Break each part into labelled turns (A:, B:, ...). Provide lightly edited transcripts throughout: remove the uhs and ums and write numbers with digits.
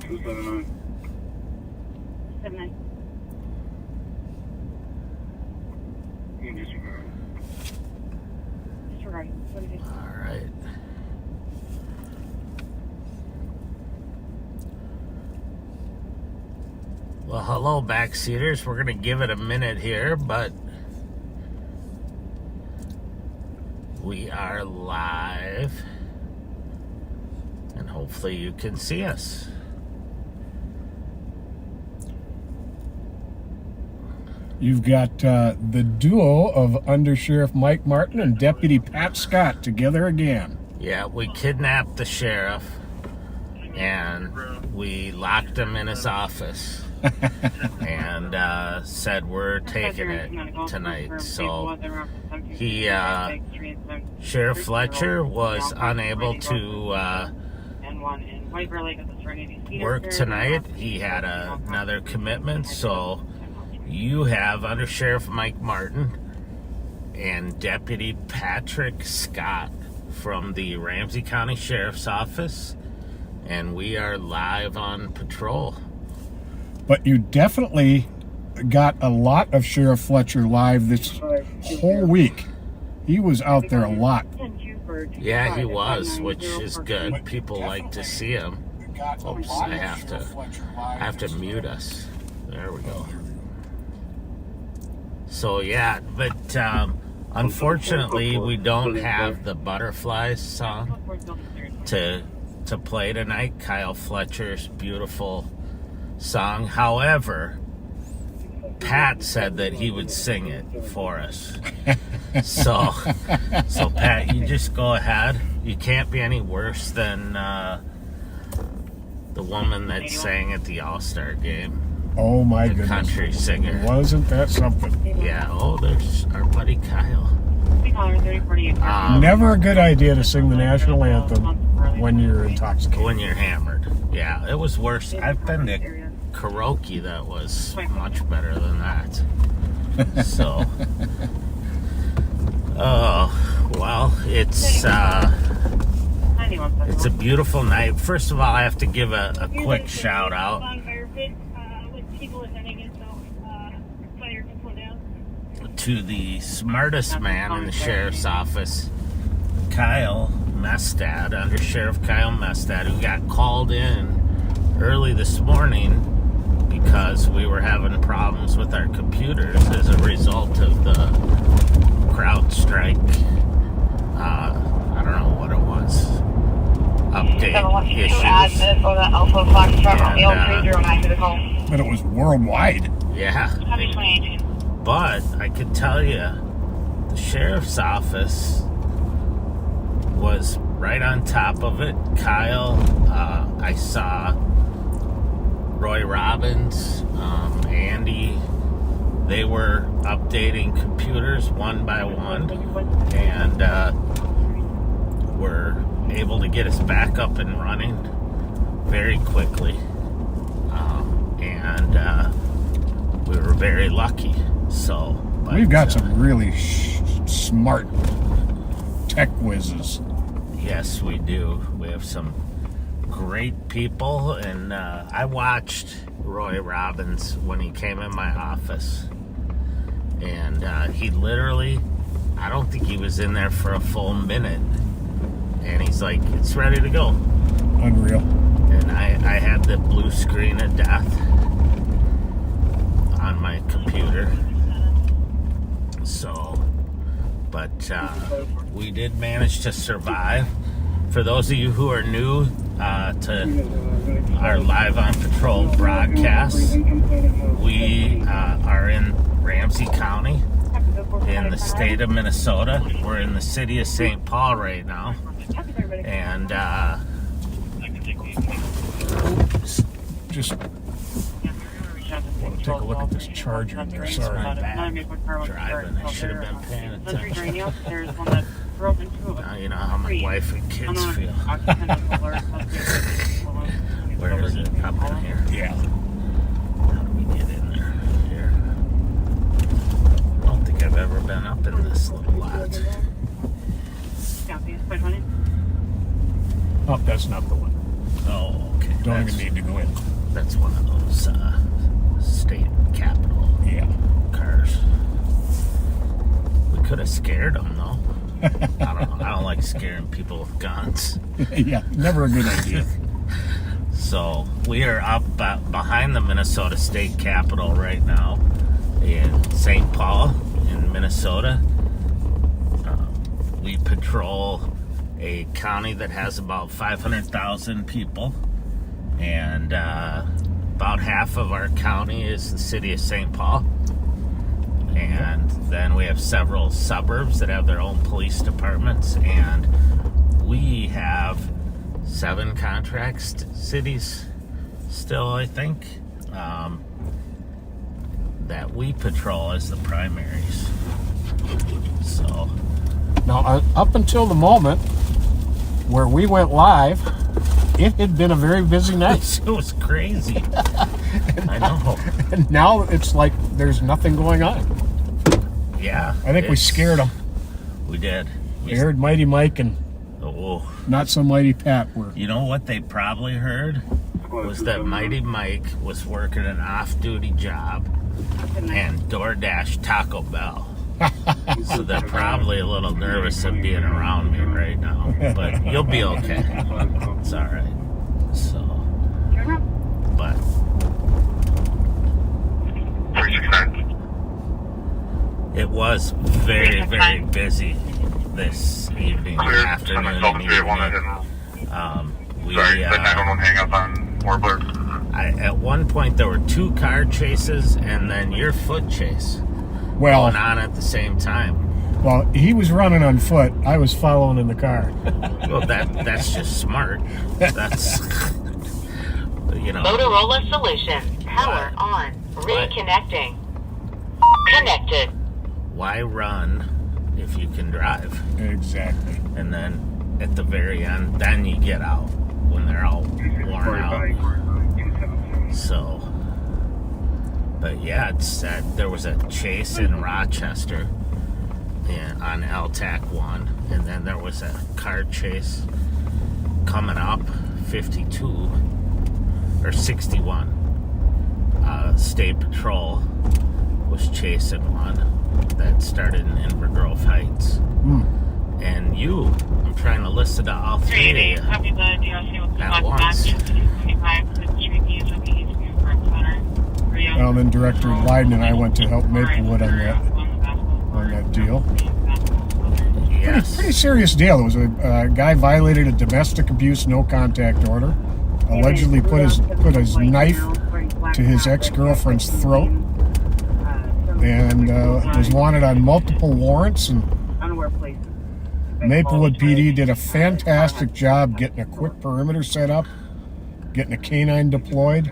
A: 279.
B: 79.
A: Disregard.
B: Disregard. What is it?
C: All right. Well, hello, backseaters. We're going to give it a minute here, but we are live, and hopefully you can see us.
D: You've got the duo of Undersheriff Mike Martin and Deputy Pat Scott together again.
C: Yeah, we kidnapped the sheriff, and we locked him in his office. And said we're taking it tonight. So he, Sheriff Fletcher was unable to work tonight. He had another commitment. So you have Undersheriff Mike Martin and Deputy Patrick Scott from the Ramsey County Sheriff's Office, and we are live on patrol.
D: But you definitely got a lot of Sheriff Fletcher live this whole week. He was out there a lot.
C: Yeah, he was, which is good. People like to see him. Oops, I have to mute us. There we go. So yeah, but unfortunately we don't have the Butterflies song to play tonight. Kyle Fletcher's beautiful song. However, Pat said that he would sing it for us. So Pat, you just go ahead. You can't be any worse than the woman that sang at the All-Star game.
D: Oh my
C: the
D: goodness.
C: Country singer.
D: Wasn't that something?
C: Yeah, oh, there's our buddy Kyle.
D: Never a good idea to sing the national anthem when you're intoxicated.
C: When you're hammered. Yeah, it was worse. I've been to karaoke that was much better than that. So, oh, well, it's a beautiful night. First of all, I have to give a quick shout out to the smartest man in the sheriff's office, Kyle Mestad, Undersheriff Kyle Mestad, who got called in early this morning because we were having problems with our computers as a result of the CrowdStrike, I don't know what it was, update issues.
D: But it was worldwide.
C: Yeah. But I can tell you, the sheriff's office was right on top of it. Kyle, I saw Roy Robbins, Andy, they were updating computers one by one, and were able to get us back up and running very quickly. And we were very lucky. So, but,
D: we've got some really smart tech whizzes.
C: Yes, we do. We have some great people, and I watched Roy Robbins when he came in my office, and he literally, I don't think he was in there for a full minute, and he's like, it's ready to go.
D: Unreal.
C: And I had the blue screen of death on my computer. So, but we did manage to survive. For those of you who are new to our Live on Patrol broadcast, we are in Ramsey County in the state of Minnesota. We're in the city of St. Paul right now, and
D: just want to take a look at this charger in there. Sorry.
C: driving. I should have been paying attention. Now you know how my wife and kids feel. Where is it? Up in here.
D: Yeah.
C: How do we get in there? Here. I don't think I've ever been up in this little lot.
D: Oh, that's not the one.
C: Oh, okay.
D: don't even need to go in.
C: That's one of those state capitol cars. We could have scared them, though. I don't know. I don't like scaring people with guns.
D: Yeah, never a good idea.
C: So we are up behind the Minnesota State Capitol right now in St. Paul, in Minnesota. We patrol a county that has about 500,000 people, and about half of our county is the city of St. Paul. And then we have several suburbs that have their own police departments, and we have 7 contract cities still, I think, that we patrol as the primaries. So
D: now, up until the moment where we went live, it had been a very busy night.
C: it was crazy. I know.
D: And now it's like there's nothing going on.
C: Yeah.
D: I think we scared them.
C: We did.
D: We heard Mighty Mike and not so Mighty Pat were.
C: You know what they probably heard? Was that Mighty Mike was working an off-duty job and DoorDash Taco Bell. So they're probably a little nervous of being around me right now. But you'll be okay. It's all right. So, but it was very, very busy this evening, afternoon, and evening. At one point there were 2 car chases and then your foot chase going on at the same time.
D: Well, he was running on foot. I was following in the car.
C: Well, that's just smart. That's
A: Motorola Solutions. Power on. Reconnecting. Connected.
C: Why run if you can drive?
D: Exactly.
C: And then at the very end, then you get out when they're all worn out. So, but yeah, it's there was a chase in Rochester on LTAC 1, and then there was a car chase coming up 52 or 61. State Patrol was chasing one that started in Inver Grove Heights. And I'm trying to listen to all 3 of you at once.
D: Well, then Director Lyden and I went to help Maplewood on that deal.
C: Yes.
D: Pretty serious deal. It was a guy violated a domestic abuse no contact order. Allegedly put his knife to his ex-girlfriend's throat, and was wanted on multiple warrants. And Maplewood PD did a fantastic job getting a quick perimeter set up, getting a canine deployed.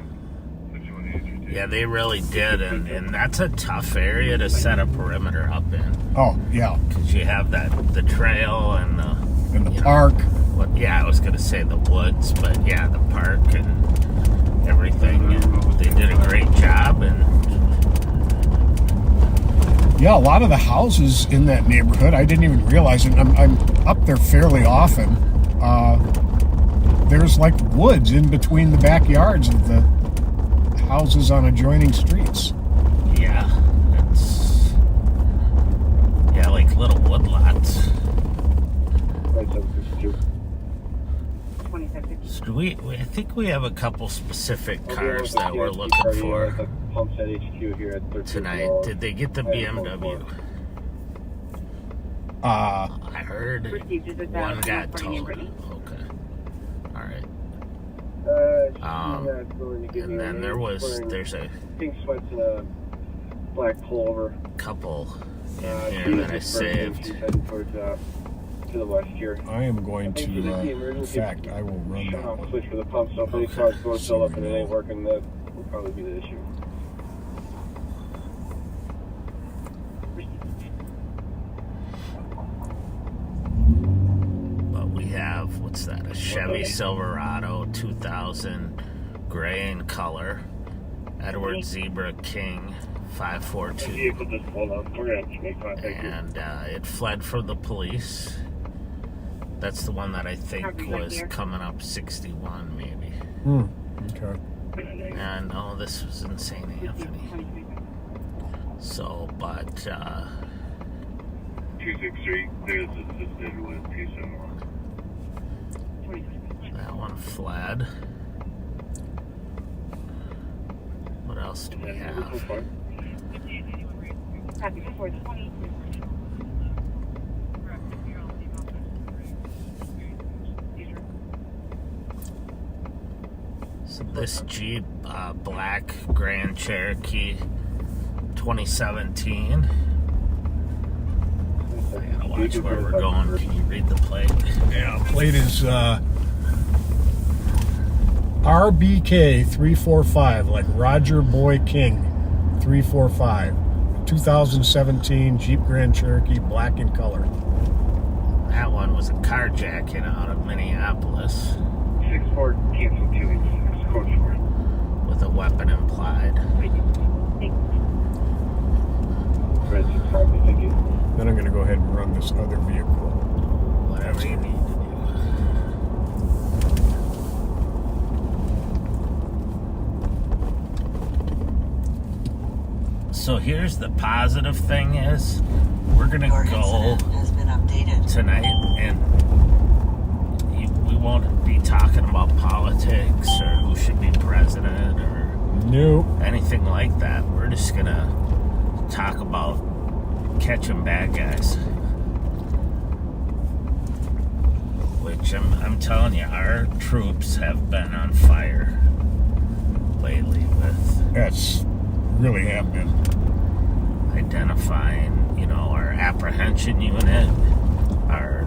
C: Yeah, they really did, and that's a tough area to set a perimeter up in.
D: Oh, yeah.
C: Because you have the trail and
D: the park.
C: I was going to say the woods, but yeah, the park and everything. And they did a great job. And
D: yeah, a lot of the houses in that neighborhood, I didn't even realize it. I'm up there fairly often. There's like woods in between the backyards of the houses on adjoining streets.
C: Yeah, it's like little woodlots. So I think we have a couple specific cars that we're looking for tonight. Did they get the BMW? I heard one got towed. Okay. All right. And then there's a
B: pink sweats and a black pullover.
C: Couple in here that I saved.
B: To the west here.
D: I am going to, in fact, I will run that one.
B: Switch for the pump, so if any car's going still up and it ain't working, that will probably be the issue.
C: But we have, what's that, a Chevy Silverado 2000, gray in color, Edward Zebra King 542. And it fled from the police. That's the one that I think was coming up 61, maybe.
D: Okay.
C: And no, this was in St. Anthony. So, but
B: 263, there's assisted with 271.
C: that one fled. What else do we have?
A: Happy 420.
C: So this Jeep, black Grand Cherokee 2017. I gotta watch where we're going. Can you read the plate?
D: Yeah, plate is RBK 345, like Roger Boy King 345. 2017 Jeep Grand Cherokee, black in color.
C: That one was a carjacking out of Minneapolis
B: 64, cancel 286, code 4.
C: with a weapon implied.
B: Red 65, thank you.
D: Then I'm going to go ahead and run this other vehicle.
C: Whatever you need to do. So here's the positive thing is we're gonna
E: Your
C: go
E: incident has been updated.
C: tonight and we won't be talking about politics or who should be president or
D: Nope.
C: anything like that. We're just gonna talk about catching bad guys. Which I'm telling you, our troops have been on fire lately with
D: That's really have been.
C: identifying, you know, our apprehension unit, our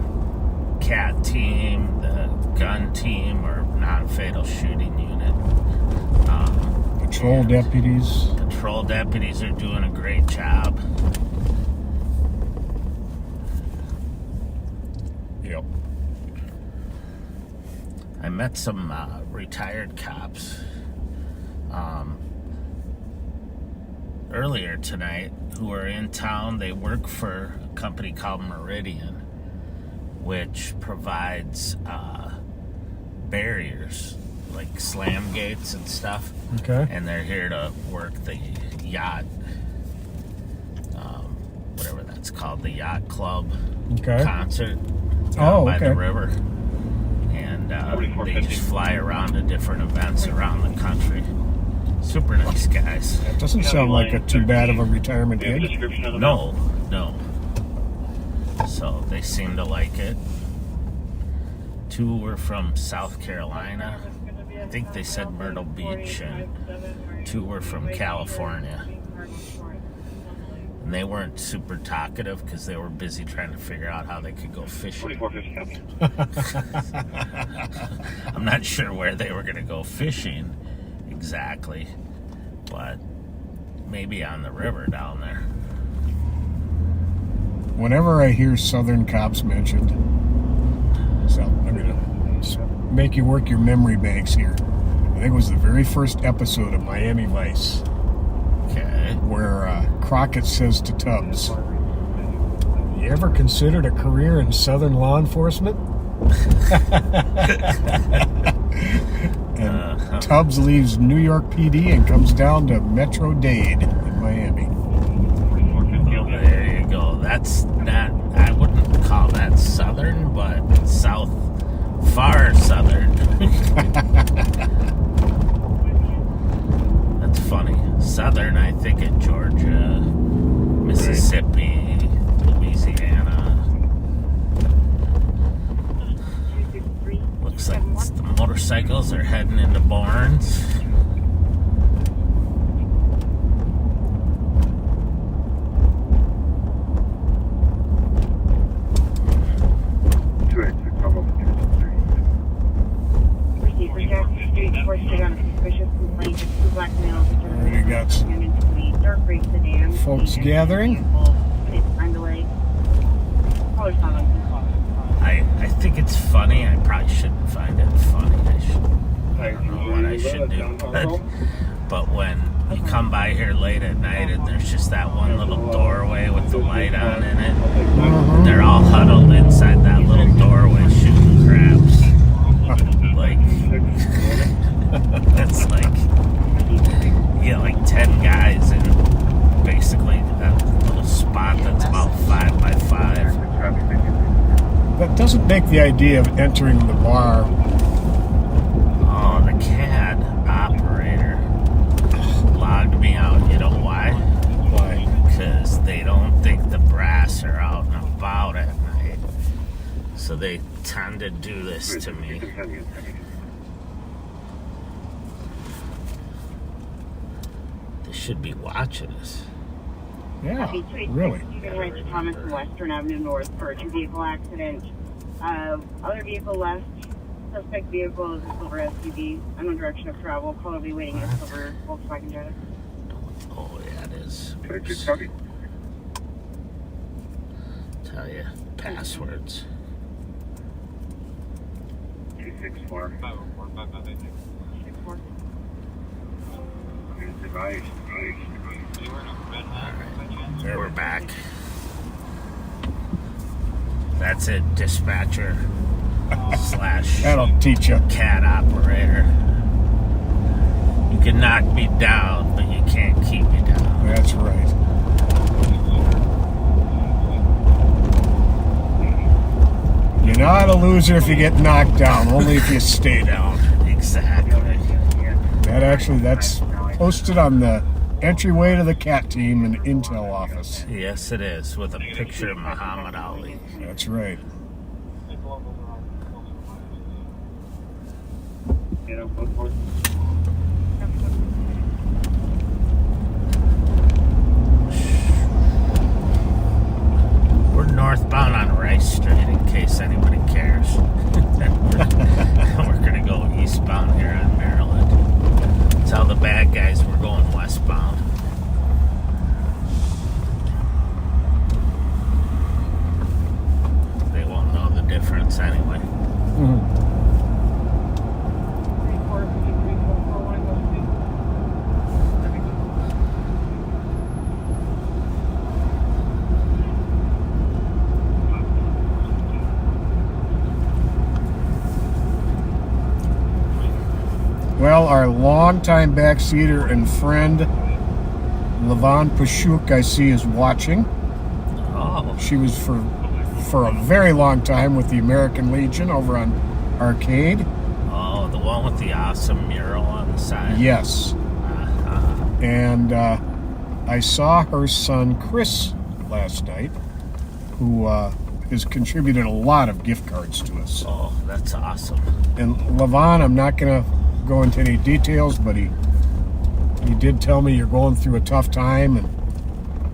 C: CAT team, the gun team, or non-fatal shooting unit.
D: Patrol
C: and
D: deputies.
C: Patrol deputies are doing a great job.
D: Yep.
C: I met some retired cops earlier tonight who are in town. They work for a company called Meridian, which provides barriers like slam gates and stuff.
D: Okay.
C: And they're here to work the yacht, whatever that's called, the yacht club
D: Okay.
C: concert
D: Oh,
C: by
D: okay.
C: the river. And they just fly around to different events around the country. Super nice guys.
D: That doesn't sound like a too bad of a retirement
B: Do you have a
D: gig.
B: description of the
C: No. So they seem to like it. 2 were from South Carolina. I think they said Myrtle Beach, and 2 were from California. And they weren't super talkative because they were busy trying to figure out how they could go fishing.
B: 2450 copy.
C: I'm not sure where they were going to go fishing exactly, but maybe on the river down there.
D: Whenever I hear Southern cops mentioned, so I'm going to make you work your memory banks here. I think it was the very first episode of Miami Vice
C: Okay.
D: where Crockett says to Tubbs, "You ever considered a career in Southern law enforcement?" And Tubbs leaves New York PD and comes down to Metro Dade in Miami.
C: Well, there you go. That's not, I wouldn't call that southern, but south, far southern. That's funny. Southern, I think of Georgia, Mississippi, Louisiana. Looks like the motorcycles are heading into Barnes.
D: Already got folks gathering.
C: I think it's funny. I probably shouldn't find it funny. I don't know what I should do. But when you come by here late at night and there's just that one little doorway with the light on in it, they're all huddled inside that little doorway shooting craps. Like, It's like you get like 10 guys in basically a little spot that's about 5 by 5.
D: That doesn't make the idea of entering the bar.
C: Oh, the CAD operator logged me out. You know why?
D: Why?
C: Because they don't think the brass are out and about at night. So they tend to do this to me. They should be watching us.
D: Yeah, really.
E: Rich Thomas from Western Avenue North for a two-vehicle accident. Other vehicle left. Suspect vehicle is a silver SUV. Unknown direction of travel. Caller will be waiting at silver Volkswagen Jetta.
C: Oh, yeah, it is. Tell you, passwords.
B: 264.
E: 64.
B: Device.
C: There, we're back. That's it, dispatcher slash
D: That'll teach you.
C: CAD operator. You can knock me down, but you can't keep me down.
D: That's right. You're not a loser if you get knocked down, only if you stay down.
C: Exactly.
D: That's posted on the entryway to the CAT team and Intel office.
C: Yes, it is, with a picture of Muhammad Ali.
D: That's right.
C: We're northbound on Rice Street, in case anybody cares. We're going to go eastbound here on Maryland. Tell the bad guys we're going westbound. They won't know the difference anyway.
D: Mhm. Well, our longtime backseater and friend, Levon Pashuk, I see, is watching.
C: Oh,
D: She was for a very long time with the American Legion over on Arcade.
C: oh, the one with the awesome mural on the side.
D: Yes. And I saw her son, Chris, last night, who has contributed a lot of gift cards to us.
C: Oh, that's awesome.
D: And Levon, I'm not going to go into any details, but he did tell me you're going through a tough time, and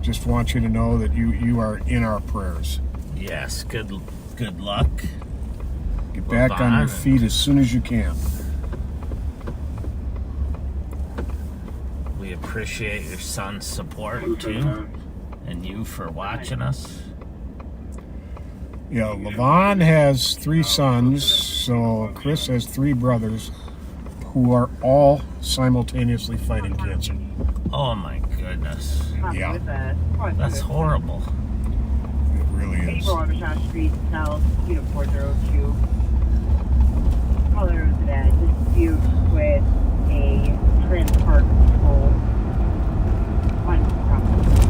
D: just want you to know that you are in our prayers.
C: Yes, good luck.
D: Get back on your feet as soon as you can.
C: We appreciate your son's support too, and you for watching us.
D: Yeah, Levon has 3 sons, so Chris has 3 brothers who are all simultaneously fighting cancer.
C: Oh my goodness,
D: Yeah.
C: that's horrible.
D: It really is.
E: April Undersheriff Street, South, Unit 402. Caller was at a dispute with a Trans Park Patrol on property.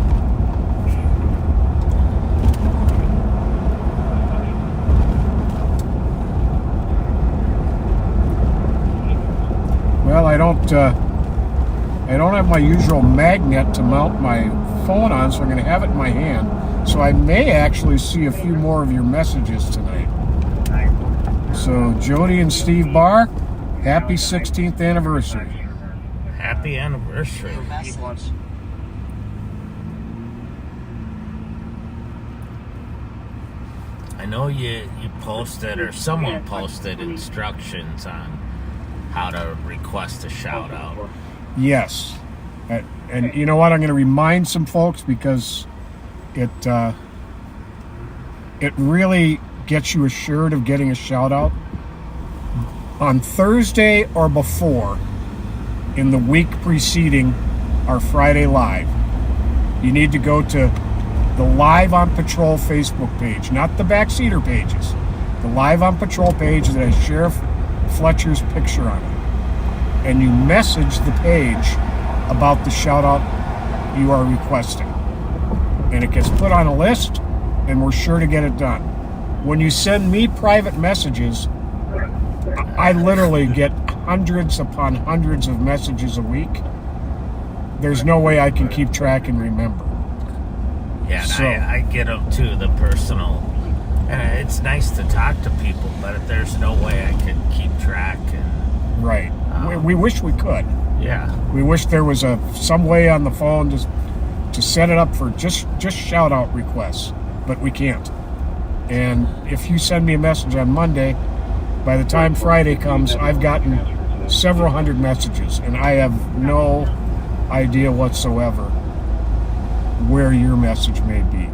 D: Well, I don't have my usual magnet to mount my phone on, so I'm going to have it in my hand. So I may actually see a few more of your messages tonight. So Jody and Steve Barr, happy 16th anniversary.
C: Happy anniversary. I know you posted, or someone posted instructions on how to request a shout out.
D: Yes. And you know what? I'm going to remind some folks because it really gets you assured of getting a shout out. On Thursday or before, in the week preceding our Friday Live, you need to go to the Live on Patrol Facebook page, not the Backseater pages. The Live on Patrol page that has Sheriff Fletcher's picture on it. and you message the page about the shout out you are requesting. And it gets put on a list, and we're sure to get it done. When you send me private messages, I literally get hundreds upon hundreds of messages a week. There's no way I can keep track and remember.
C: Yeah, and
D: So-
C: I get them too, the personal. And it's nice to talk to people, but there's no way I could keep track. And
D: Right. We wish we could.
C: yeah,
D: We wish there was some way on the phone to set it up for just shout out requests, but we can't. And if you send me a message on Monday, by the time Friday comes, I've gotten several hundred messages, and I have no idea whatsoever where your message may be.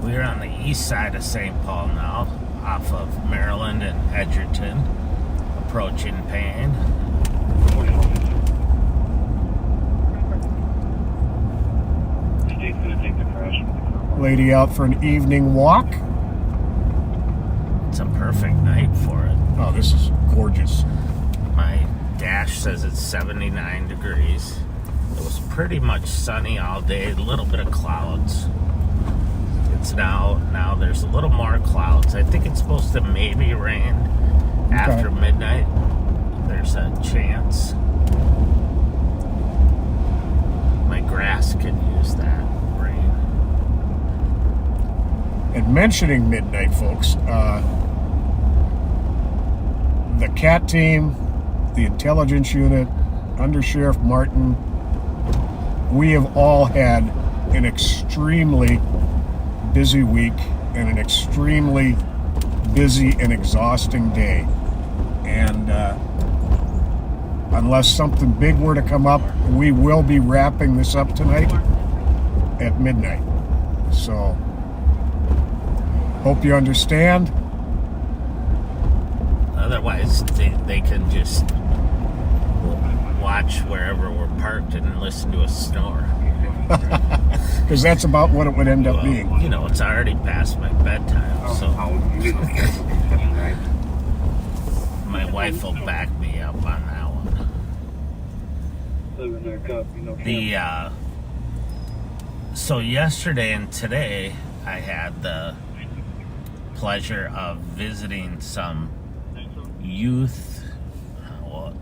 C: we're on the east side of St. Paul now, off of Maryland and Edgerton, approaching Payne.
B: State's gonna take the crash.
D: Lady out for an evening walk.
C: It's a perfect night for it.
D: Oh, this is gorgeous.
C: My dash says it's 79 degrees. It was pretty much sunny all day, a little bit of clouds. It's now there's a little more clouds. I think it's supposed to maybe rain after midnight. There's a chance. My grass could use that rain.
D: And mentioning midnight, folks, the CAT team, the intelligence unit, Undersheriff Martin, we have all had an extremely busy week and an extremely busy and exhausting day. And unless something big were to come up, we will be wrapping this up tonight at midnight. So, hope you understand.
C: Otherwise, they can just watch wherever we're parked and listen to us snore.
D: Because that's about what it would end up
C: Well,
D: being.
C: you know, it's already past my bedtime, so my wife will back me up on that one. So yesterday and today, I had the pleasure of visiting some youth. Well,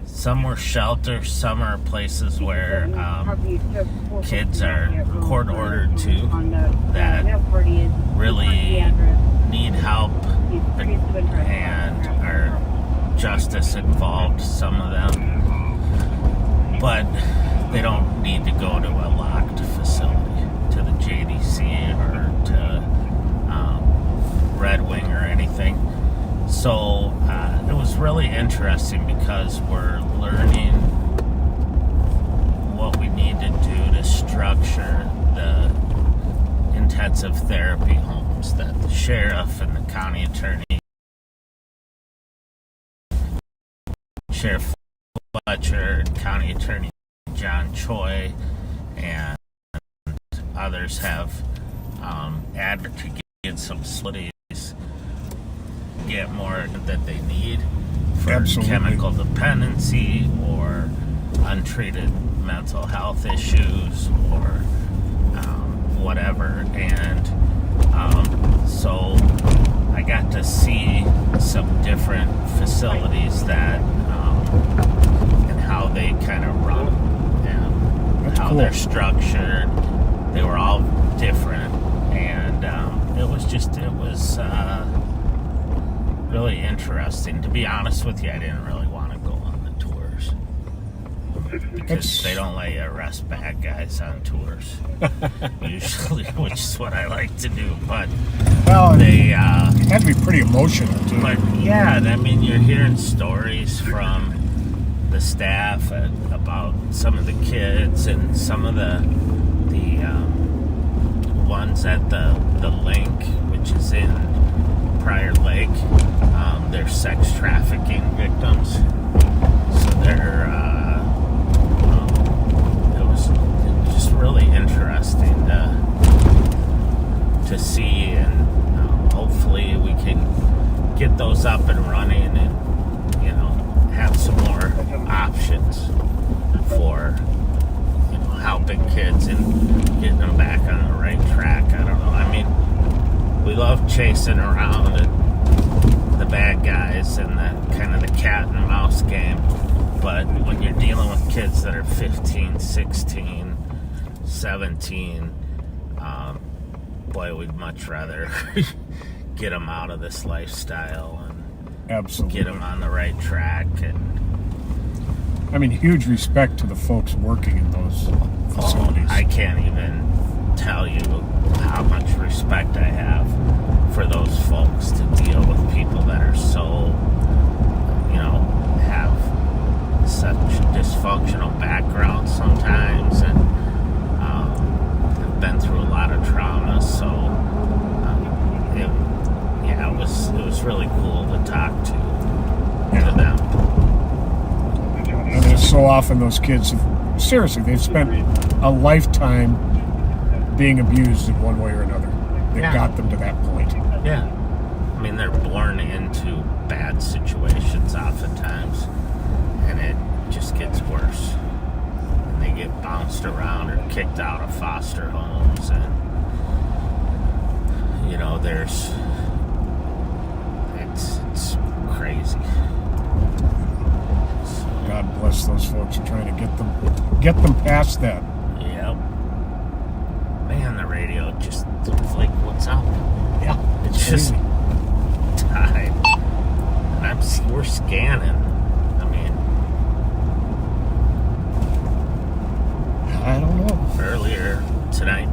C: some were shelters, some are places where kids are court ordered to that really need help and are justice involved, some of them. But they don't need to go to a locked facility, to the JDC or to Red Wing or anything. So it was really interesting because we're learning what we need to do to structure the intensive therapy homes that the sheriff and the county attorney, Sheriff Fletcher and County Attorney John Choi and others have advocated to get some facilities, get more that they need for
D: Absolutely.
C: chemical dependency or untreated mental health issues or whatever. And so I got to see some different facilities that and how they kind of run and
D: That's
C: how
D: cool.
C: they're structured. They were all different, and it was really interesting. To be honest with you, I didn't really want to go on the tours because they don't let you arrest bad guys on tours usually, which is what I like to do. But
D: Well,
C: they
D: it had to be pretty emotional, too.
C: but yeah, I mean, you're hearing stories from the staff about some of the kids and some of the ones at the link, which is in Prior Lake. They're sex trafficking victims, so they're really interesting to see, and hopefully we can get those up and running, and have some more options for helping kids and getting them back on the right track. I don't know. I mean, we love chasing around the bad guys and the kind of the cat and mouse game, but when you're dealing with kids that are 15, 16, 17, boy, we'd much rather get them out of this lifestyle and
D: Absolutely.
C: get them on the right track. And
D: I mean, huge respect to the folks working in those facilities.
C: I can't even tell you how much respect I have for those folks to deal with people that are so, have such dysfunctional backgrounds sometimes, and have been through a lot of trauma. So, it was really cool to talk to them.
D: And there's so often those kids, seriously, they've spent a lifetime being abused in one way or another. That got them to that point.
C: Yeah. I mean, they're born into bad situations oftentimes, and it just gets worse. And they get bounced around or kicked out of foster homes, and it's crazy.
D: God bless those folks who are trying to get them past that.
C: Yep. Man, the radio just looks like, what's up?
D: Yeah,
C: It's just died. And we're scanning. I mean,
D: I don't know.
C: earlier tonight,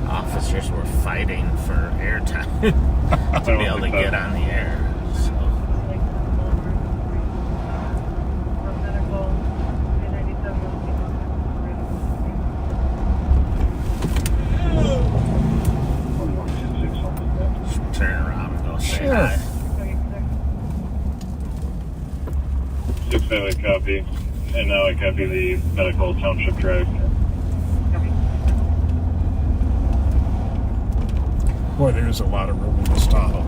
C: officers were fighting for airtime to be able to get on the air. So. Turn around and go say hi.
B: 6 family copy, and now I copy the medical township drive.
D: Boy, there's a lot of room in this Tahoe.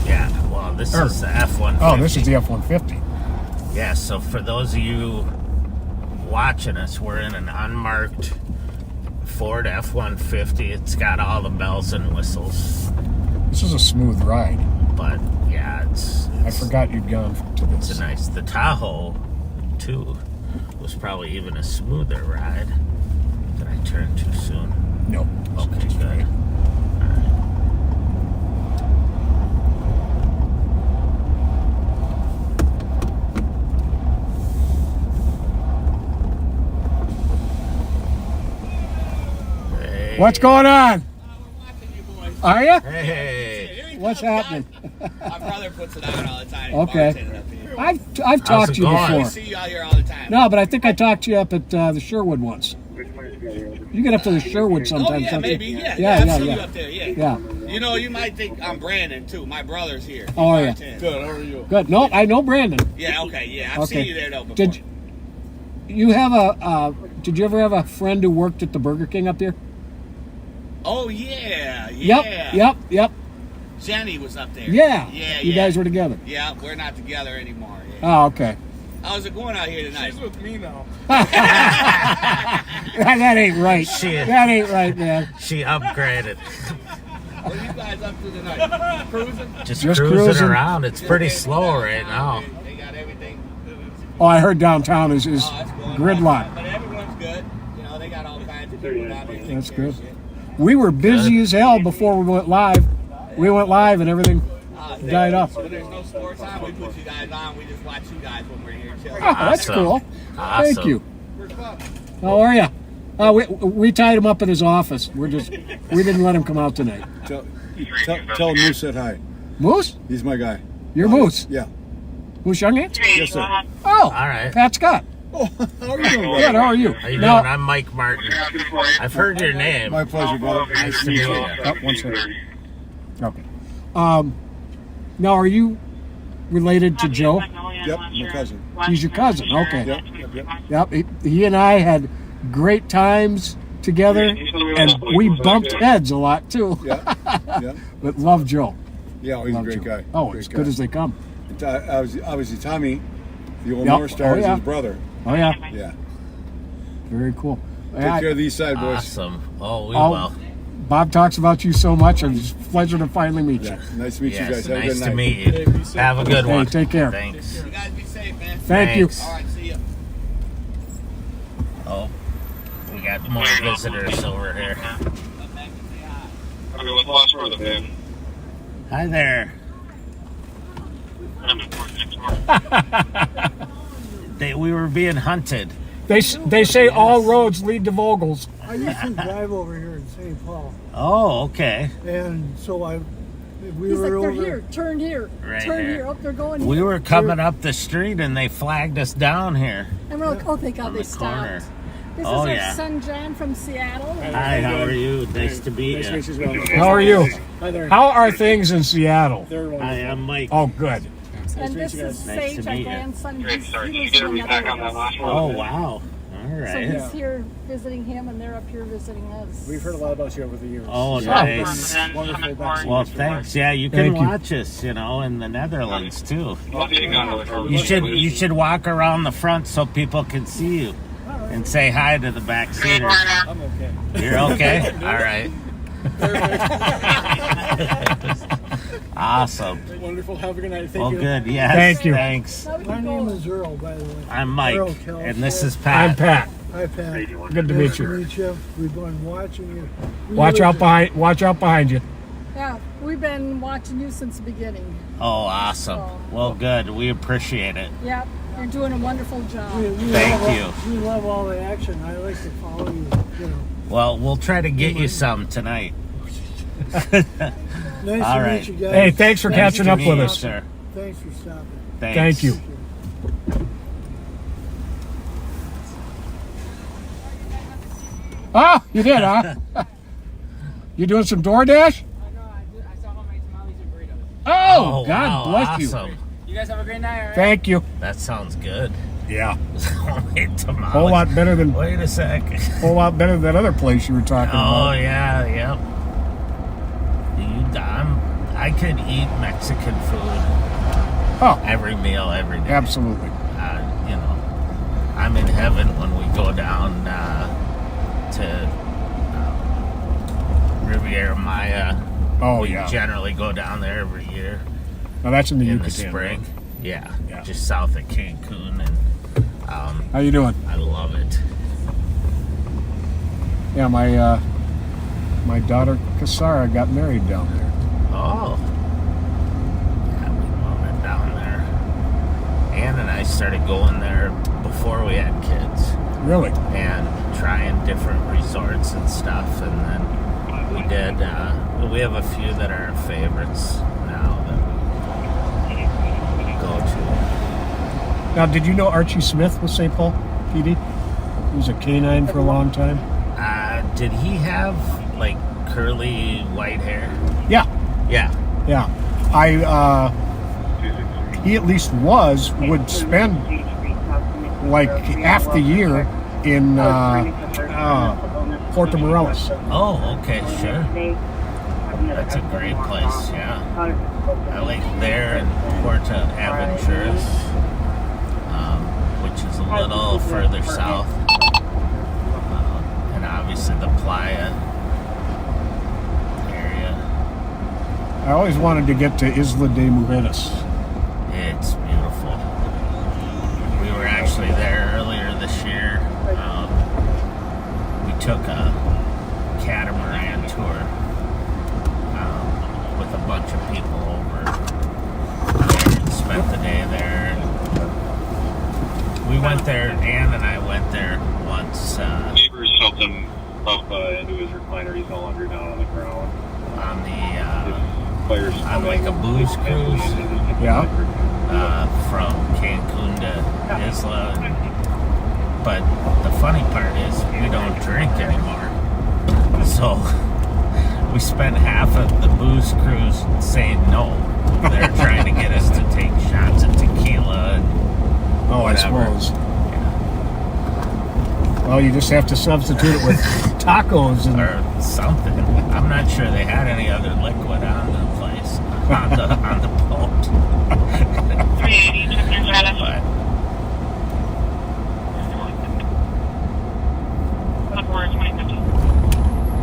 C: Yeah, well, this is the F-150.
D: Oh, this is the F-150.
C: Yeah, so for those of you watching us, we're in an unmarked Ford F-150. It's got all the bells and whistles.
D: This is a smooth ride.
C: But, yeah, it's
D: I forgot you'd gone to this.
C: It's nice. The Tahoe, too, was probably even a smoother ride. Did I turn too soon?
D: No.
C: Okay, good. Hey.
D: What's going on? Are you?
C: Hey.
D: What's happening?
F: My brother puts it on all the time.
D: Okay.
F: Bartending up here.
D: I've talked to you
C: going?
F: I
D: before.
F: see you out here all the time.
D: No, but I think I talked to you up at the Sherwood once. You get up to the Sherwood
F: Oh
D: sometimes,
F: yeah,
D: don't
F: maybe.
D: you?
F: Yeah,
D: Yeah,
F: I've
D: yeah,
F: seen
D: yeah.
F: you up there. Yeah.
D: Yeah.
F: You know, you might think I'm Brandon too. My brother's here.
D: Oh, yeah.
F: Good. How are you?
D: Good. No, I know Brandon.
F: Yeah. Okay. Yeah, I've
D: Okay.
F: seen you there though before.
D: Did you have did you ever have a friend who worked at the Burger King up here?
F: Oh yeah. Yeah.
D: Yep.
F: Jenny was up there.
D: Yeah.
F: Yeah.
D: You guys were together.
F: Yeah, we're not together anymore. Yeah.
D: Oh, okay.
F: How's it going out here tonight?
G: She's with me now.
D: That ain't right.
C: Shit.
D: That ain't right, man.
C: She upgraded.
F: What are you guys up to tonight? Cruising?
C: Just
D: Just
C: cruising
D: cruising.
C: around. It's pretty slow right now.
F: They got everything.
D: Oh, I heard downtown is
F: Oh, it's going
D: gridlock.
F: But everyone's good. You know, they got all kinds of people down there. taking
D: That's
F: care of
D: good.
F: shit.
D: We were busy as hell before we went live. We went live and everything died off.
F: When there's no sports on, we put you guys on. We just watch you guys when we're here chilling.
D: Oh, that's
C: Awesome.
D: cool.
C: Awesome.
D: Thank you. How are you? We tied him up in his office. We didn't let him come out tonight.
G: Tell Moose said hi.
D: Moose?
G: He's my guy.
D: You're Moose.
G: Yeah.
D: Moose Younghands?
G: Yes, sir.
D: Oh,
C: All right.
D: Pat Scott.
G: Oh, how are you doing,
D: Good, how are you?
C: How you
D: Now-
C: doing? I'm Mike Martin. I've heard your name.
G: My pleasure, brother.
C: Nice to meet you.
D: Oh, one second. Okay. Now, are you related to Joe?
G: Yep, my cousin.
D: He's your cousin. Okay.
G: Yep.
D: Yep. He and I had great times together, and we bumped heads a lot too.
G: Yeah. Yeah.
D: But love Joe.
G: Yeah, he's a
D: Love
G: great
D: Joe.
G: guy.
D: Oh,
G: Great
D: as
G: guy.
D: good as they come.
G: Obviously, Tommy, the old
D: Yep.
G: North Star,
D: Oh,
G: is
D: yeah.
G: his brother.
D: Oh yeah,
G: Yeah.
D: very cool.
G: Take care of the East Side, boys.
C: Awesome. Oh, we
D: Oh,
C: will.
D: Bob talks about you so much, and it's a pleasure to finally meet you.
G: Yeah. Nice to meet you
C: Yes,
G: guys. Have a
C: nice
G: good
C: to
G: night.
C: meet you. Have a good
D: Hey,
C: one.
D: take care.
C: Thanks.
F: You guys be safe, man.
D: Thank you.
C: Thanks.
F: All right, see ya.
C: Oh, we got more visitors over here.
B: Okay, what's the last word of the man?
C: Hi there. We were being hunted.
D: They say all roads lead to Vogel's.
H: I used to drive over here in St. Paul,
C: Oh, okay.
H: and so we
I: He's
H: were
I: like, they're
H: over.
I: here, turn here,
C: Right
I: turn
C: here.
I: here. Oh, they're going
C: We
I: here.
C: were coming up the street and they flagged us down here.
I: And we're like, oh, thank God
C: On
I: they
C: the corner.
I: stopped. This
C: Oh,
I: is our
C: yeah.
I: son John from Seattle.
C: Hi, how are you? Nice to meet you.
D: How are you?
H: Hi there.
D: How are things in Seattle?
C: Hi, I'm Mike.
D: Oh, good.
I: And this is
C: Nice
I: Sage,
C: to
I: our
C: meet you.
I: grandson.
B: Great,
I: He's,
B: sorry.
I: he
B: Did you
I: lives
B: get
I: in
B: everybody back on that
I: another
B: last
I: house.
B: one?
C: Oh, wow. All
I: So
C: right.
I: he's here visiting him, and they're up here visiting us.
H: We've heard a lot about you over the years.
C: Oh, nice.
H: Wonderful back.
C: Well, thanks. Yeah, you can
D: Thank you.
C: watch us, in the Netherlands too.
B: I'll take on the
C: You should walk around the front so people can see you and say hi to the back seaters.
H: I'm okay.
C: You're okay? All right. Awesome.
H: Wonderful. Have a good night. Thank
C: Well,
H: you.
C: good. Yes.
D: Thank you.
C: Thanks.
I: Now we
H: My
I: can
H: name
I: go.
H: is Earl, by the way.
C: I'm Mike,
H: Earl Kelso.
C: and this is
D: I'm
C: Pat.
D: Pat.
H: Hi, Pat.
D: Good to
H: Nice
D: meet
H: to
D: you.
H: meet you. We've been watching you.
D: Watch out behind you.
I: Yeah, we've been watching you since the beginning.
C: Oh, awesome. Well, good. We appreciate it.
I: Yep, you're doing a wonderful job.
H: We
C: Thank
H: love we love all the action. I like to follow you. You know.
C: Well, we'll try to get you some tonight.
H: Nice
C: All
H: to
C: right.
H: meet you guys.
D: Hey, thanks for
C: Nice
D: catching
C: to
D: up
C: meet
D: with
C: you,
D: us.
C: sir.
H: Thanks for stopping.
C: Thanks.
D: Thank you. Oh, you did, huh? You doing some DoorDash? Oh, God
C: wow,
D: bless
C: awesome.
D: you.
J: You guys have a great night, all right?
D: Thank you.
C: That sounds good.
D: Yeah,
C: Homemade tamales.
D: whole lot better than
C: Wait a sec.
D: that other place you were talking
C: Oh
D: about.
C: yeah, yep. I could eat Mexican food
D: Oh,
C: every meal, every day.
D: absolutely.
C: I'm in heaven when we go down to Riviera Maya.
D: Oh,
C: We
D: yeah.
C: generally go down there every year
D: Now that's in the
C: in
D: Yucatan.
C: the spring. Yeah,
D: Yeah.
C: just south of Cancun, and
D: How you doing?
C: I love it.
D: Yeah, my daughter Casara got married down there.
C: Oh, yeah, we love it down there. Ann and I started going there before we had kids
D: Really?
C: and trying different resorts and stuff, and then we did. We have a few that are our favorites now that we go to.
D: Now, did you know Archie Smith with St. Paul PD? He was a canine for a long time.
C: Did he have like curly white hair?
D: Yeah,
C: Yeah.
D: yeah. He at least would spend like half the year in Puerto Morelos.
C: Oh, okay, sure. That's a great place. Yeah. I like there in Puerto Aventuras, which is a little further south, and obviously the Playa area.
D: I always wanted to get to Isla de Mujeres.
C: It's beautiful. We were actually there earlier this year. We took a catamaran tour with a bunch of people over there and spent the day there. We went there, Ann and I went there once
B: Neighbors helped him up into his recliner. He's no longer down on the ground.
C: on the
B: Fires
C: on like a booze cruise
D: Yeah.
C: from Cancun to Isla. But the funny part is we don't drink anymore. So we spent half of the booze cruise saying no. They're trying to get us to take shots of tequila and
D: Oh, I
C: whatever.
D: suppose.
C: Yeah.
D: Well, you just have to substitute it with tacos and
C: or something. I'm not sure they had any other liquid on the place, on the boat.
E: 380, check your status.
C: But
E: Code 4, 2050.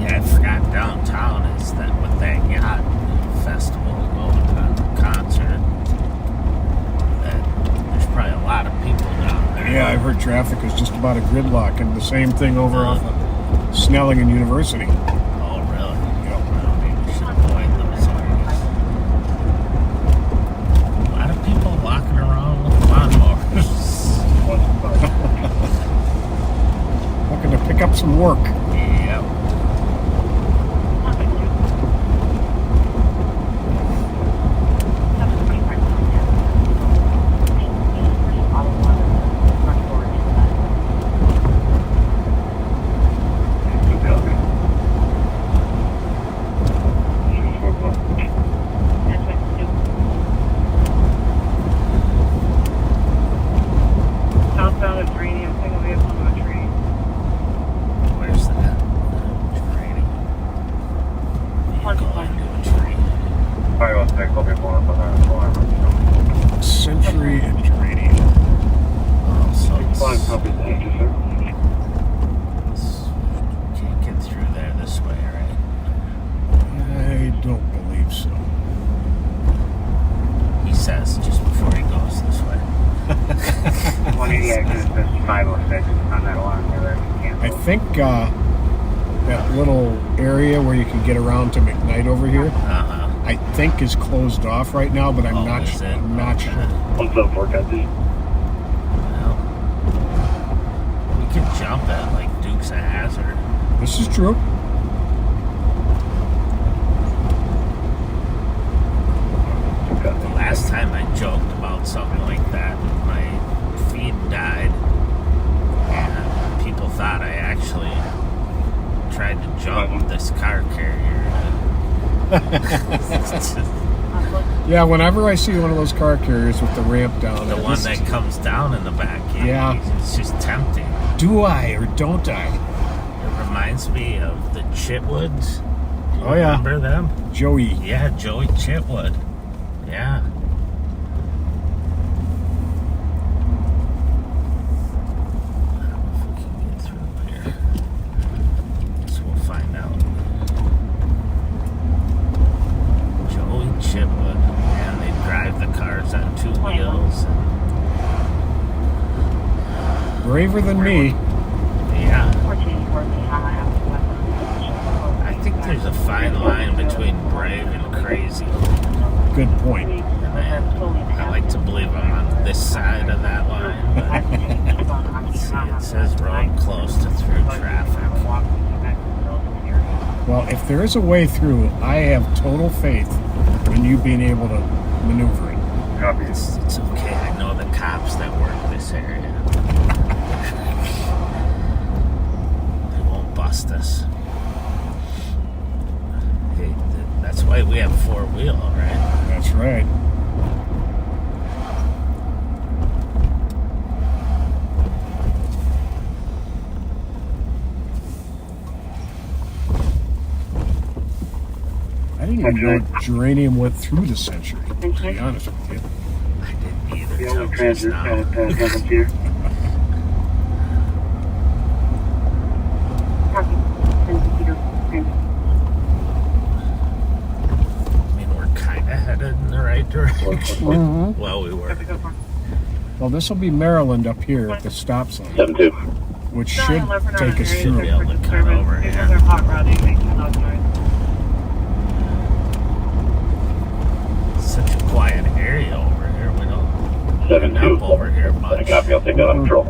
C: yeah, I forgot downtown is that with that yacht festival going on, concert, that there's probably a lot of people down there.
D: yeah, I've heard traffic is just about a gridlock, and the same thing over off of Snelling and University.
C: Oh, really? Well, maybe we should avoid those areas. A lot of people walking around with lawnmowers.
D: Looking to pick up some work.
C: Yep.
E: Southbound of Uranium, single vehicle to a tree.
C: Where's that? Training. Vehicle into a tree.
D: Century and Uranium.
C: Oh, so it's,
B: Copy, thank you, sir.
C: can't get through there this way, right?
D: I don't believe so.
C: He says just before he goes this way.
E: 180 access, that's 506 on that alarm.
D: I think that little area where you can get around to McKnight over here,
C: Uh-huh.
D: I think is closed off right now, but I'm
C: Oh,
D: not
C: is
D: sure.
C: it?
D: I'm not
C: Okay.
D: sure.
B: 174, copy.
C: Well, we could jump at like Dukes of Hazzard.
D: This is true.
C: The last time I joked about something like that, my feed died, and people thought I actually tried to jump this car carrier. It's just
D: Yeah, whenever I see one of those car carriers with the ramp down,
C: the
D: there,
C: one
D: this
C: that
D: is-
C: comes down in the back.
D: Yeah.
C: It's just tempting.
D: do I or don't I?
C: It reminds me of the Chitwoods. Do you
D: Oh, yeah.
C: remember them?
D: Joey.
C: Yeah, Joey Chitwood. Yeah. I don't know if we can get through here. Guess we'll find out. Joey Chitwood. And they drive the cars on two wheels.
D: Braver than me.
C: Yeah. I think there's a fine line between brave and crazy.
D: Good point.
C: And I like to believe I'm on this side of that line, but see, it says road closed to through traffic.
D: Well, if there is a way through, I have total faith in you being able to maneuver it.
B: Copy.
C: It's okay. I know the cops that work this area. They won't bust us. Hey, that's why we have four-wheel, right?
D: That's right. I didn't even know geranium went through the century, to be honest with you.
C: I didn't either.
B: The
C: till
B: only
C: just
B: transit
C: now.
B: comes here.
C: I mean, we're kind of headed in the right direction.
D: Mhm.
C: Well, we were.
D: Well, this will be Maryland up here at the stop sign,
B: 7-2.
D: which should take us through.
C: Be able to cut over here. It's such a quiet area over here. We don't end up over here much.
B: Copy, I'll take that on patrol.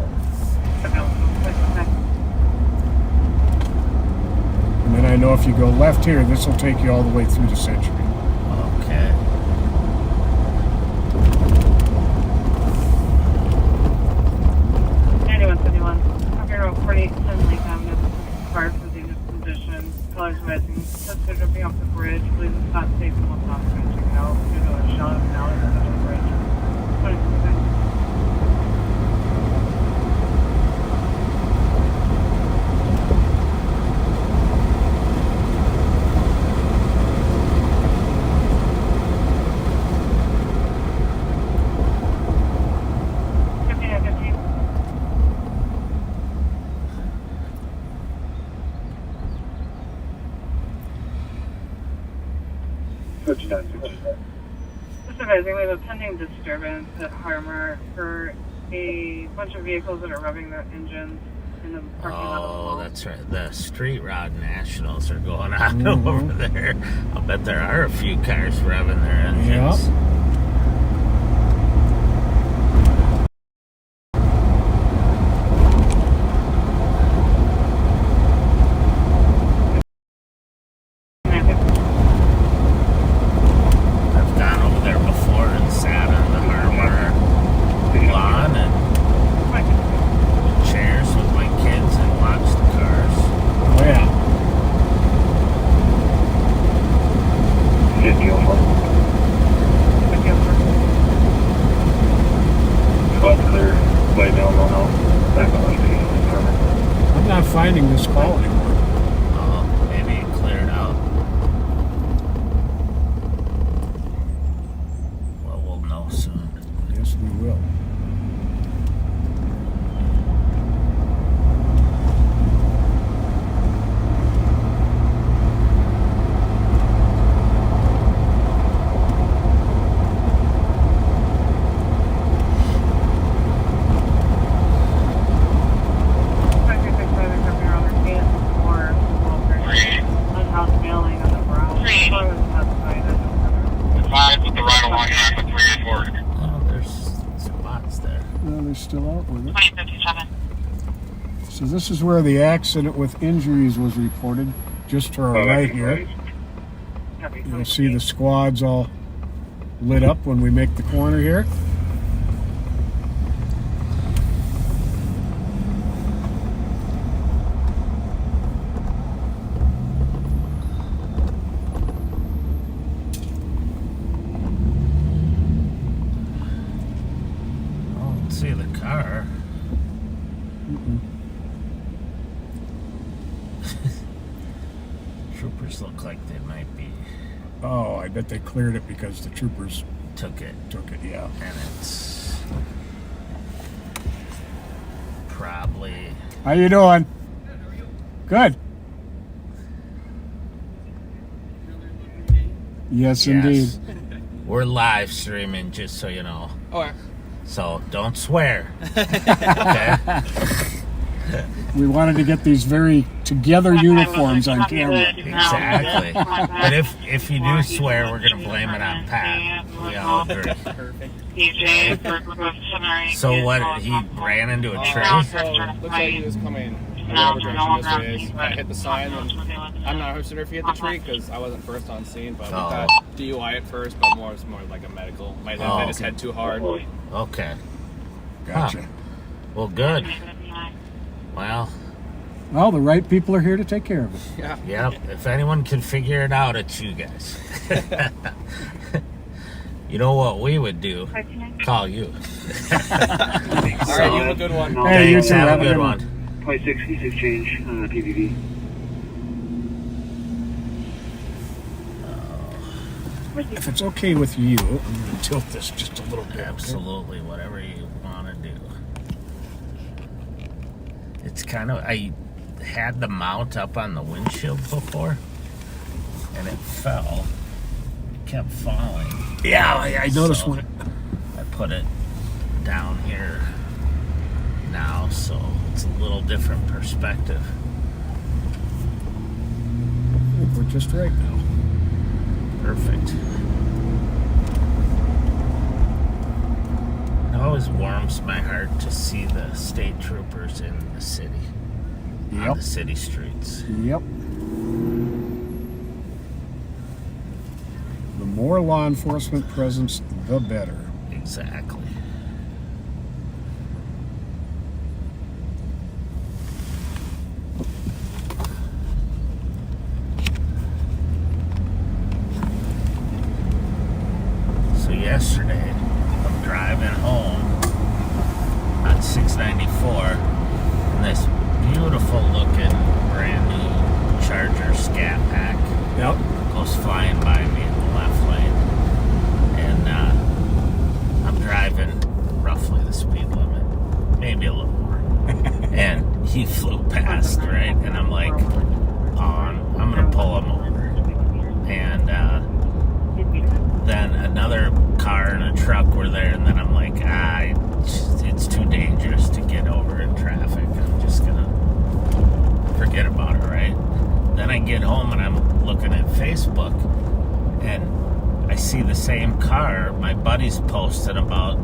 D: And then I know if you go left here, this will take you all the way through the century.
C: Okay.
E: Just advising, we have a pending disturbance at Harmer for a bunch of vehicles that are revving their engines in the parking lot of the mall.
C: Oh, that's right. The Street Rod Nationals are going on over there. I'll bet there are a few cars revving their engines.
D: Yep.
C: I've gone over there before and sat on the Harmer lawn and chairs with my kids and watched the cars.
D: Oh, yeah.
B: 50 over. But clear. White now, no. Back on the street.
D: I'm not finding this call anymore.
C: Oh, maybe it cleared out. Well, we'll know soon.
D: Yes, we will.
C: Oh, there's spots there.
D: No, they're still out with it.
A: 2057.
D: So this is where the accident with injuries was reported, just to our right here. You'll see the squads all lit up when we make the corner here.
C: Oh, let's see the car. Troopers look like they might be
D: Oh, I bet they cleared it because the troopers
C: took it,
D: yeah.
C: and it's probably
D: How you doing? Good. Yes, indeed.
C: We're live streaming, just so you know.
F: Okay.
C: So don't swear. Okay.
D: We wanted to get these very together uniforms on camera.
C: Exactly. But if you do swear, we're gonna blame it on Pat. We all agree.
F: Perfect.
C: So what? He ran into a tree.
F: So, looks like he was coming whatever direction this is. I hit the sign, and I'm not sure if he hit the tree because I wasn't first on scene, but we thought DUI at first, but it's more like a medical. Might have hit his head too hard.
C: Okay.
D: Gotcha.
C: Huh. Well, good. Well,
D: Well, the right people are here to take care of it.
F: Yeah.
C: yep. If anyone can figure it out, it's you guys. You know what we would do? Call you.
F: All right, you have a good one.
D: Hey, you
C: Thanks.
D: too.
C: Have a good one.
B: 26 change, PVV.
D: If it's okay with you, I'm going to tilt this just a little bit.
C: Absolutely, whatever you want to do. It's kind of, I had the mount up on the windshield before, and it fell. It kept falling.
D: Yeah, I noticed
C: So
D: when it...
C: I put it down here now, so it's a little different perspective.
D: We're just right now.
C: Perfect. It always warms my heart to see the state troopers in the city, on the city streets.
D: Yep. The more law enforcement presence, the better.
C: Exactly. So yesterday, I'm driving home on 694, and this beautiful looking brand new Charger Scat Pack goes flying by me in the left lane, and I'm driving roughly the speed limit, maybe a little more, and he flew past, right, and I'm like, oh, I'm gonna pull him over, and then another car and a truck were there, and then I'm like, it's too dangerous to get over in traffic. I'm just gonna forget about it, right? Then I get home and I'm looking at Facebook, and I see the same car. My buddy's posted about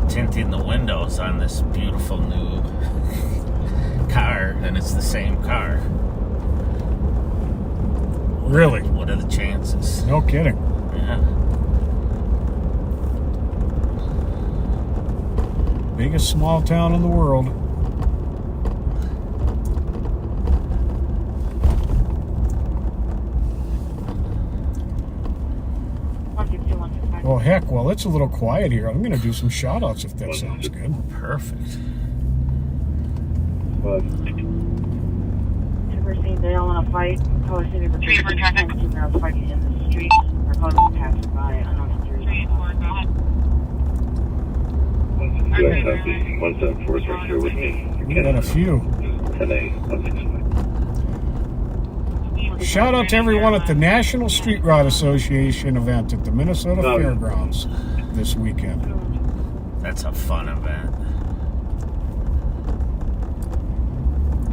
C: tinting the windows on this beautiful new car, and it's the same car.
D: Really?
C: What are the chances?
D: No kidding.
C: Yeah.
D: Biggest small town in the world. Well, heck, well, it's a little quiet here. I'm going to do some shout-outs if that sounds good.
C: Perfect.
E: Super St. Dale in a fight. Color City for traffic. Fighting in the streets. Our colors passing by. Unknown series.
B: 174 is right here with me.
D: We got a few.
B: 10A165.
D: Shout out to everyone at the National Street Rod Association event at the Minnesota Fairgrounds this weekend.
C: That's a fun event.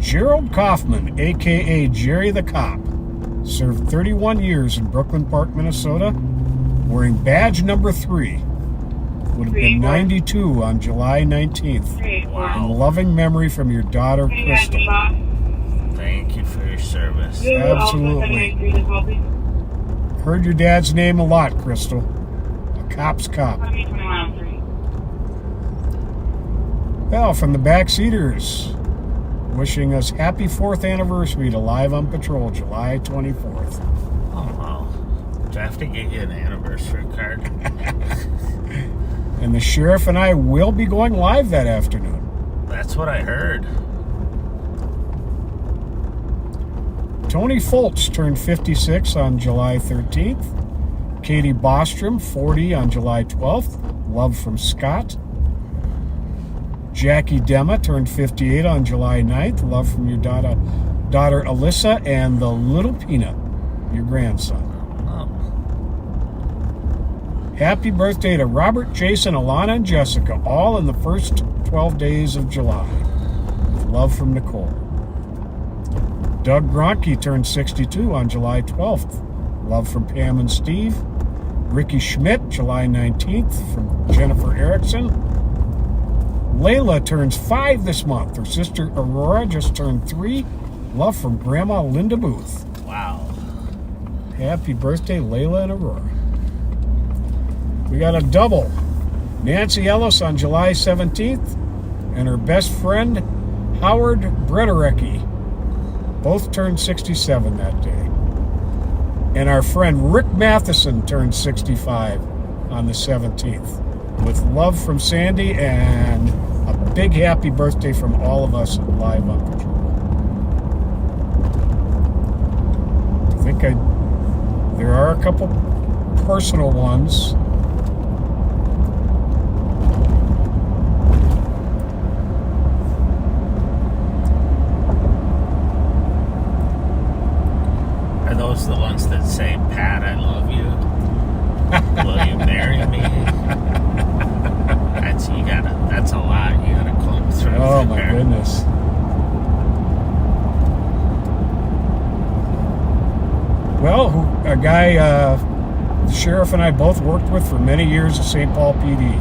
D: Gerald Kaufman, a.k.a. Jerry the Cop, served 31 years in Brooklyn Park, Minnesota, wearing badge number 3. Would have been 92 on July 19th. In loving memory from your daughter, Crystal.
C: Thank you for your service.
D: Absolutely. Heard your dad's name a lot, Crystal. A cop's cop. Well, from the Backseaters, wishing us happy 4th anniversary to Live on Patrol, July 24th.
C: Oh, wow. Do I have to get you an anniversary card?
D: And the sheriff and I will be going live that afternoon.
C: That's what I heard.
D: Tony Foltz turned 56 on July 13th. Katie Bostrom, 40 on July 12th. Love from Scott. Jackie Dema turned 58 on July 9th. Love from your daughter Alyssa and the little Peanut, your grandson.
C: Oh.
D: Happy birthday to Robert, Jason, Alana, and Jessica, all in the first 12 days of July. With love from Nicole. Doug Gronke turned 62 on July 12th. Love from Pam and Steve. Ricky Schmidt, July 19th, from Jennifer Erickson. Layla turns 5 this month. Her sister Aurora just turned 3. Love from Grandma Linda Booth.
C: Wow.
D: Happy birthday, Layla and Aurora. We got a double. Nancy Ellis on July 17th, and her best friend, Howard Brederecki. Both turned 67 that day. And our friend Rick Matheson turned 65 on the 17th. With love from Sandy and a big happy birthday from all of us at Live on Patrol. I think there are a couple personal ones.
C: Are those the ones that say, Pat, I love you? Will you marry me? That's a lot. You gotta comb through.
D: Oh my goodness. Well, a guy the sheriff and I both worked with for many years at St. Paul PD.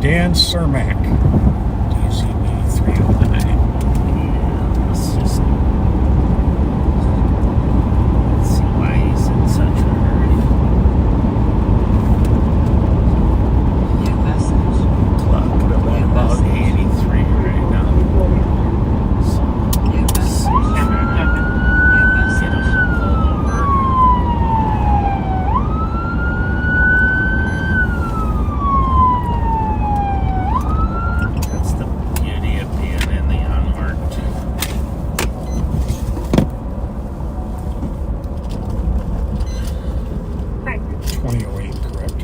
D: Dan Cermak. DZB 309.
C: Let's see why he's in such a hurry. Clocking about 83 right now. So, let's see. Trying to get him to pull over. That's the beauty of being in the unmarked.
D: 2008, correct?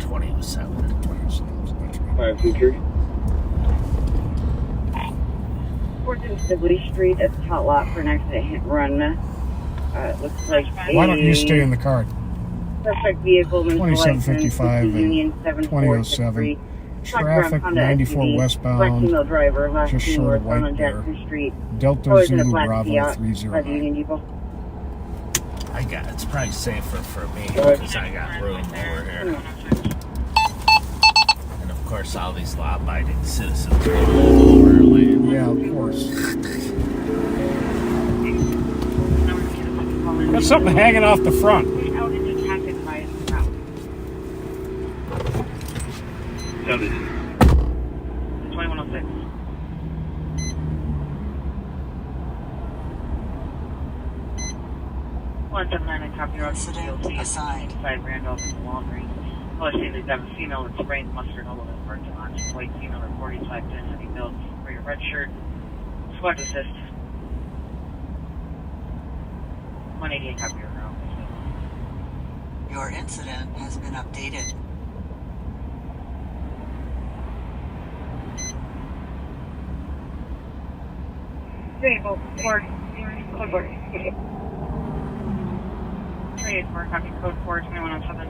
C: 2007.
D: 2007.
B: Alright, security.
E: 14th Sibley Street at the top lot for an accident hit and run. Looks like
D: Why don't you stay in the car?
E: suspect vehicle,
D: 2755
E: Union
D: and
E: 7463.
D: 2007. Traffic 94 westbound,
E: Female driver, last
D: just
E: seen
D: short of
E: northbound
D: White
E: on
D: Bear.
E: Jackson Street.
D: Delta
E: Always in a
D: Zulu
E: black
D: Bravo
E: Fiat.
D: 309.
E: Union Depot.
C: It's probably safer for me because I got room over here. And of course, all these law-abiding citizens will move over lane.
D: Yeah, of course. Got something hanging off the front.
E: Out into traffic by route. 2106. Copy road.
A: Incident assigned.
E: 5 Randolph in the long range. Well, I see they've got a female that sprained mustard all over the parking lot. White female at 4510 heavy build. For your red shirt. Squad assist. 188 copy your route.
A: Your incident has been updated.
E: Vehicle, board, code board. 384, copy code 4, 2107.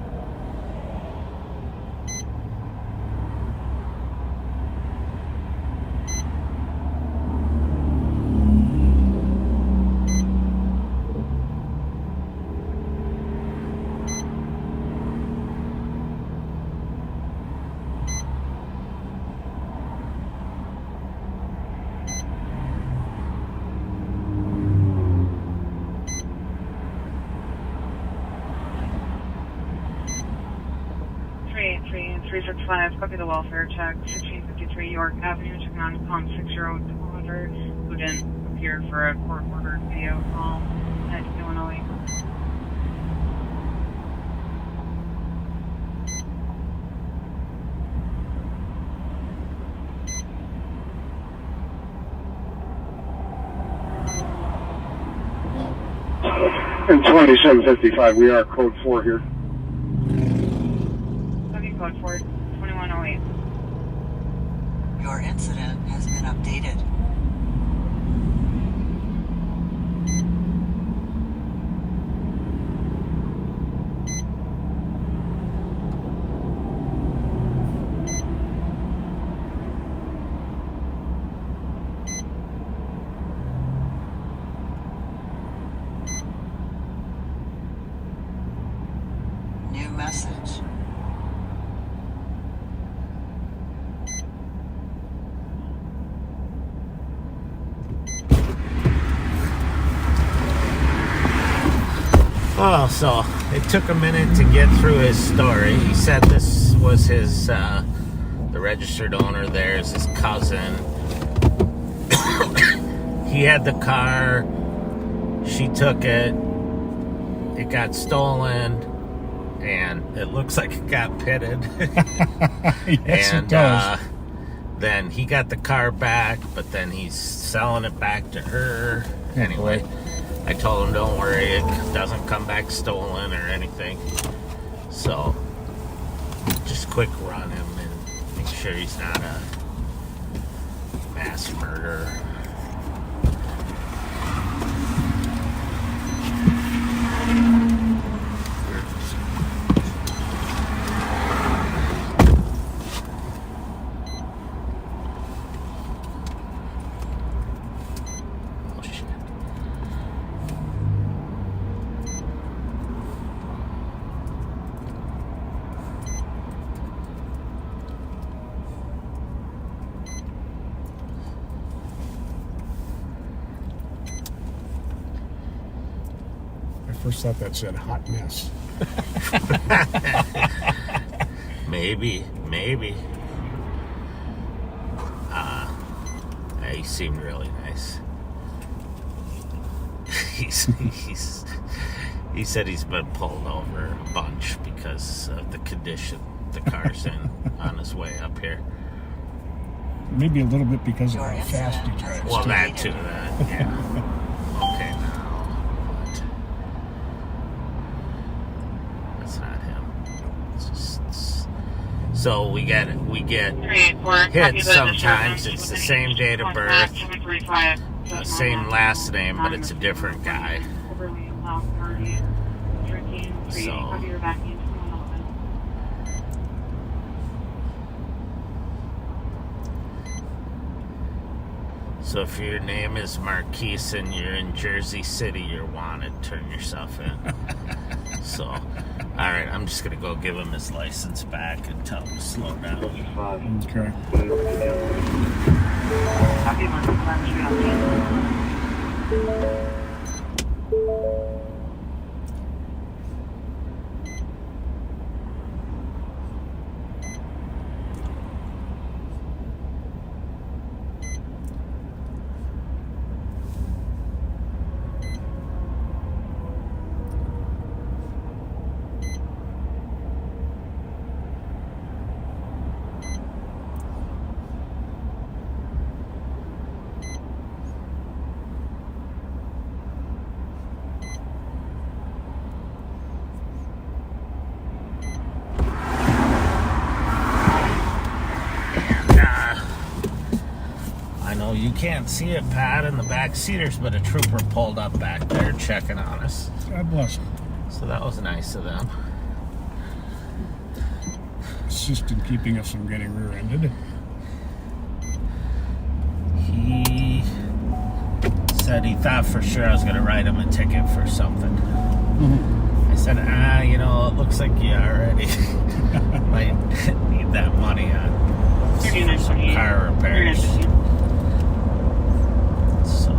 E: and 365, copy the welfare check, 1653 York Avenue, checking on com 60-200, who didn't appear for a court-ordered video call at 2108.
B: In 2755, we are code 4 here.
E: Code 4, 2108.
A: Your incident has been updated. New message.
C: Oh, so it took a minute to get through his story. He said this was his, the registered owner there is his cousin. He had the car. She took it. It got stolen. And it looks like it got pitted.
D: Yes,
C: and,
D: it does.
C: Then he got the car back, but then he's selling it back to her. Anyway. I told him, don't worry, it doesn't come back stolen or anything. So, just quick run him and make sure he's not a mass murderer.
D: I first thought that said hot mess.
C: Maybe. He seemed really nice. He said he's been pulled over a bunch because of the condition the car's in on his way up here.
D: Maybe a little bit because of how fast he drives.
C: Well,
D: too.
C: that too, yeah. Okay, now. What? That's not him. It's just, so we get hit sometimes. It's the same date of birth, same last name, but it's a different guy.
E: South Meridian, 13,
C: So-
E: copy your back into 111.
C: So if your name is Marquise and you're in Jersey City, you're wanted. Turn yourself in. So, all right, I'm just gonna go give him his license back and tell him to slow down.
D: Okay.
E: Copy 111, shoot out the
C: You can't see it, Pat, in the back seaters, but a trooper pulled up back there checking on us.
D: God bless him.
C: So that was nice of them.
D: Assist in keeping us from getting rear-ended.
C: He said he thought for sure I was going to write him a ticket for something. I said, it looks like you already might need that money on some car repairs. So,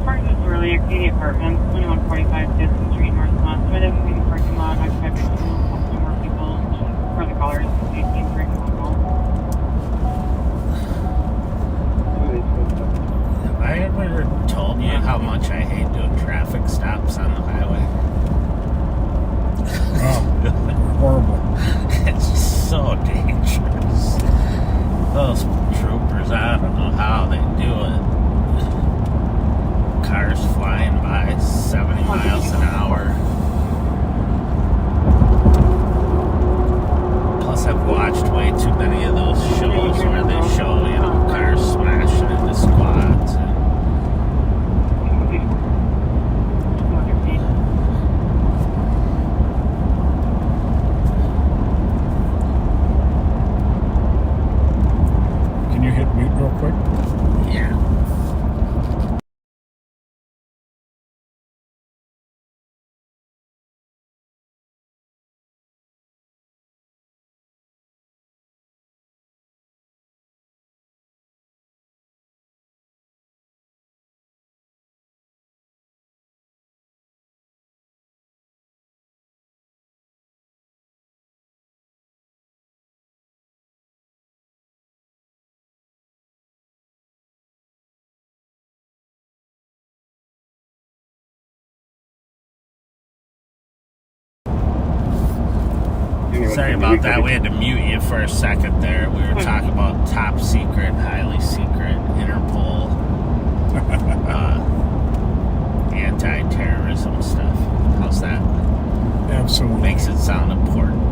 E: Parking is early Arcadia Apartments, 2145 Distance Street Northwest. With it moving the parking lot, occupied by two more people for the callers. 18 for example.
C: have I ever told you how much I hate doing traffic stops on the highway?
D: Oh, horrible.
C: It's so dangerous. Those troopers, I don't know how they do it. Cars flying by 70 miles an hour. Plus, I've watched way too many of those shows where they show, cars smashing into squads.
D: Can you hit mute real quick?
C: Yeah. Sorry about that. We had to mute you for a second there. We were talking about top secret, highly secret, Interpol, anti-terrorism stuff. How's that?
D: Absolutely.
C: Makes it sound important.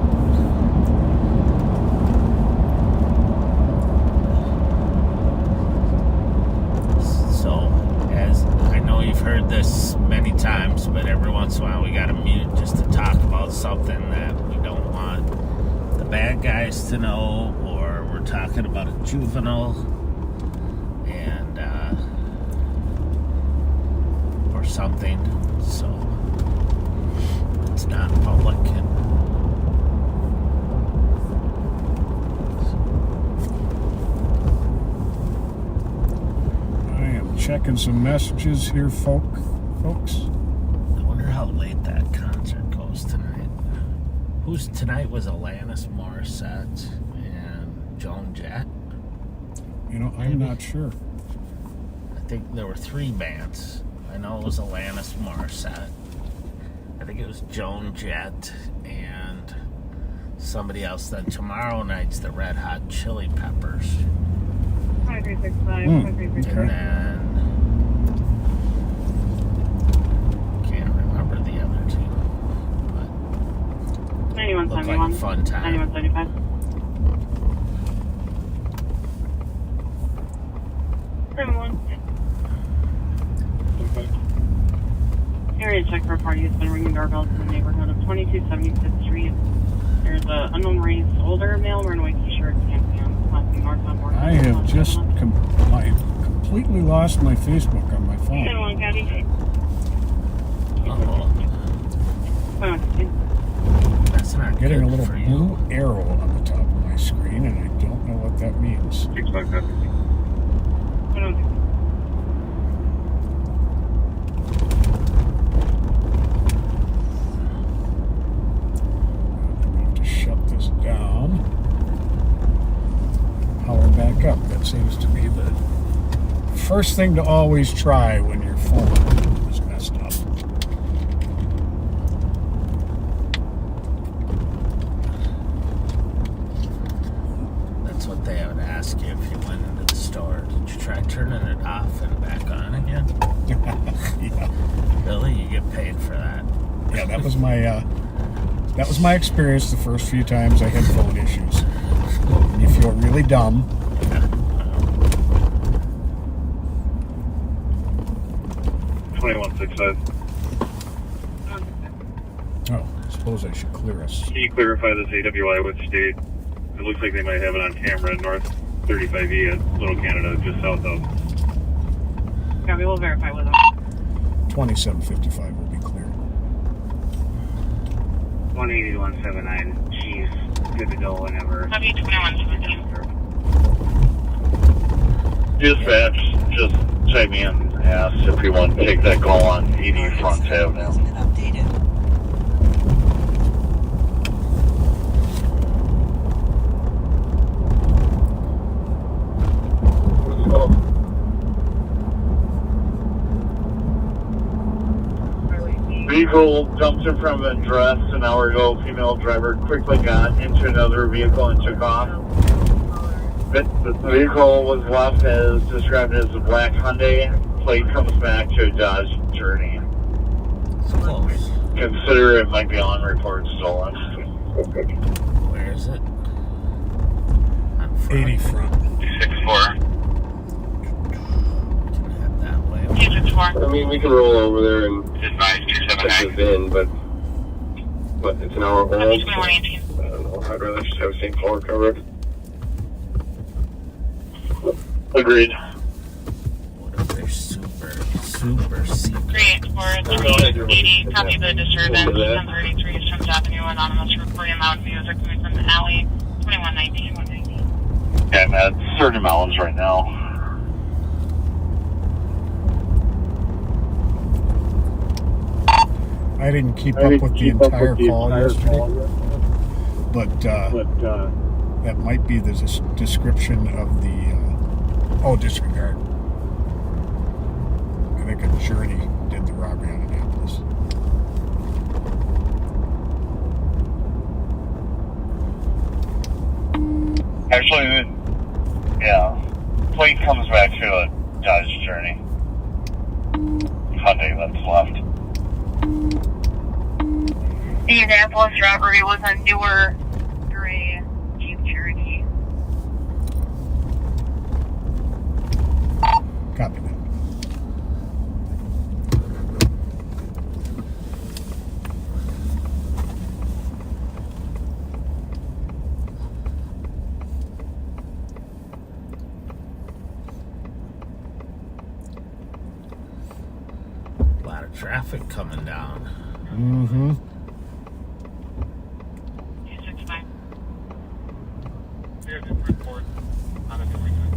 C: So, as I know you've heard this many times, but every once in a while we got to mute just to talk about something that we don't want the bad guys to know, or we're talking about a juvenile, and or something. So it's not public.
D: I am checking some messages here, folks.
C: I wonder how late that concert goes tonight. Tonight was Alanis Morissette and Joan Jett.
D: I'm not sure.
C: I think there were 3 bands. I know it was Alanis Morissette. I think it was Joan Jett and somebody else. Then tomorrow night's the Red Hot Chili Peppers.
E: 5365,
D: Okay.
E: 5365.
C: And then can't remember the other 2. But looked like a
E: 9171.
C: fun time.
E: 9175. a check for a party that's been ringing doorbells in the neighborhood of 2275th Street. There's an unknown raised older male wearing a white t-shirt and pants. Last name northbound.
D: I have just I completely lost my Facebook on my phone.
C: That's not
D: Getting
C: good
D: a little
C: for you.
D: blue arrow on the top of my screen, and I don't know what that means.
B: 6-5 copy.
D: I'm going to shut this down. Power back up. That seems to be the first thing to always try when your phone is messed up.
C: That's what they would ask you if you went into the store. Did you try turning it off and back on again?
D: Yeah.
C: Really? You get paid for that?
D: Yeah, that was my experience the first few times I had phone issues. You feel really dumb.
B: 2165.
D: Oh, I suppose I should clear us.
B: Can you clarify this AWI with state? It looks like they might have it on camera north 35E at Little Canada, just south of.
E: Yeah, we will verify with them.
D: 2755 will be clear.
J: 180 to 179. She's good to go whenever.
E: Copy 2117.
B: Dispatch just chime me in and asked if we want to take that call on 80
A: Your
B: Front
A: incident has
B: Avenue.
A: been updated.
B: Vehicle jumped in front of an address an hour ago. Female driver quickly got into another vehicle and took off. The vehicle was left as described as a black Hyundai. Plate comes back to a Dodge Journey.
C: It's close.
B: Consider it might be on report stolen.
C: Where is it? On front.
D: 80 front.
B: 264.
C: Can head that way.
E: 264.
K: I mean, we can roll over there and
B: Advise
K: check
B: 279.
K: this in, but it's an hour old.
E: Copy
K: So,
E: 2118.
K: I don't know. I'd rather just have St. Paul covered.
B: Agreed.
C: What if they're super secret?
E: 384-380. Copy the disturbance. 1033 East Avenue. Anonymous reporting loud music coming from the alley. 2119. 190.
B: Yeah, I'm at certain mountains right now.
D: I didn't keep up with the entire call yesterday, but that might be the description of the disregard. I think a Journey did the robbery on Annapolis.
B: Actually, yeah. Plate comes back to a Dodge Journey. Hyundai that's left.
E: The Annapolis robbery was a newer gray Jeep Cherokee.
D: Copy that.
C: A lot of traffic coming down.
D: Mm-hmm.
E: 265.
F: Here's the report on a delinquent.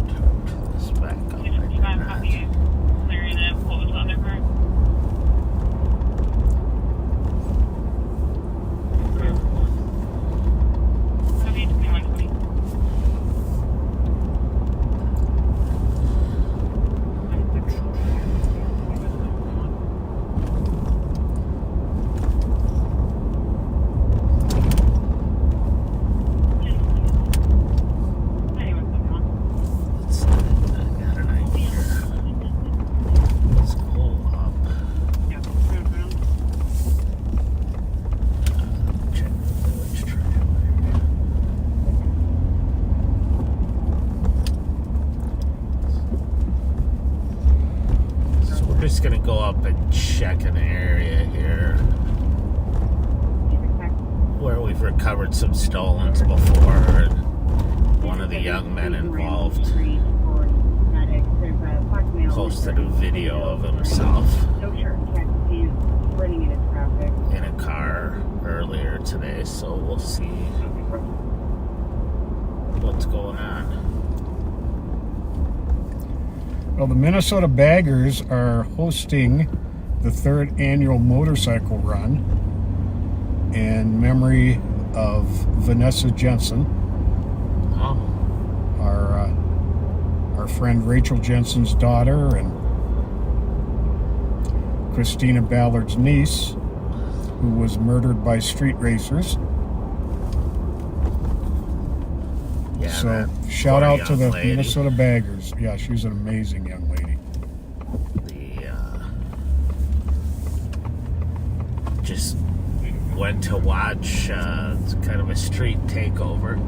C: Turn this back up. I did
E: 265.
C: not.
E: Copy. Clearing it. What was the other part? Copy 2120.
C: just gonna go up and check an area here where we've recovered some stolens before, and one of the young men involved posted a video of himself in a car earlier today, so we'll see what's going on.
D: Well, the Minnesota Baggers are hosting the 3rd annual motorcycle run in memory of Vanessa Jensen, our friend Rachel Jensen's daughter and Christina Ballard's niece, who was murdered by street racers.
C: Yeah,
D: So shout out to the
C: lady.
D: Minnesota Baggers. Yeah, she's an amazing young lady.
C: Just went to watch it's kind of a street takeover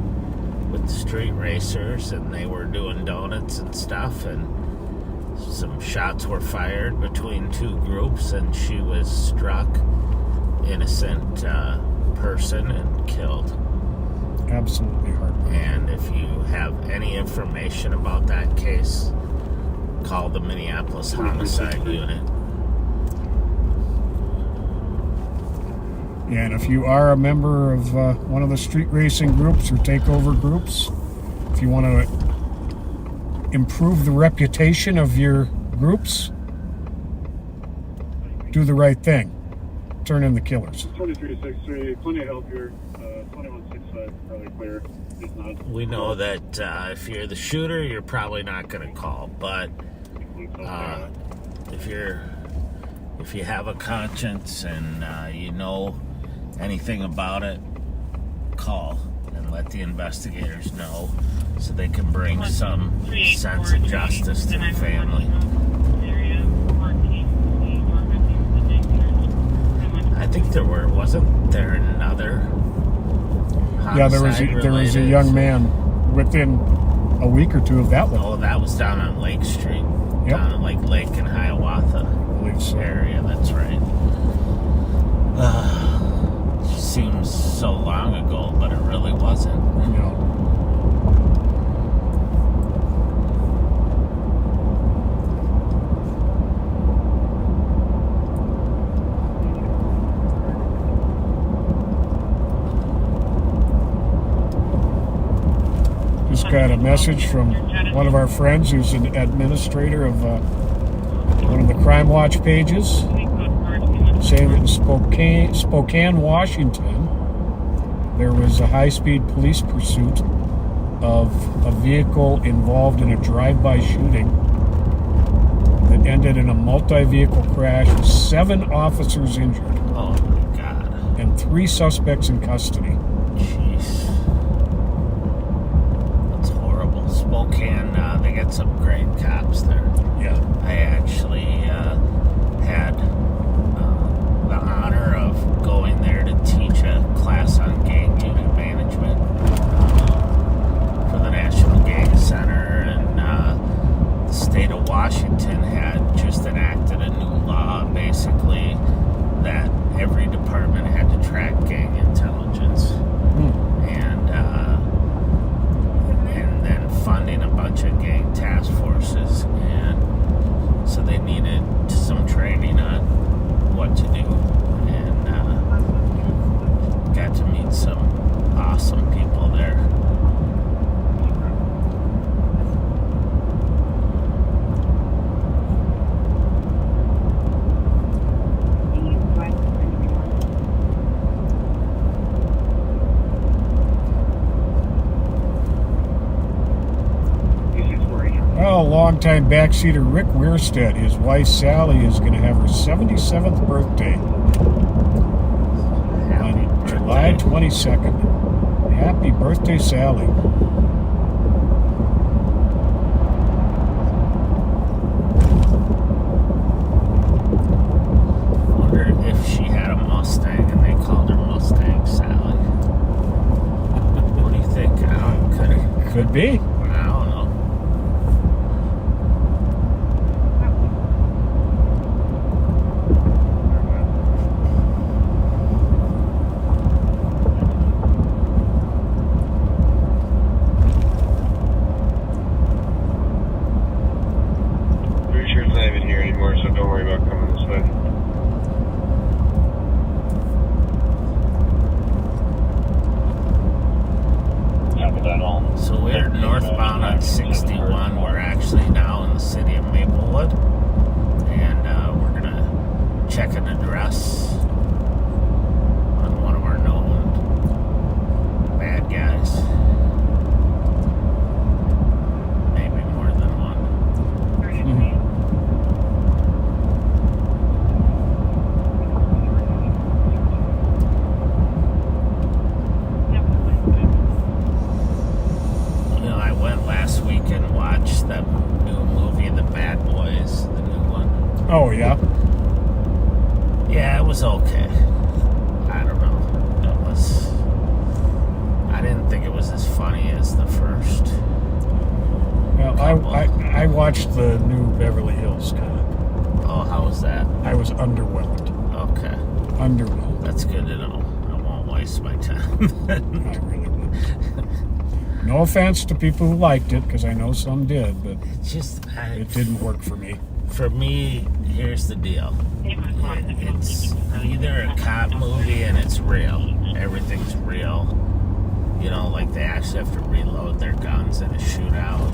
C: with the street racers, and they were doing donuts and stuff, and some shots were fired between two groups, and she was struck, innocent person, and killed.
D: Absolutely heartbreaking.
C: And if you have any information about that case, call the Minneapolis Homicide Unit.
D: Yeah, and if you are a member of one of the street racing groups or takeover groups, if you want to improve the reputation of your groups, do the right thing. Turn in the killers.
B: 2363, plenty of help here. 2165, probably clear. If not,
C: We know that if you're the shooter, you're probably not going to call, but if you have a conscience and you know anything about it, call and let the investigators know so they can bring some sense of justice to the family. I think wasn't there another
D: Yeah, there was a young man within a week or two of that one.
C: Oh, that was down on Lake Street.
D: Yep.
C: Down on Lake in Hiawatha area, that's right. Seems so long ago, but it really wasn't.
D: No. Just got a message from one of our friends who's an administrator of one of the Crime Watch pages, saying that in Spokane, Washington, there was a high-speed police pursuit of a vehicle involved in a drive-by shooting that ended in a multi-vehicle crash with 7 officers injured.
C: Oh my God.
D: And 3 suspects in custody.
C: Jeez. That's horrible. Spokane, they got some great cops there.
D: Yeah.
C: I actually had the honor of going there to teach a class on gang unit management for the National Gang Center, and the state of Washington had just enacted a new law, basically, that every department had to track gang intelligence, and then funding a bunch of gang task forces, and so they needed some training on what to do, and got to meet some awesome people there.
D: Well, longtime backseater Rick Weirstead, his wife Sally, is going to have her 77th birthday on July 22nd. Happy birthday, Sally.
C: I wonder if she had a Mustang and they called her Mustang Sally. What do you think?
D: Could be.
C: I don't know. 161. We're actually now in the city of Maplewood, and we're gonna check an address on one of our known bad guys. Maybe more than one. You know, I went last week and watched that new movie, The Bad Boys, the new one.
D: Oh, yeah?
C: Yeah, it was okay. I don't know. I didn't think it was as funny as the first.
D: Well, I watched the new Beverly Hills kind of.
C: Oh, how was that?
D: I was underwhelmed.
C: Okay.
D: Underwhelmed.
C: That's good to know. I won't waste my time.
D: I really would. No offense to people who liked it, because I know some did, but it didn't work for me.
C: For me, here's the deal. It's either a cop movie and it's real. Everything's real. You know, like they actually have to reload their guns in a shootout.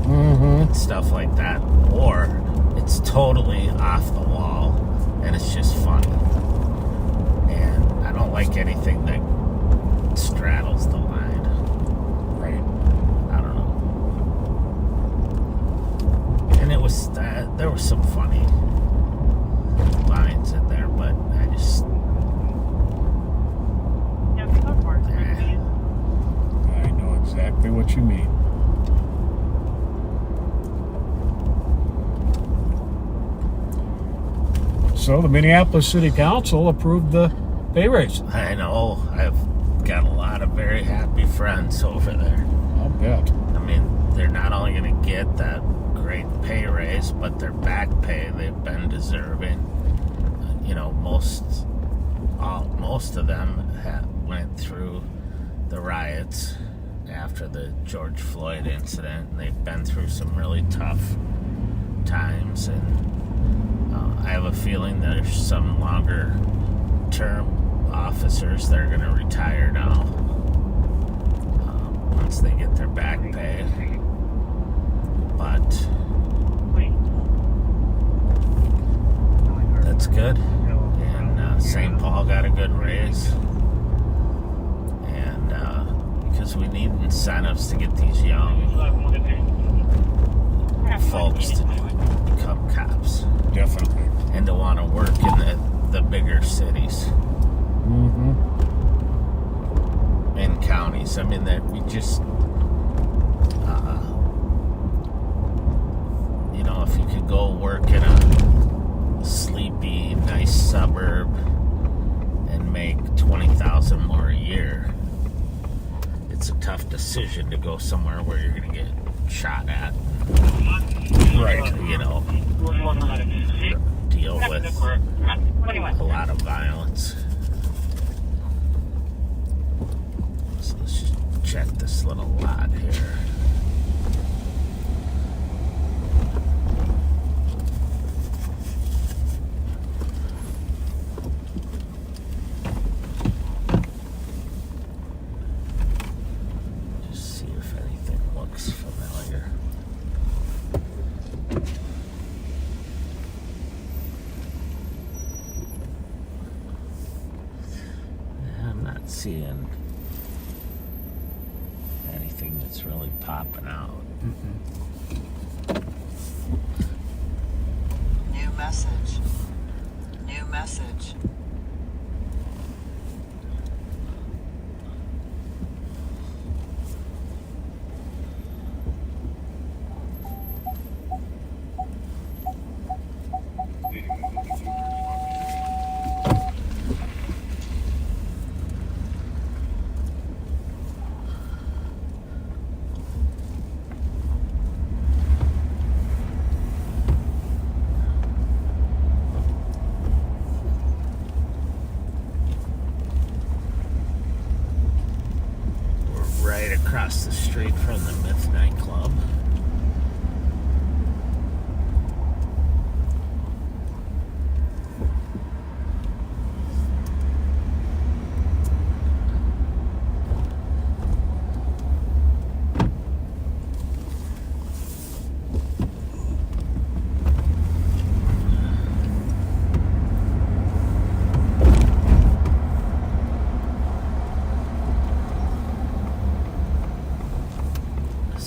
C: And stuff like that. Or it's totally off the wall and it's just fun. And I don't like anything that straddles the line.
D: Right.
C: I don't know. And it was there was some funny lines in there, but I just
D: I know exactly what you mean. So the Minneapolis City Council approved the pay raise.
C: I know. I've got a lot of very happy friends over there.
D: I'll bet.
C: I mean, they're not only going to get that great pay raise, but their back pay they've been deserving. You know, most of them went through the riots after the George Floyd incident, and they've been through some really tough times, and I have a feeling there's some longer term officers that are going to retire now once they get their back pay. But that's good. And St. Paul got a good raise. And because we need incentives to get these young folks to become cops.
D: Definitely.
C: And to want to work in the bigger cities. In counties. I mean, that we just, you know, if you could go work in a sleepy, nice suburb and make $20,000 more a year, it's a tough decision to go somewhere where you're going to get shot at. Right. You know, deal with a lot of violence. So let's just check this little lot here. Just see if anything looks familiar. I'm not seeing anything that's really popping out.
A: New message. New message.
C: Right across the street from the Myth nightclub.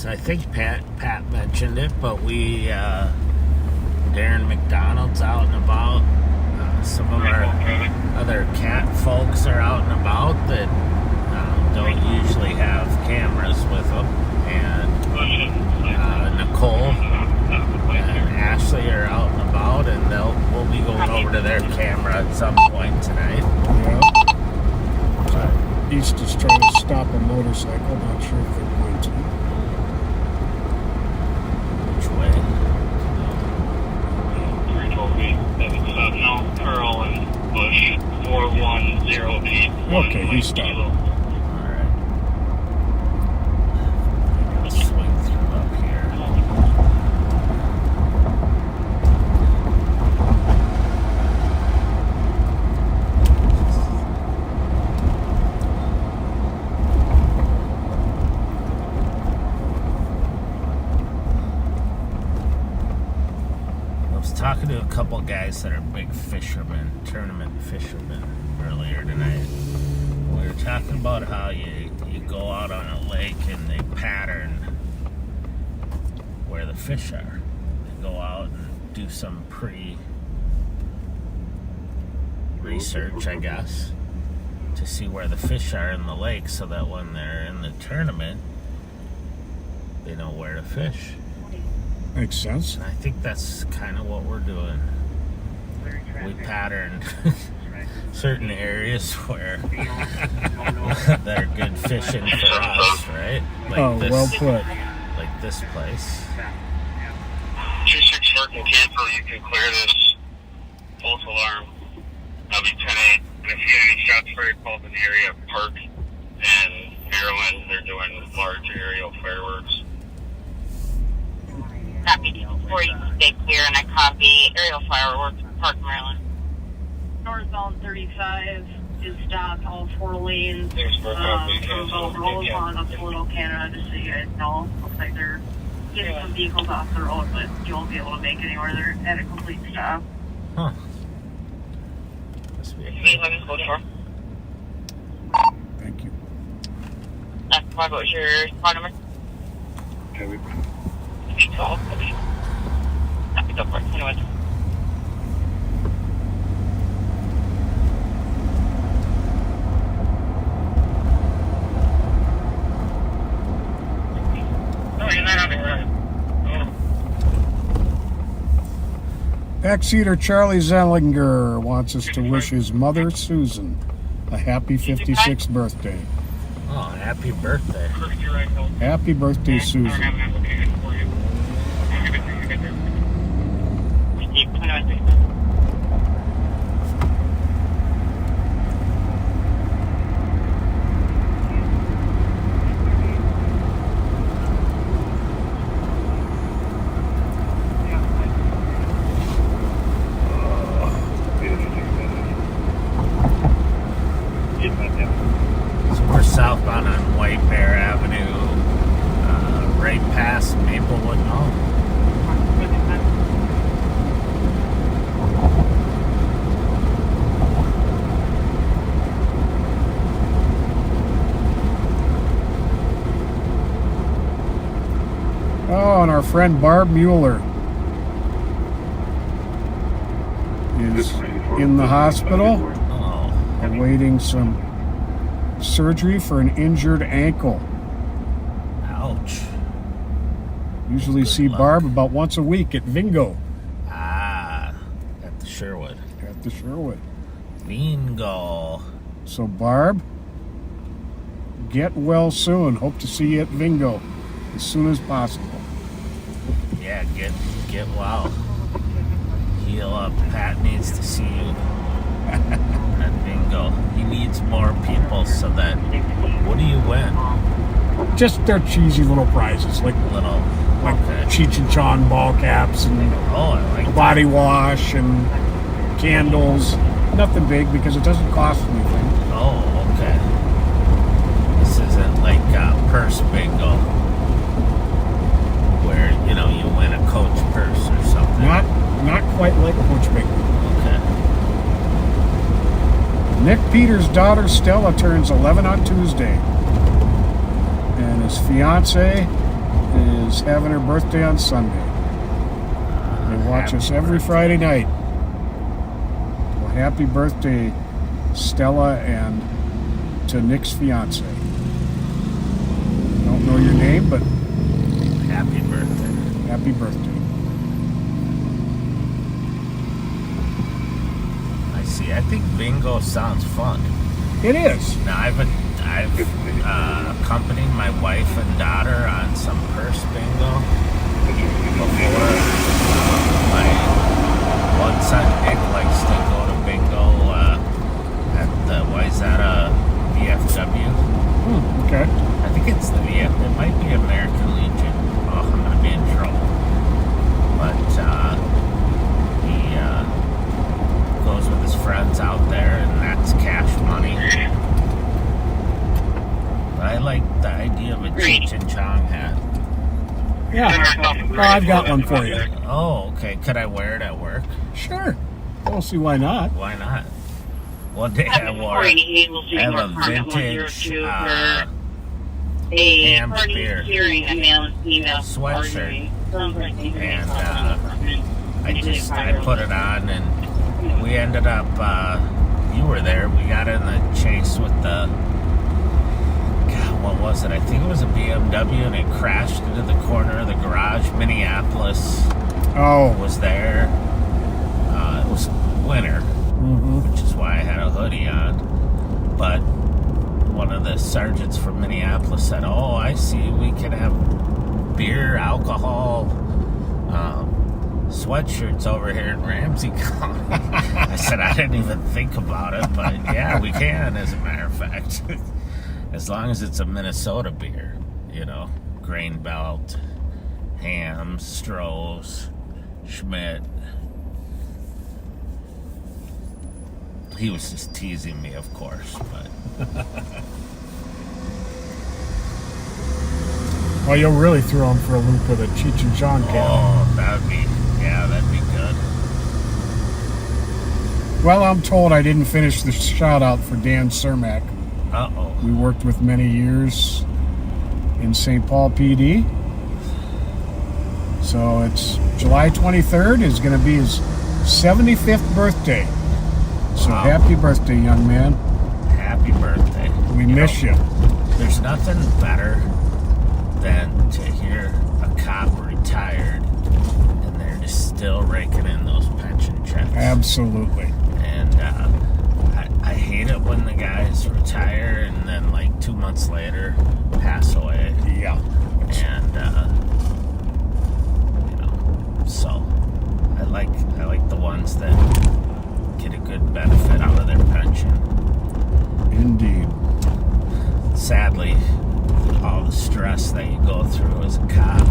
C: So I think Pat mentioned it, but Darren McDonald's out and about. Some of our other cat folks are out and about that don't usually have cameras with them. And Nicole and Ashley are out and about, and we'll be going over to their camera at some point tonight.
D: Yeah. East is trying to stop a motorcycle. Not sure if they're going to.
C: Which way?
J: No, Pearl and Bush 4108.
D: Okay, he stopped.
C: Alright. Let's swing through up here. Talking to a couple guys that are big fishermen, tournament fishermen, earlier tonight. We were talking about how you go out on a lake and they pattern where the fish are. They go out and do some pre-research, I guess, to see where the fish are in the lake so that when they're in the tournament, they know where to fish.
D: Makes sense.
C: And I think that's kind of what we're doing. We patterned certain areas where that are good fishing for us, right? Like
D: well put.
C: Like this place.
J: 26 working camper, you can clear this false alarm. That'll be 10-8. And if you get any shots fired, call in the area of Park and Maryland. They're doing large aerial fireworks.
E: Copy. Before you stay clear, and I copy aerial fireworks in Park, Maryland. Northbound 35 is stopped, all 4 lanes. From Bell Road on up to Little Canada, just so you guys know. Looks like they're getting some vehicles off the road, but you won't be able to make anywhere. They're at a complete stop.
C: Huh. Must be a
D: Thank you.
E: What was your spot number?
K: Okay.
E: 12. Okay. Copy, go for it. Anyway.
D: Backseater Charlie Zellinger wants us to wish his mother, Susan, a happy 56th birthday.
C: Oh, happy birthday.
D: Happy birthday, Susan.
C: So we're southbound on White Bear Avenue, right past Maplewood Mall.
D: Oh, and our friend Barb Mueller is in the hospital, awaiting some surgery for an injured ankle.
C: Ouch.
D: Usually see Barb about once a week at Vingo.
C: Ah, at the Sherwood.
D: At the Sherwood.
C: Bingo.
D: So Barb, get well soon. Hope to see you at Vingo as soon as possible.
C: Yeah, get well. Heal up. Pat needs to see you at Bingo. He needs more people so that. What do you win?
D: Just their cheesy little prizes, like Cheech and Chong ball caps and
C: I like
D: body wash and candles. Nothing big because it doesn't cost anything.
C: Oh, okay. This isn't like purse bingo, where you win a Coach purse or something.
D: Not quite like Coach Bingo.
C: Okay.
D: Nick Peters' daughter Stella turns 11 on Tuesday, and his fiance is having her birthday on Sunday. They watch us every Friday night. Well, happy birthday, Stella, and to Nick's fiance. Don't know your name, but
C: Happy birthday.
D: happy birthday.
C: I see. I think bingo sounds fun.
D: It is.
C: Now, I've accompanied my wife and daughter on some purse bingo before. My one son Nick likes to go to bingo at the Wayzata VFW.
D: Okay.
C: I think it's the VF. It might be American Legion. Oh, I'm gonna be in trouble. But he goes with his friends out there, and that's cash money. But I like the idea of a Cheech and Chong hat.
D: Yeah. Oh, I've got one for you.
C: Oh, okay. Could I wear it at work?
D: Sure. I don't see why not.
C: Why not? One day I wore it. I have a vintage ham spear sweatshirt, and I put it on, and we ended up. You were there. We got in the chase with the. God, what was it? I think it was a BMW, and it crashed into the corner of the garage. Minneapolis.
D: Oh.
C: Was there. It was winter, which is why I had a hoodie on. But one of the sergeants from Minneapolis said, "Oh, I see. We can have beer, alcohol, sweatshirts over here in Ramsey County." I said, "I didn't even think about it, but yeah, we can, as a matter of fact. As long as it's a Minnesota beer, you know, Grain Belt, Ham, Stroh's, Schmidt." He was just teasing me, of course, but...
D: Well, you'll really throw him for a loop with a Cheech and Chong cap.
C: Oh, that'd be good.
D: Well, I'm told I didn't finish the shout out for Dan Cermak.
C: Uh-oh.
D: We worked with many years in St. Paul PD. So it's July 23rd is going to be his 75th birthday. So
C: Wow.
D: happy birthday, young man.
C: Happy birthday.
D: We miss you.
C: There's nothing better than to hear a cop retired and they're just still raking in those pension checks.
D: Absolutely.
C: And I hate it when the guys retire and then like 2 months later pass away.
D: Yeah.
C: And so I like the ones that get a good benefit out of their pension.
D: Indeed.
C: Sadly, all the stress that you go through as a cop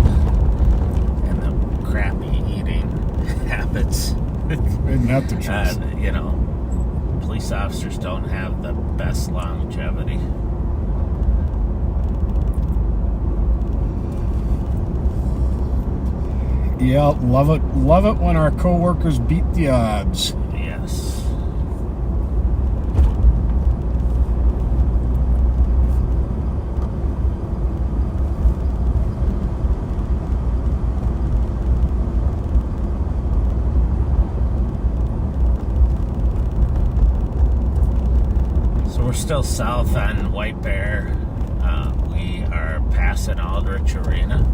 C: and the crappy eating habits.
D: Isn't that the truth?
C: Police officers don't have the best longevity.
D: Yeah, love it when our coworkers beat the odds.
C: Yes. So we're still south on White Bear. We are passing Aldrich Arena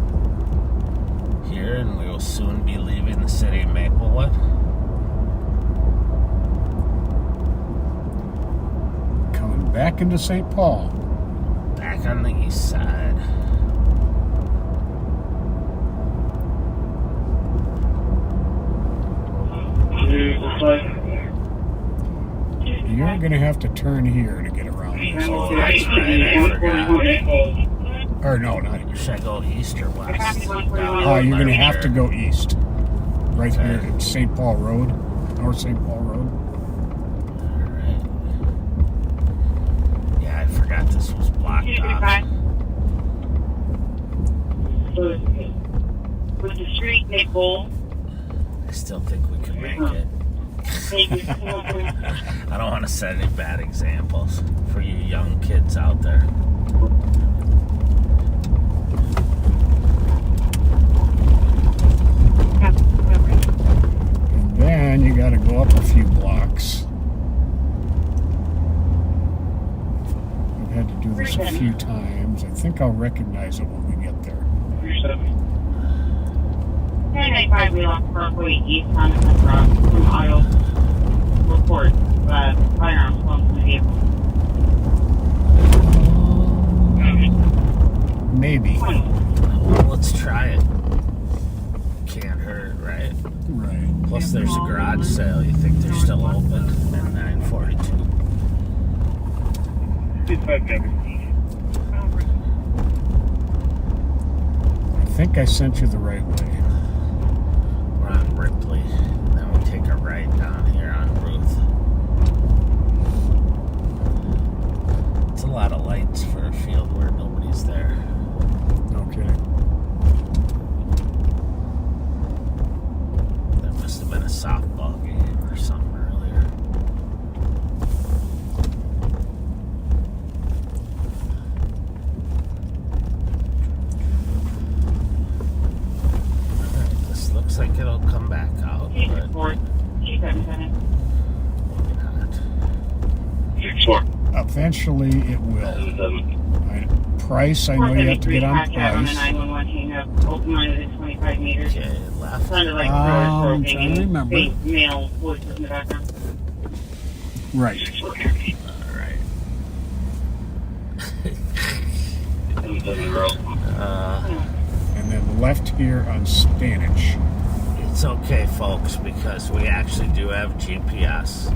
C: here, and we will soon be leaving the city of Maplewood.
D: Coming back into St. Paul.
C: Back on the east side.
D: You're going to have to turn here to get around this.
C: Oh, that's right, I forgot.
D: Or no, not here.
C: Should I go east or west?
D: You're going to have to go east. Right here at St. Paul Road. North St. Paul Road.
C: Alright. Yeah, I forgot this was blocked off.
E: With the street, Nicole.
C: I still think we can make it. I don't want to set any bad examples for you young kids out there.
D: think I'll recognize it when we get there.
E: 1095 Wheelock Parkway east on the cross from auto report firearms flown from the vehicle.
D: Maybe.
C: Well, let's try it. Can't hurt, right?
D: Right.
C: Plus, there's a garage sale. You think they're still open at 9:42?
D: I think I sent you the right way.
C: We're on Ripley. Then we take a right down here on Ruth. It's a lot of lights for a field where nobody's there.
D: Okay.
C: There must have been a softball game or something earlier. Alright, this looks like it'll come back out, but maybe not.
K: 6-4.
D: Eventually it will. Price, I know you have to get on price.
E: On the 911 hang up, open line at 25 meters.
C: Okay, left.
E: Sounded like
D: I'm trying to remember.
E: faint male voices in the background.
D: Right.
C: Alright.
D: And then left here on Stanage.
C: It's okay, folks, because we actually do have GPS.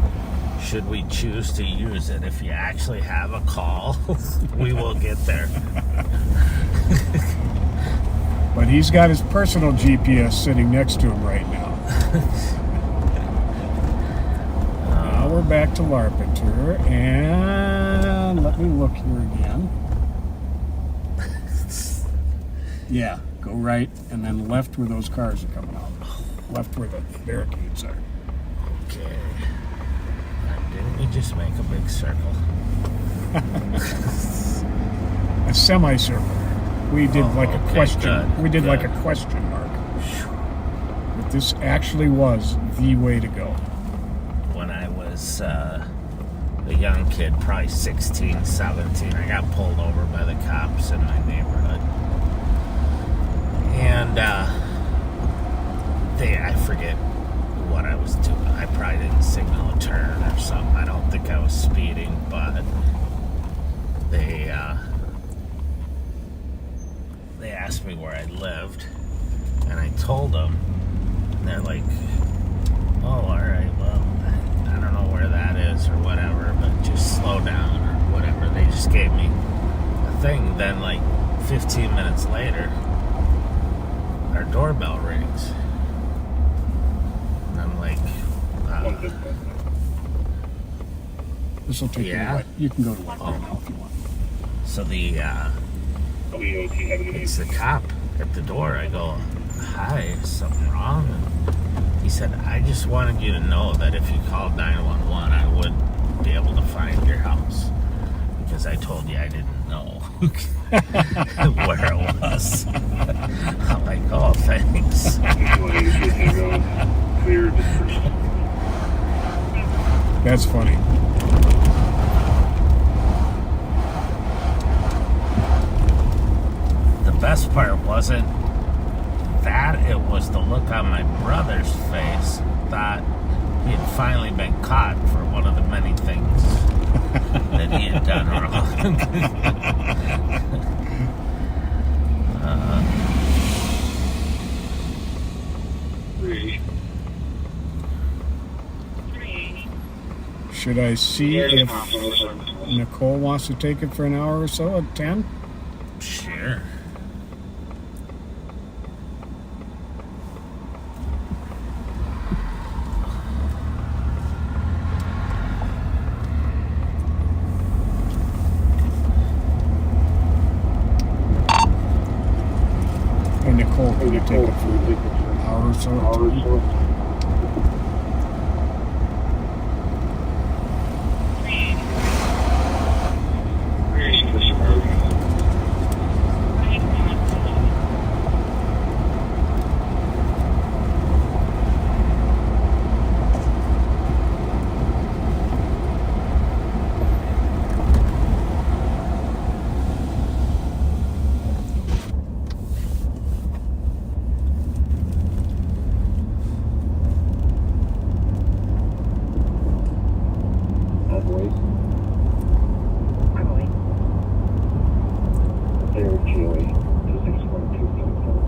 C: Should we choose to use it, if you actually have a call, we will get there.
D: But he's got his personal GPS sitting next to him right now. Now we're back to Larpenteur, and let me look here again. Yeah, go right, and then left where those cars are coming out. Left where the barricades are.
C: Okay. Didn't we just make a big circle?
D: A semicircle. We did like a
C: okay,
D: question.
C: good,
D: We did like
C: good.
D: a question mark. But this actually was the way to go.
C: When I was a young kid, probably 16, 17, I got pulled over by the cops in my neighborhood. And I forget what I was doing. I probably didn't signal a turn or something. I don't think I was speeding, but they asked me where I lived, and I told them, and they're like, oh, all right, well, I don't know where that is or whatever, but just slow down or whatever. They just gave me a thing. Then like 15 minutes later, our doorbell rings. And I'm like,
D: This will take you to what? You can go to one now if you want.
C: So it's the cop at the door. I go, hi, is something wrong? And he said, I just wanted you to know that if you called 911, I would be able to find your house. Because I told you I didn't know where it was. I'm like, oh, thanks.
D: That's funny.
C: The best part wasn't that, it was the look on my brother's face. Thought he had finally been caught for one of the many things that he had done wrong.
D: Should I see if Nicole wants to take it for an hour or so at 10?
C: Sure.
D: And Nicole, can you take it for an hour or so at 10?
K: GOA to 61254.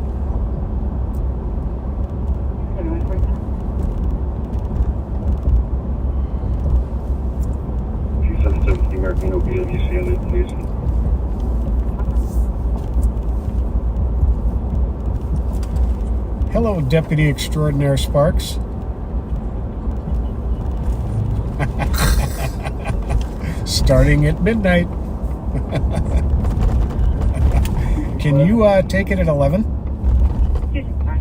K: T717 American OPWC on it, please.
D: Hello, Deputy Extraordinaire Sparks. Starting at midnight. Can you take it at 11?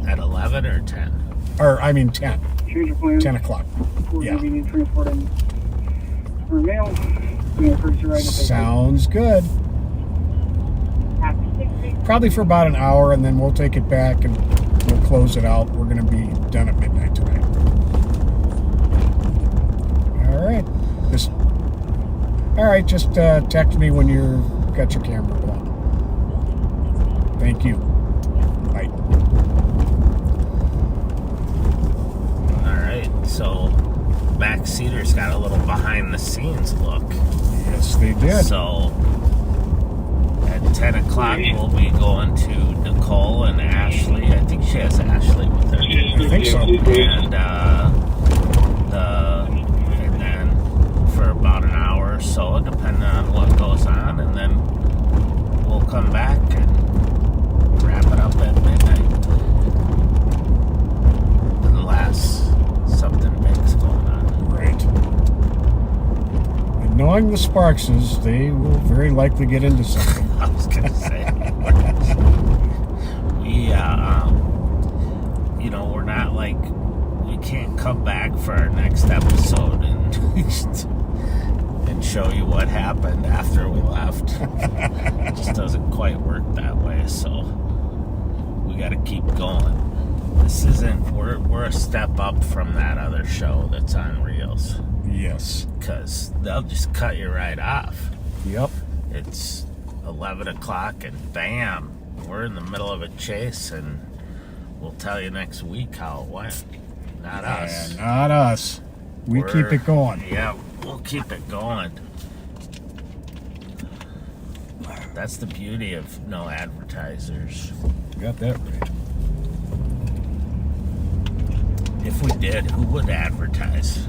C: At 11 or 10?
D: Or, I mean 10.
E: Change your plan.
D: 10 o'clock. Yeah.
E: Transporting for mail.
D: Sounds good. Probably for about an hour, and then we'll take it back and we'll close it out. We're going to be done at midnight tonight. All right. Just text me when you've got your camera on. Thank you. Bye.
C: All right, so Backseaters got a little behind the scenes look.
D: Yes, they did.
C: So at 10 o'clock, we'll be going to Nicole and Ashley. I think she has Ashley with her.
D: I think so.
C: And then for about an hour or so, depending on what goes on, and then we'll come back and wrap it up at midnight. Unless something big's going on.
D: Right. And knowing the Sparkses, they will very likely get into something.
C: I was going to say. We're not like, we can't come back for our next episode and show you what happened after we left. It just doesn't quite work that way, so we got to keep going. This isn't, we're a step up from that other show that's on Reels.
D: Yes.
C: Because they'll just cut you right off.
D: Yep.
C: It's 11 o'clock and bam, we're in the middle of a chase, and we'll tell you next week how it went. Not us.
D: Not us. We keep it going.
C: Yeah, we'll keep it going. That's the beauty of no advertisers.
D: Got that right.
C: If we did, who would advertise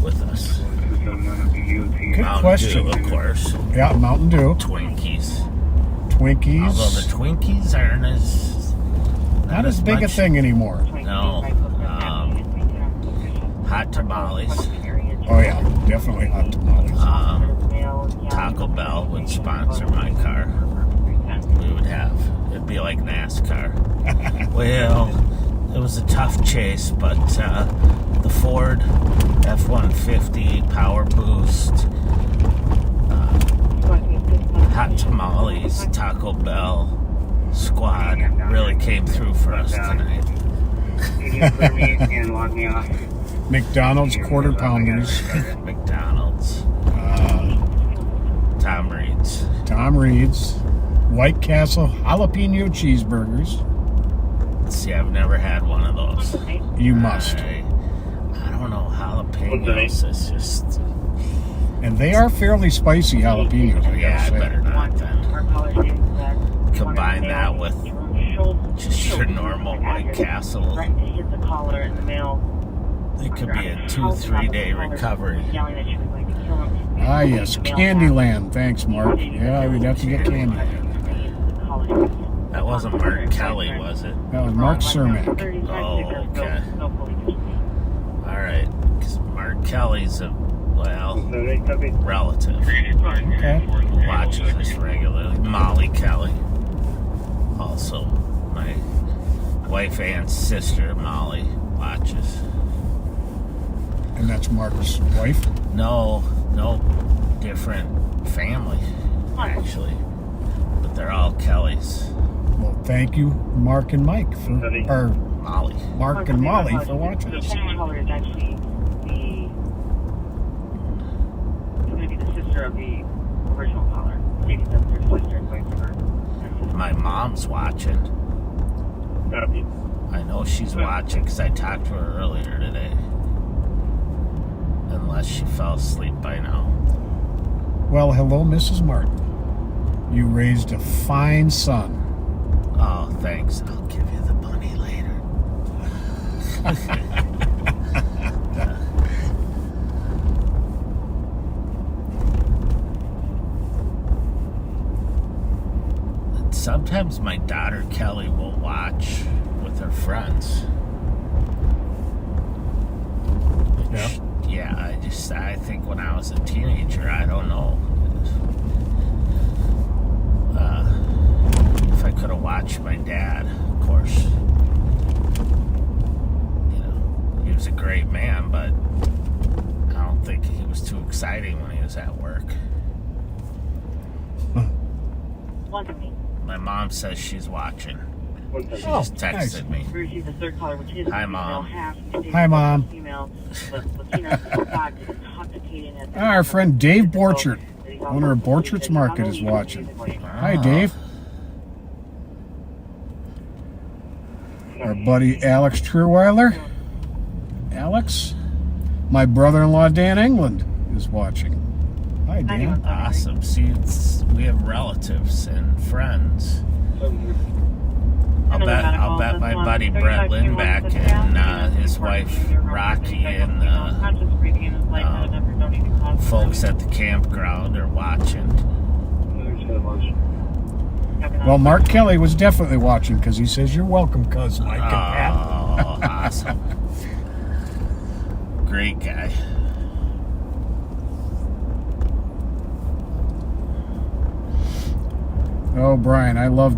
C: with us?
D: Good question.
C: Dew, of course.
D: Yeah, Mountain Dew.
C: Twinkies.
D: Twinkies.
C: Although the Twinkies aren't
D: not as big a thing anymore.
C: No. Hot tamales.
D: Oh yeah, definitely hot tamales.
C: Taco Bell would sponsor my car. We would have. It'd be like NASCAR. Well, it was a tough chase, but the Ford F-150 Power Boost, hot tamales, Taco Bell squad really came through for us tonight.
D: McDonald's quarter pounders.
C: McDonald's. Tom Reed's.
D: White Castle jalapeno cheeseburgers.
C: See, I've never had one of those.
D: You must.
C: I don't know, jalapenos is just...
D: And they are fairly spicy jalapenos,
C: Yeah, I better not then. Combine that with just your normal White Castle. It could be a 2-3 day recovery.
D: Ah, yes. Candyland. Thanks, Mark. Yeah, we'd have to get Candyland.
C: That wasn't Mark Kelly, was it?
D: That was Mark Cermak.
C: Oh, okay. Alright. Because Mark Kelly's a, relative.
D: Okay.
C: Who watches this regularly. Molly Kelly. Also, my wife and sister, Molly, watches.
D: And that's Mark's wife?
C: No, different family, actually. But they're all Kellys.
D: Well, thank you, Mark and Mike, or
C: Molly.
D: Mark and Molly for watching us.
E: It's actually going to be the sister of the original caller. Maybe that's their sister and vice versa.
C: My mom's watching. I know she's watching because I talked to her earlier today. Unless she fell asleep by now.
D: Well, hello, Mrs. Martin. You raised a fine son.
C: Oh, thanks. I'll give you the money later. Sometimes my daughter Kelly will watch with her friends.
D: Yeah.
C: Yeah, I think when I was a teenager, I don't know. If I could have watched my dad, of course, you know, he was a great man, but I don't think he was too exciting when he was at work. My mom says she's watching. She just texted me. Hi, Mom.
D: Hi, Mom. Our friend Dave Borchert, owner of Borchert's Market, is watching. Hi, Dave. Our buddy Alex Trueweiler. Alex. My brother-in-law Dan England is watching. Hi, Dan.
C: Awesome. See, we have relatives and friends. I'll bet my buddy Brett Lindback and his wife Rocky and folks at the campground are watching.
D: Well, Mark Kelly was definitely watching because he says, "You're welcome, cuz Mike and Pat."
C: Oh, awesome. Great guy.
D: Oh, Brian, I love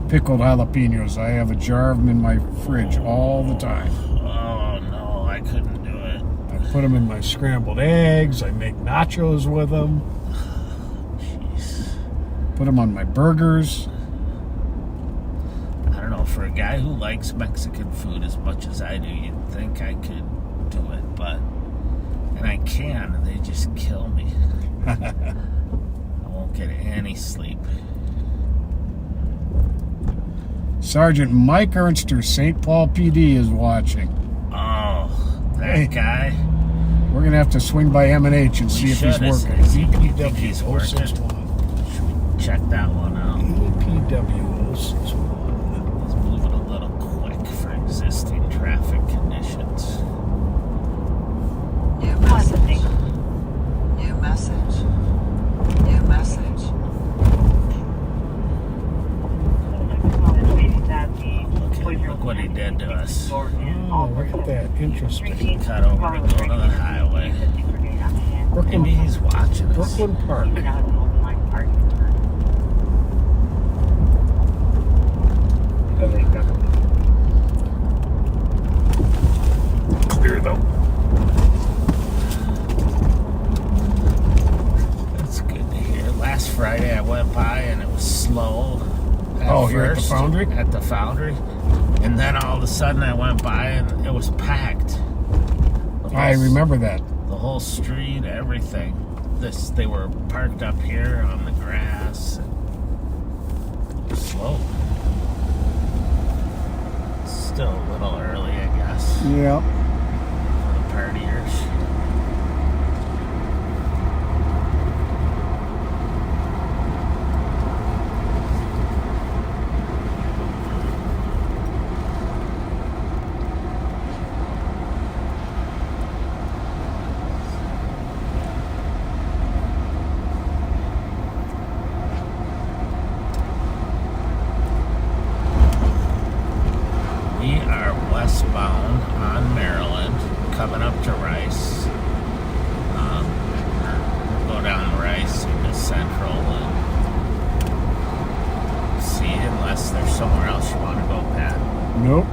D: pickled jalapenos. I have a jar of them in my fridge all the time.
C: Oh, no, I couldn't do it.
D: I put them in my scrambled eggs. I make nachos with them.
C: Jeez.
D: Put them on my burgers.
C: I don't know, for a guy who likes Mexican food as much as I do, you'd think I could do it, but... And I can, and they just kill me. I won't get any sleep.
D: Sergeant Mike Ernster, St. Paul PD, is watching.
C: Oh, that guy?
D: We're going to have to swing by M&H and see if he's working.
C: Is he think he's working? Should we check that one out?
D: EPW 061.
C: He's moving a little quick for existing traffic conditions.
A: New message. New message. New message.
C: Look what he did to us.
D: Oh, look at that. Interesting.
C: Cut over to go to the highway. Maybe he's watching us.
D: Brooklyn Park.
C: Clear though. That's good to hear. Last Friday I went by and it was slow.
D: Here at the Foundry?
C: At the Foundry. And then all of a sudden I went by and it was packed.
D: I remember that.
C: The whole street, everything. They were parked up here on the grass. Slow. Still a little early, I guess.
D: Yeah.
C: For the partiers. We are westbound on Maryland, coming up to Rice. We'll go down Rice into Central and see, unless there's somewhere else you want to go, Pat.
D: Nope.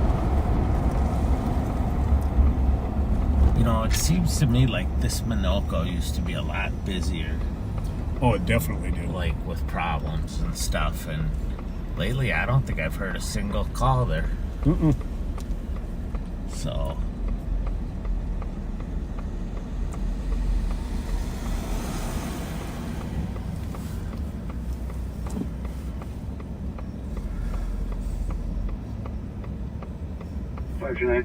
C: You know, it seems to me like this Minocco used to be a lot busier,
D: Oh, it definitely did.
C: like with problems and stuff, and lately I don't think I've heard a single call there.
D: Mm-mm.
C: So... You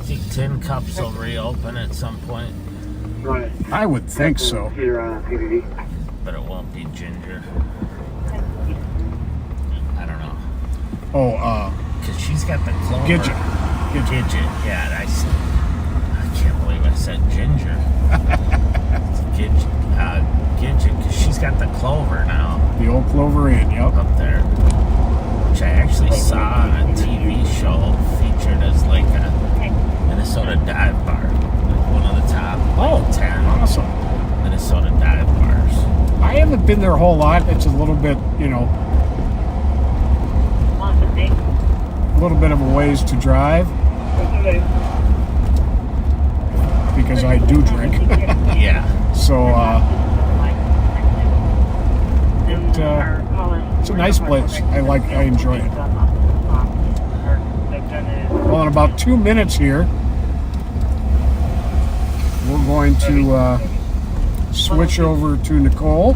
C: think Tin Cups will reopen at some point?
D: I would think so.
C: but it won't be Ginger. I don't know.
D: Oh,
C: Because she's got the clover.
D: Gidget.
C: Gidget. Yeah, I can't believe I said Ginger. Gidget, because she's got the clover now.
D: The old Clover Inn, yep.
C: Up there. Which I actually saw on a TV show featured as like a Minnesota dive bar. Like one of the top 10
D: awesome.
C: Minnesota dive bars.
D: I haven't been there a whole lot. It's a little bit, a little bit of a ways to drive. Because I do drink.
C: Yeah.
D: So, it's a nice place. I enjoy it. Well, in about 2 minutes here, we're going to switch over to Nicole.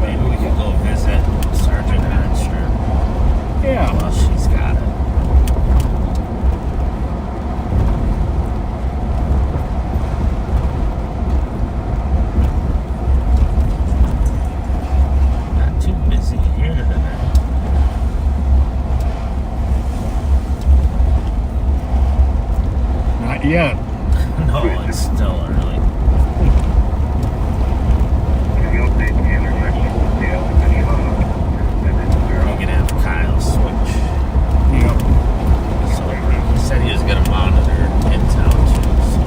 C: Maybe we could go visit Sergeant Archer.
D: Yeah.
C: Well, she's got it. Not too busy here tonight.
D: Not yet.
C: No, it's still early. You can have Kyle switch.
D: Yep.
C: So he said he was going to monitor in town too. So.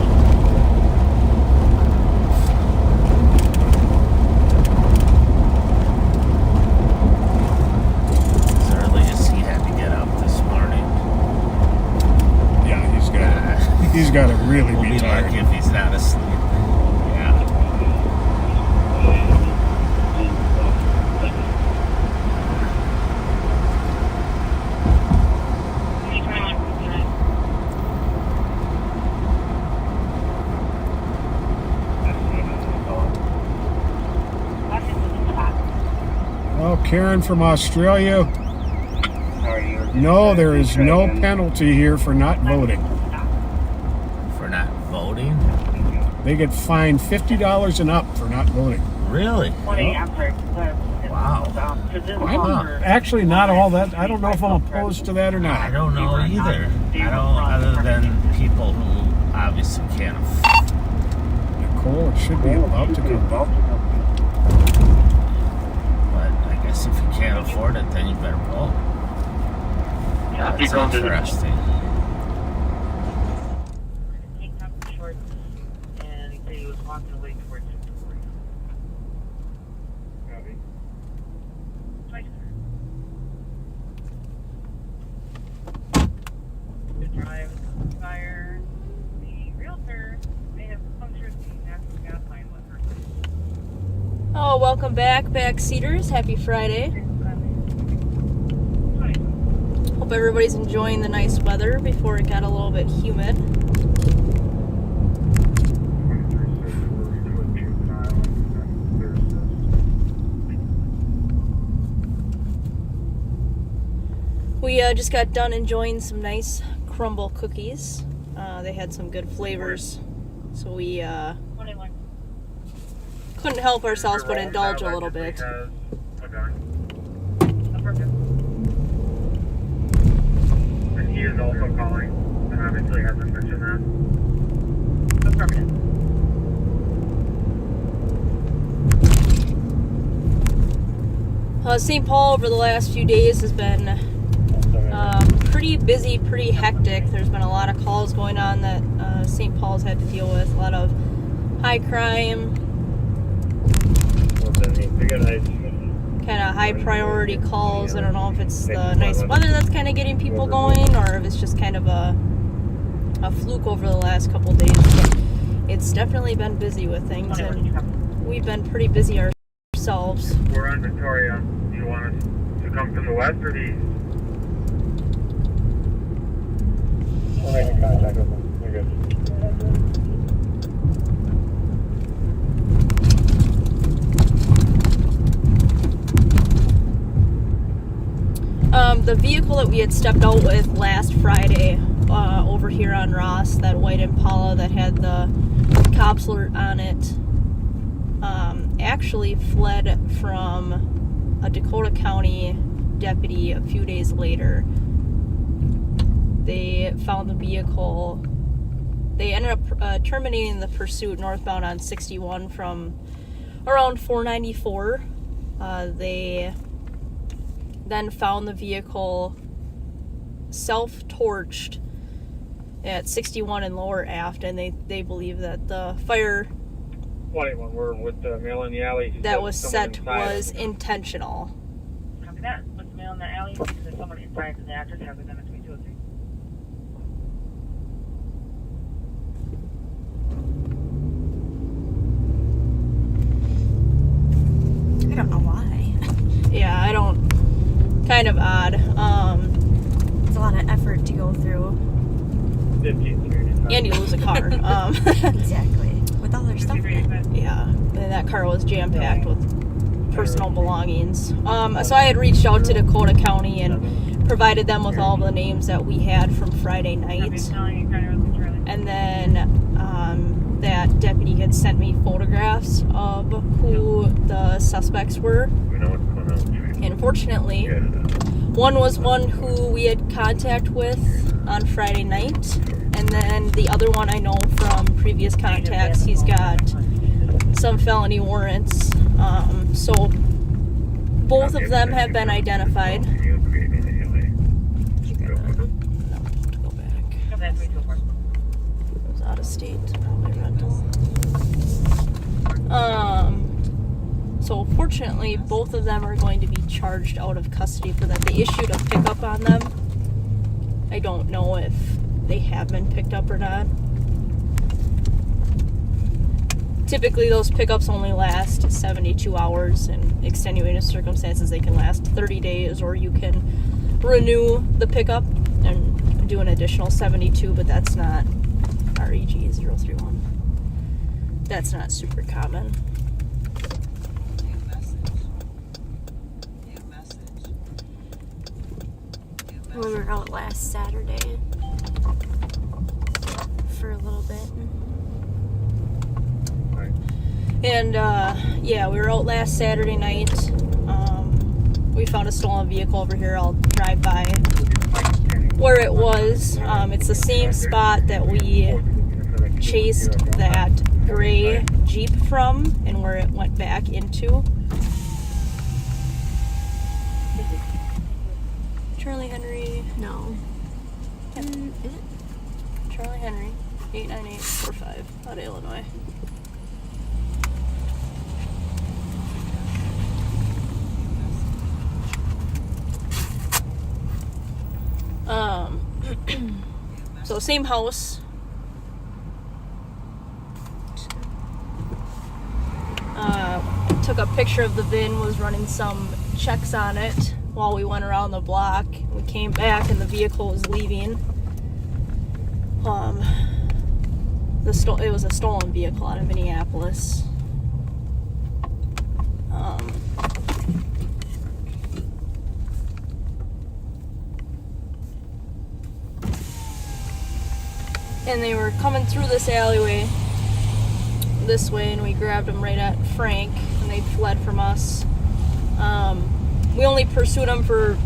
C: As early as he had to get up this morning.
D: Yeah, he's got to really
C: We'll be
D: tired.
C: lucky if he's not asleep. Yeah.
D: Oh, Karen from Australia. No, there is no penalty here for not voting.
C: For not voting?
D: They get fined $50 and up for not voting.
C: Really? Wow.
D: I'm actually not all that. I don't know if I'm opposed to that or
C: I
D: not.
C: don't know either. I don't, other than people who obviously can't afford.
D: Nicole, it should be about to come.
C: But I guess if you can't afford it, then you better vote. That's interesting.
L: Oh, welcome back, backseaters. Happy Friday. Hope everybody's enjoying the nice weather before it got a little bit humid. We just got done enjoying some nice crumble cookies. They had some good flavors, so we couldn't help ourselves but indulge a little bit.
J: And he is also calling, and obviously hasn't mentioned that. Affirmative.
L: St. Paul over the last few days has been pretty busy, pretty hectic. There's been a lot of calls going on that St. Paul's had to deal with. A lot of high crime, kind of high priority calls. I don't know if it's the nice weather that's kind of getting people going, or if it's just kind of a fluke over the last couple days. But it's definitely been busy with things, and we've been pretty busy ourselves.
J: We're on Victoria. Do you want us to come from the west or the east? We're making contact with them. You're good.
L: the vehicle that we had stepped out with last Friday over here on Ross, that white Impala that had the cops alert on it, actually fled from a Dakota County deputy a few days later. They found the vehicle. They ended up terminating the pursuit northbound on 61 from around 494. They then found the vehicle self-torched at 61 and Lower Aft, and they believe that the fire
B: 21, we're with the mail in the alley.
L: that was set was intentional.
E: Copy that. What's the mail in the alley? There's someone inside the address. Have them at 2203.
L: I don't know why. Yeah, I don't. Kind of odd. It's a lot of effort to go through.
B: 15.
L: And you lose a car.
M: Exactly. With all their stuff in it.
L: Yeah, and that car was jam-packed with personal belongings. So I had reached out to Dakota County and provided them with all the names that we had from Friday night. And then that deputy had sent me photographs of who the suspects were. Unfortunately, one was one who we had contact with on Friday night, and then the other one I know from previous contacts. He's got some felony warrants. So both of them have been identified. It was out of state, probably rental. So fortunately, both of them are going to be charged out of custody for that. They issued a pickup on them. I don't know if they have been picked up or not. Typically, those pickups only last 72 hours. In extenuating circumstances, they can last 30 days, or you can renew the pickup and do an additional 72, but that's not REG 031. That's not super common.
M: We were out last Saturday for a little bit.
L: And yeah, we were out last Saturday night. We found a stolen vehicle over here. I'll drive by where it was. It's the same spot that we chased that gray Jeep from and where it went back into. Charlie Henry.
M: No.
L: Yep.
M: Is it?
L: Charlie Henry, 89845, out of Illinois. So same house. Took a picture of the VIN, was running some checks on it while we went around the block. We came back and the vehicle was leaving. It was a stolen vehicle out of Minneapolis. And they were coming through this alleyway this way, and we grabbed them right at Frank, and they fled from us. We only pursued them for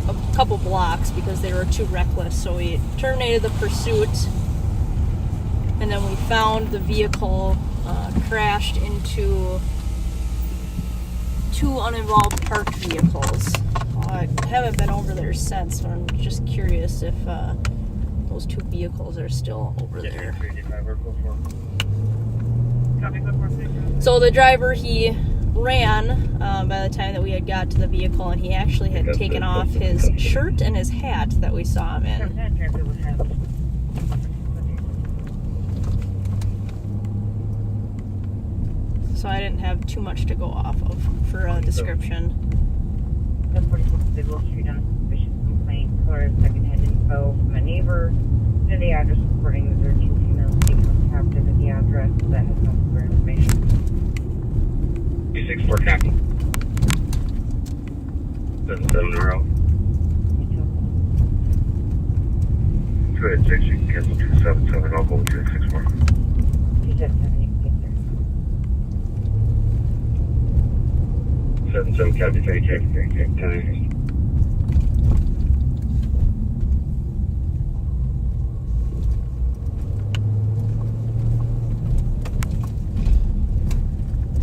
L: a couple blocks because they were too reckless, so we terminated the pursuit, and then we found the vehicle crashed into two uninvolved parked vehicles. I haven't been over there since, but I'm just curious if those two vehicles are still over there. So the driver, he ran by the time that we had got to the vehicle, and he actually had taken off his shirt and his hat that we saw him in. So I didn't have too much to go off of for a description.
E: Secondhand info from a neighbor to the address reporting that there are two females taken captive at the address that has no further information.
J: 264 copy. 770.
K: 286, you can cancel 277, I'll go with 264.
E: 277, you can get there.
K: 77, copy, thank you. 1080.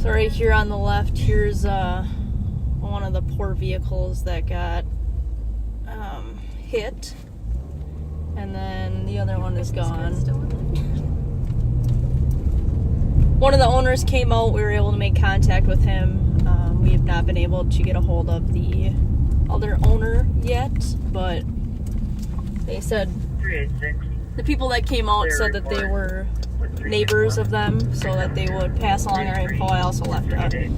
L: So right here on the left, here's one of the poor vehicles that got hit, and then the other one is gone. One of the owners came out. We were able to make contact with him. We have not been able to get a hold of the other owner yet, but they said the people that came out said that they were neighbors of them, so that they would pass along our info. I also left a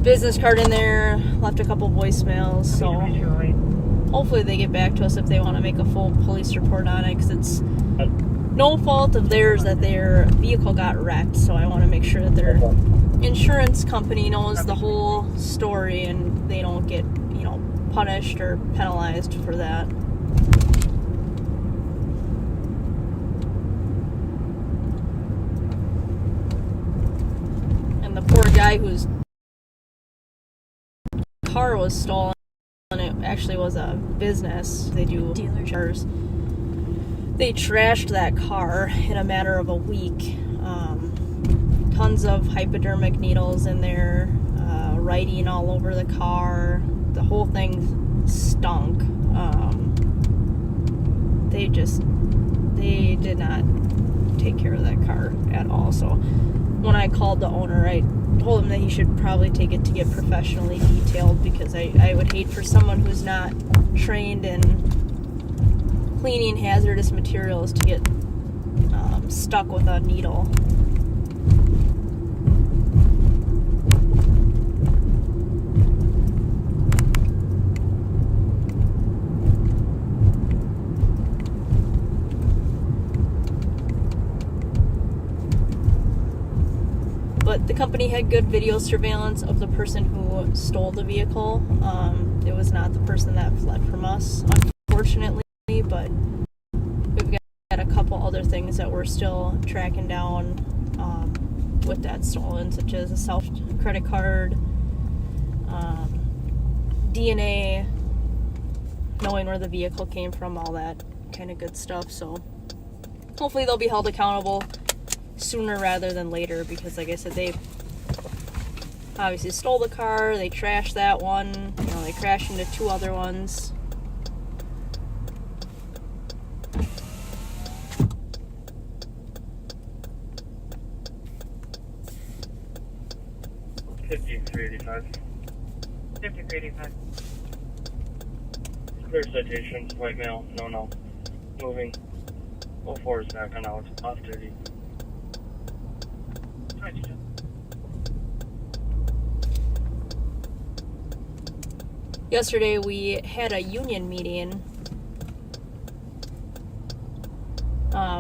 L: business card in there, left a couple voicemails, so hopefully they get back to us if they want to make a full police report on it, because it's no fault of theirs that their vehicle got wrecked. So I want to make sure that their insurance company knows the whole story and they don't get, punished or penalized for that. And the poor guy whose car was stolen, it actually was a business. They do dealer cars. They trashed that car in a matter of a week. Tons of hypodermic needles in there, writing all over the car. The whole thing stunk. They did not take care of that car at all. So when I called the owner, I told him that he should probably take it to get professionally detailed, because I would hate for someone who's not trained in cleaning hazardous materials to get stuck with a needle. But the company had good video surveillance of the person who stole the vehicle. It was not the person that fled from us, unfortunately, but we've got a couple other things that we're still tracking down with that stolen, such as a self-credit card, DNA, knowing where the vehicle came from, all that kind of good stuff. So hopefully they'll be held accountable sooner rather than later, because like I said, they obviously stole the car, they trashed that one, they crashed into two other ones.
J: Clear citation, white male, no. Moving. 04 is back on out, off duty.
L: Yesterday we had a union meeting,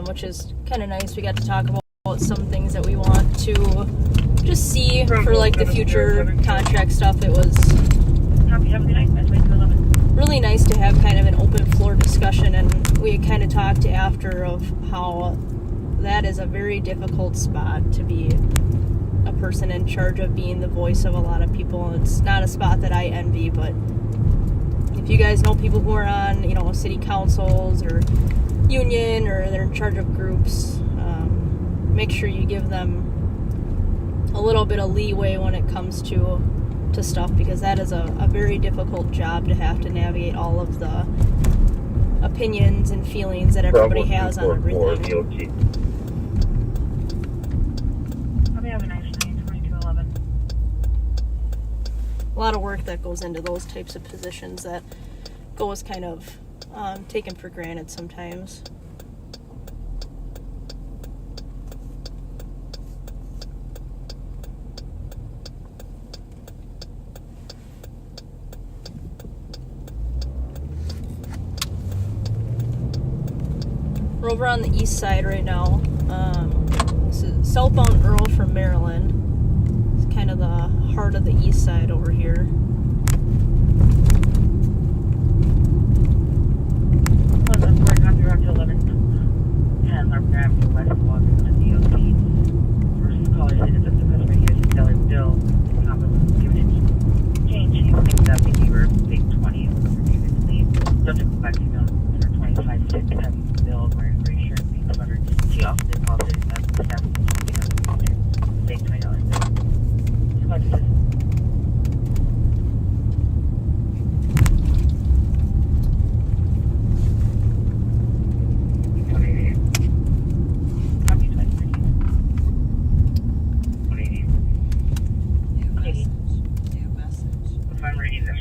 L: which is kind of nice. We got to talk about some things that we want to just see for like the future contract stuff. It was really nice to have kind of an open floor discussion, and we kind of talked after of how that is a very difficult spot to be a person in charge of, being the voice of a lot of people. It's not a spot that I envy, but if you guys know people who are on, city councils or union, or they're in charge of groups, make sure you give them a little bit of leeway when it comes to stuff, because that is a very difficult job to have to navigate all of the opinions and feelings that everybody has on everything. A lot of work that goes into those types of positions that goes kind of taken for granted sometimes. We're over on the east side right now. This is southbound Earl from Maryland. It's kind of the heart of the east side over here.
E: Copy, Route 11.
N: you also deposit the staff take $20 bill. So much this.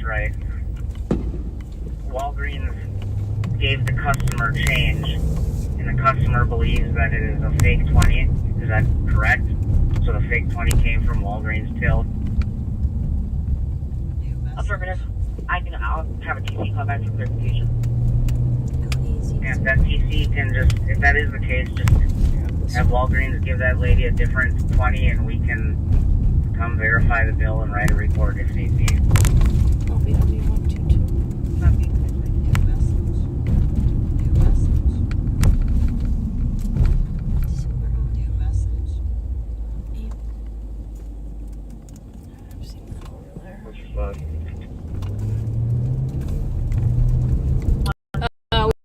N: Right. Walgreens gave the customer change, and the customer believes that it is a fake 20. Is that correct? So the fake 20 came from Walgreens till? Affirmative. I'll have a TC call back for clarification. And if that TC can just, if that is the case, just have Walgreens give that lady a different 20, and we can come verify the bill and write a report if need be.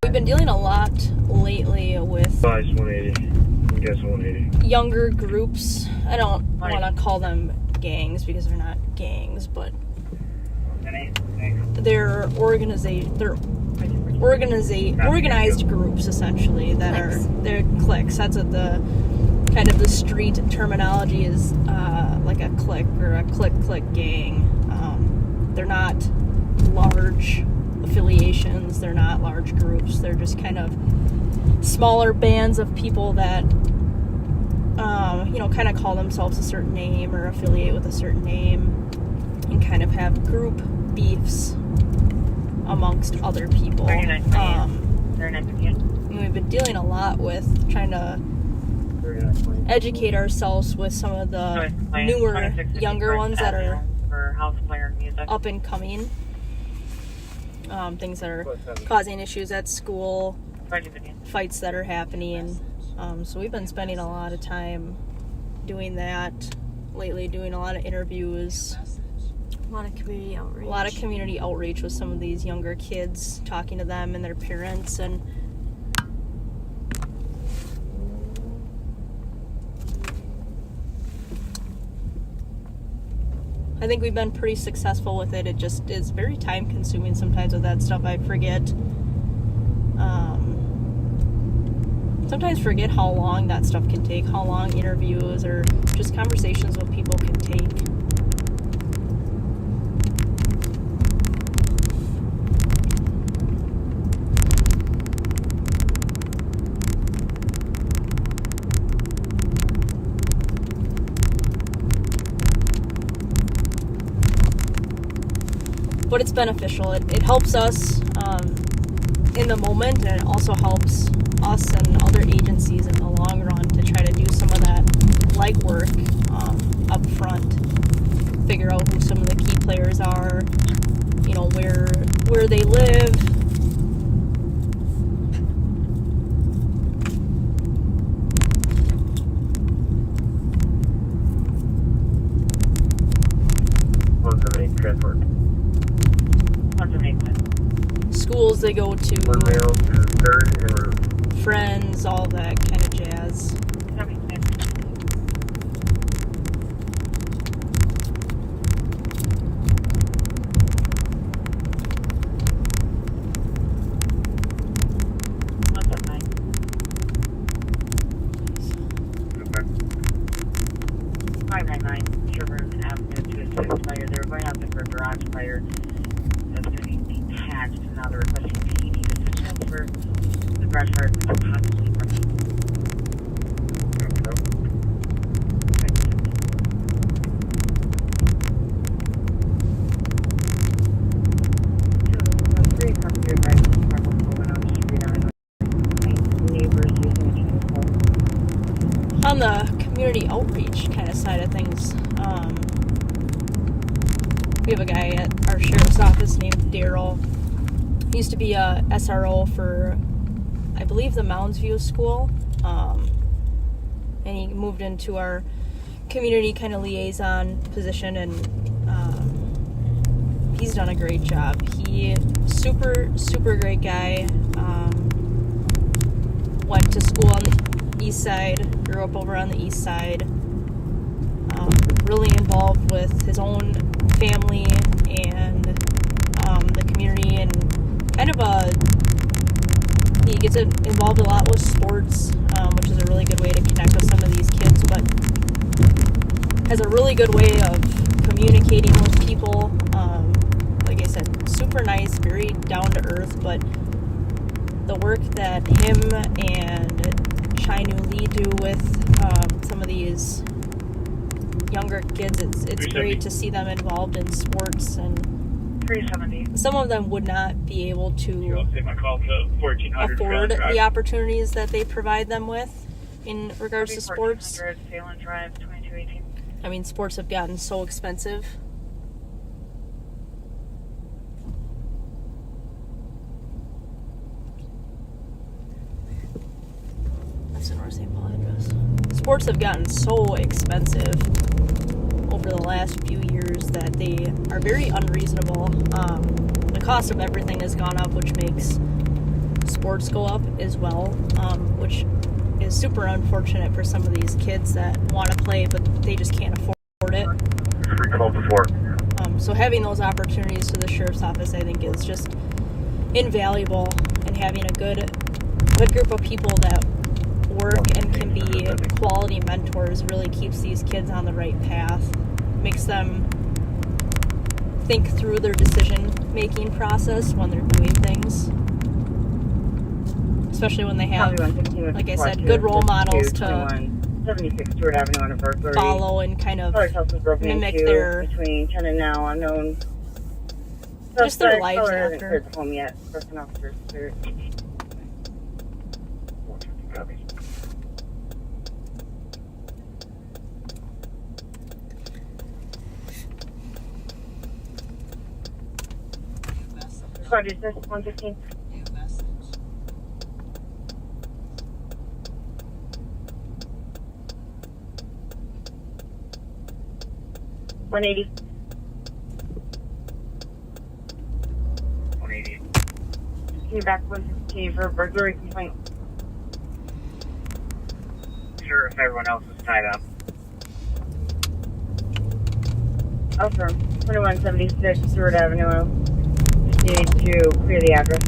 L: We've been dealing a lot lately with
K: 180.
L: Younger groups. I don't want to call them gangs because they're not gangs, but they're organized groups essentially they're cliques. That's what the kind of the street terminology is, like a clique or a click gang. They're not large affiliations, they're not large groups, they're just kind of smaller bands of people that kind of call themselves a certain name or affiliate with a certain name and kind of have group beefs amongst other people. We've been dealing a lot with trying to educate ourselves with some of the newer, younger ones that are up and coming. Things that are causing issues at school, fights that are happening. So we've been spending a lot of time doing that lately, doing a lot of interviews.
M: A lot of community outreach.
L: A lot of community outreach with some of these younger kids, talking to them and their parents, and I think we've been pretty successful with it. It just is very time consuming sometimes with that stuff. I sometimes forget how long that stuff can take, how long interviews or just conversations with people can take. But it's beneficial. It helps us in the moment, and it also helps us and other agencies in the long run to try to do some of that legwork up front. Figure out who some of the key players are, where they live. Schools they go to, friends, all that kind of jazz. On the community outreach kind of side of things, we have a guy at our sheriff's office named Daryl. He used to be a SRO for, I believe, the Mounds View School, and he moved into our community kind of liaison position, and he's done a great job. He super great guy. Went to school on the east side, grew up over on the east side. Really involved with his own family and the community, and kind of he gets involved a lot with sports, which is a really good way to connect with some of these kids, but has a really good way of communicating with people. Like I said, super nice, very down to earth, but the work that him and Shinu Lee do with some of these younger kids, it's great to see them involved in sports, and
N: 370.
L: some of them would not be able to afford
J: drive.
L: the opportunities that they provide them with in regards to sports.
N: Phelan Drive, 2218.
L: I mean, sports have gotten so expensive. That's the North St. Paul address. Sports have gotten so expensive over the last few years that they are very unreasonable. The cost of everything has gone up, which makes sports go up as well, which is super unfortunate for some of these kids that want to play, but they just can't afford it.
K: Call before.
L: So having those opportunities to the sheriff's office, I think, is just invaluable, and having a good group of people that work and can be quality mentors really keeps these kids on the right path, makes them think through their decision-making process when they're doing things, especially when they have, like I said, good role models to
N: 76 Stewart Avenue on a burglary.
L: follow and kind of mimic their
N: between 10 and now unknown.
L: just their lives
N: Caller hasn't
L: after.
N: cleared the home yet. Person officers cleared. Squad is this 115?
A: New message.
N: $180.
K: 180.
N: Can you back 115 for a burglary complaint?
K: Sure, if everyone else is tied up.
N: Affirm. 2176 Stewart Avenue. Just need to clear the address.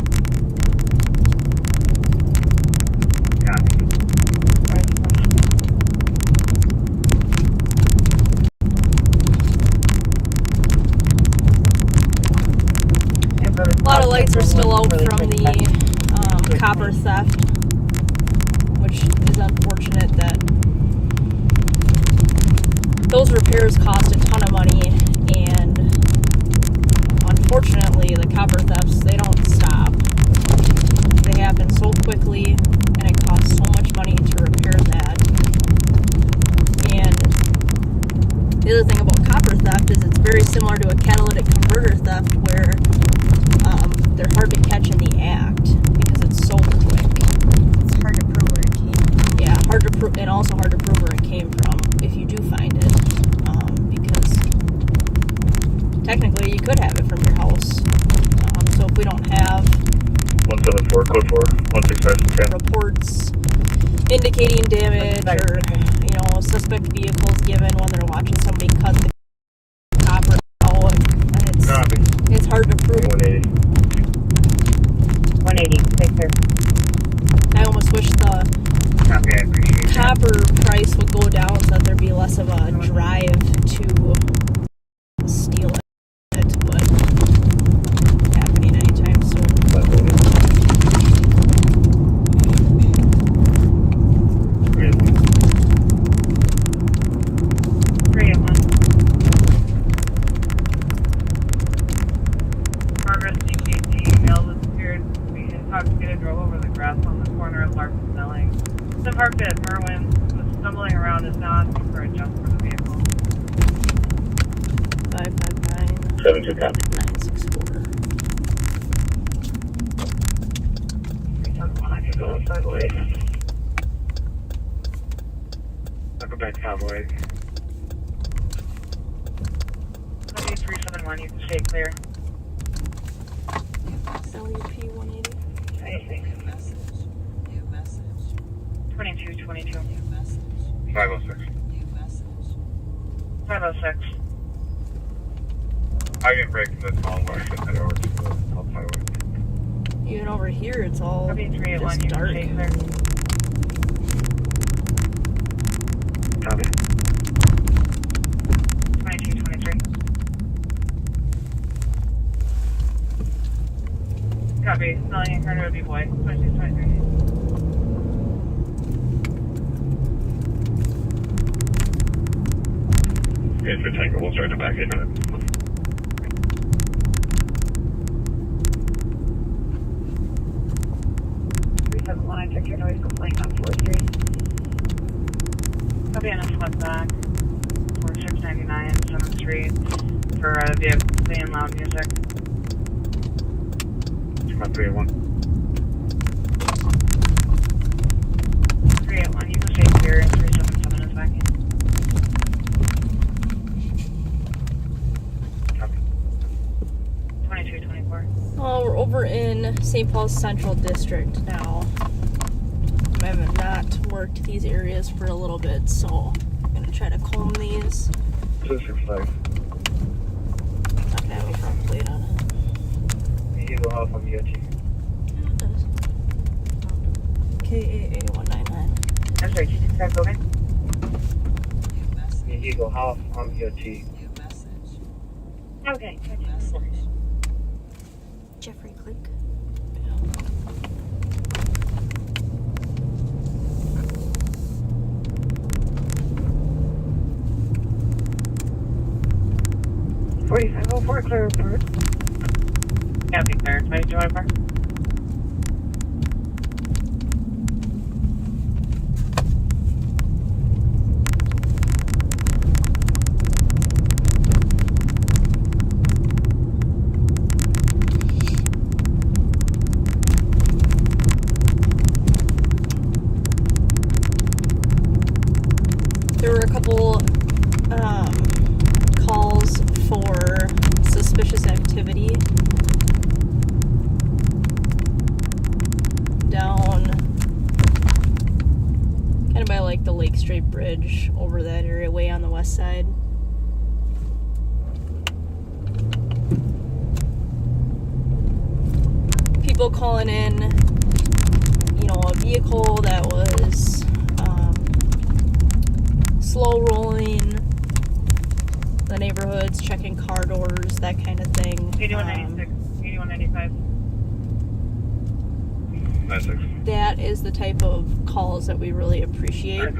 L: A lot of lights are still out from the copper theft, which is unfortunate that those repairs cost a ton of money, and unfortunately the copper thefts, they don't stop. They happen so quickly, and it costs so much money to repair that. And the other thing about copper theft is it's very similar to a catalytic converter theft, where they're hard to catch in the act because it's so quick.
M: It's hard to prove where it came.
L: Yeah, hard to prove, and also hard to prove where it came from if you do find it, because technically you could have it from your house. So if we don't have
K: 174, code 4, 165,
L: reports indicating damage or, a suspect vehicles given when they're watching somebody cut the copper out, it's hard to prove.
K: 180.
N: 180. Take care.
L: I almost wish the
K: Copy, I appreciate that.
L: copper price would go down so that there'd be less of a drive to steal it, but happening anytime soon.
N: 381. Progress DPT, male disappeared. We intoxicated, drove over the grass on the corner of Lark and Snelling. The parked at Merwin, was stumbling around, is now asking for a jump for the vehicle.
L: 559
K: 72 copy.
L: 964.
K: I can go inside the way. I'll go back Cowboys.
N: 371, you can stay clear.
L: LUP 180.
A: New message. New message.
E: 2222.
K: 506.
E: 506.
K: I can break this call where I can head over to the Health Highway.
L: Even over here, it's all
E: Copy
L: just
E: 381, you
L: dark.
E: can stay clear.
K: Copy.
E: 2223. Copy. Smelling and Carter would be boy. 2223.
K: Okay, for Tango, we'll start to back into it.
E: 371, I took your noise complaint on 4th Street. Copy on a slip back for 699 7th Street for a vehicle playing loud music.
K: 381.
E: 381, you can stay clear, and 377 is back in.
K: Copy.
E: 2224.
L: Well, we're over in St. Paul's Central District now. I haven't not worked these areas for a little bit, so I'm gonna try to comb these.
K: 265.
L: Not gonna have a front plate on it.
K: You go off on the EOT.
L: Yeah, it does. KAA 199.
E: I'm sorry, 265, go ahead.
K: You go half on the EOT.
E: Okay.
M: Jeffrey Click.
L: Yeah.
E: 4504, clear report. Copy, clear. 2224.
L: There were a couple calls for suspicious activity down kind of by like the Lake Strait Bridge over that area way on the west side. People calling in, you know, a vehicle that was slow rolling the neighborhoods, checking car doors, that kind of thing.
E: 8196, 8195.
K: 96.
L: That is the type of calls that we really appreciate.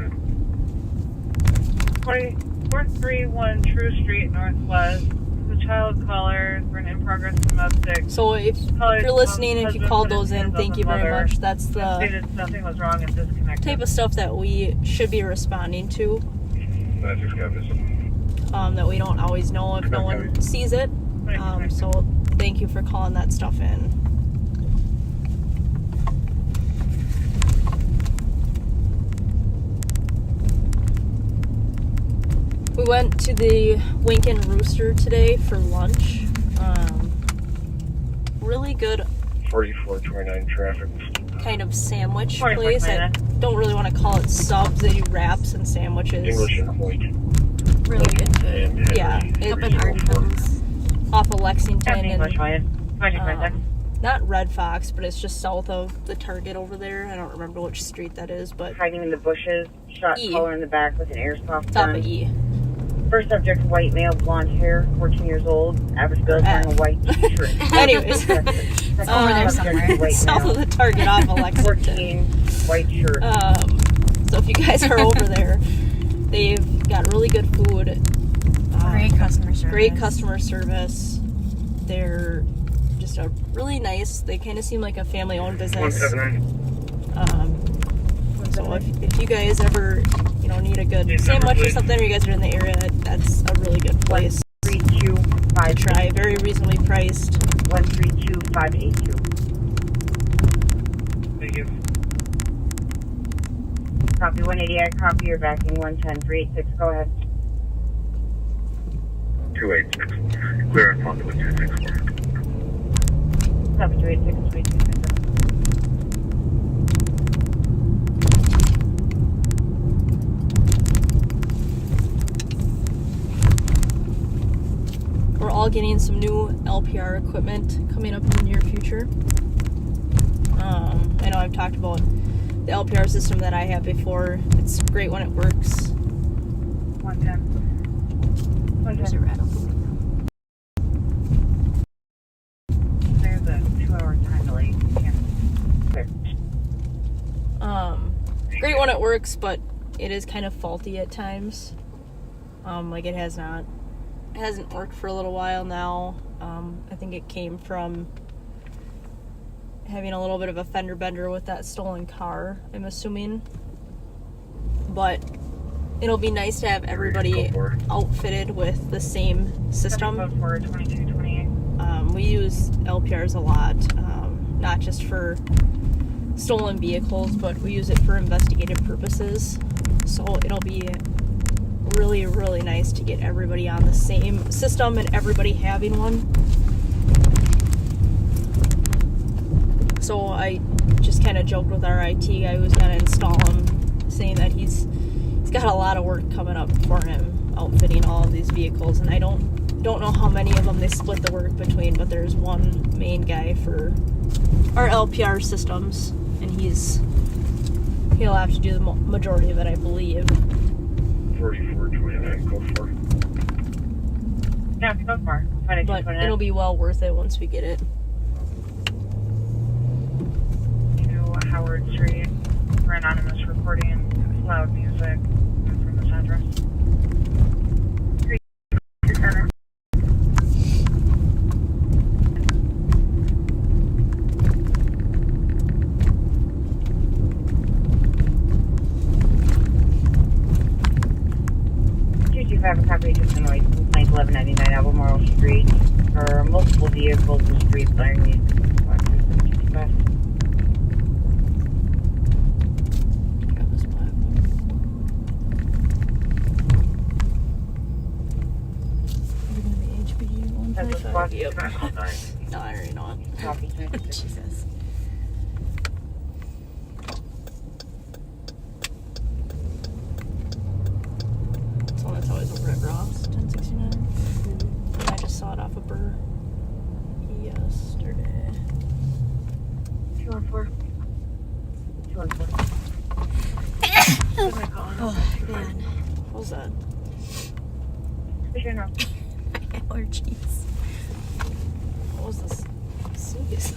E: 431 True Street Northwest. The child caller for an in-progress domestic.
L: So if you're listening and if you called those in, thank you very much. That's the
E: nothing was wrong and disconnected.
L: type of stuff that we should be responding to.
K: 96 copies.
L: That we don't always know if no one sees it. So thank you for calling that stuff in. We went to the Wink and Rooster today for lunch. Really good
K: 4429 traffic.
L: kind of sandwich
E: 44
L: place. I
E: minutes.
L: don't really want to call it subs. They do wraps and sandwiches.
K: English and Hoyt.
M: Really good food.
L: Yeah,
M: Up in Ardens.
L: off of Lexington
E: Copy, English,
L: and
E: Ryan.
L: not Red Fox, but it's just south of the Target over there. I don't remember which street that is, but
E: Hiding in the bushes, shot
L: E.
E: caller in the back with an airsoft
L: top
E: gun.
L: of E.
E: First subject, white male, blonde hair, 14 years old, average build, wearing a white t-shirt.
L: Anyways,
M: Over there somewhere.
E: White
L: south
E: male,
L: of the Target off of Lexington.
E: 14, white shirt.
L: So if you guys are over there, they've got really good food.
M: Great customer service.
L: Great customer service. They're just a really nice. They kind of seem like a family-owned business.
K: 179.
L: So if you guys ever need a good sandwich or something, or you guys are in the area, that's a really good place
E: 132,582.
L: to try. Very reasonably priced.
E: 132,582.
K: Thank you.
E: Copy 180, I copy your backing 110, 386, go ahead.
K: 286. Clear and possible 264.
E: Copy 286, 286.
L: all getting some new LPR equipment coming up in the near future. I know I've talked about the LPR system that I have before. It's great when it works.
E: 110.
M: There's a rattle.
E: There's a 2-hour time delay.
L: Great when it works, but it is kind of faulty at times. Like it hasn't worked for a little while now. I think it came from having a little bit of a fender bender with that stolen car, I'm assuming. But it'll be nice to have everybody outfitted with the same system. We use LPRs a lot, not just for stolen vehicles, but we use it for investigative purposes. So it'll be really, really nice to get everybody on the same system and everybody having one. So I just kind of joked with our IT guy who's going to install him, saying that he's got a lot of work coming up for him outfitting all of these vehicles, and I don't know how many of them they split the work between, but there's one main guy for our LPR systems, and he'll have to do the majority of it, I believe.
K: 4429, go for it.
E: Yeah, go for it.
L: But it'll be well worth it once we get it.
E: Howard Street for anonymous recording loud music from this address. You have a copy of the noise complaint 1199 Albemarle Street for multiple vehicles in street blaring.
L: Yep. No, I already know it. Jesus. It's one that's always over at Ross, 1069. And I just saw it off of Burr yesterday.
E: 214. 214.
M: Oh, man.
L: What was that?
M: Allergies.
L: What was this? Sneeze.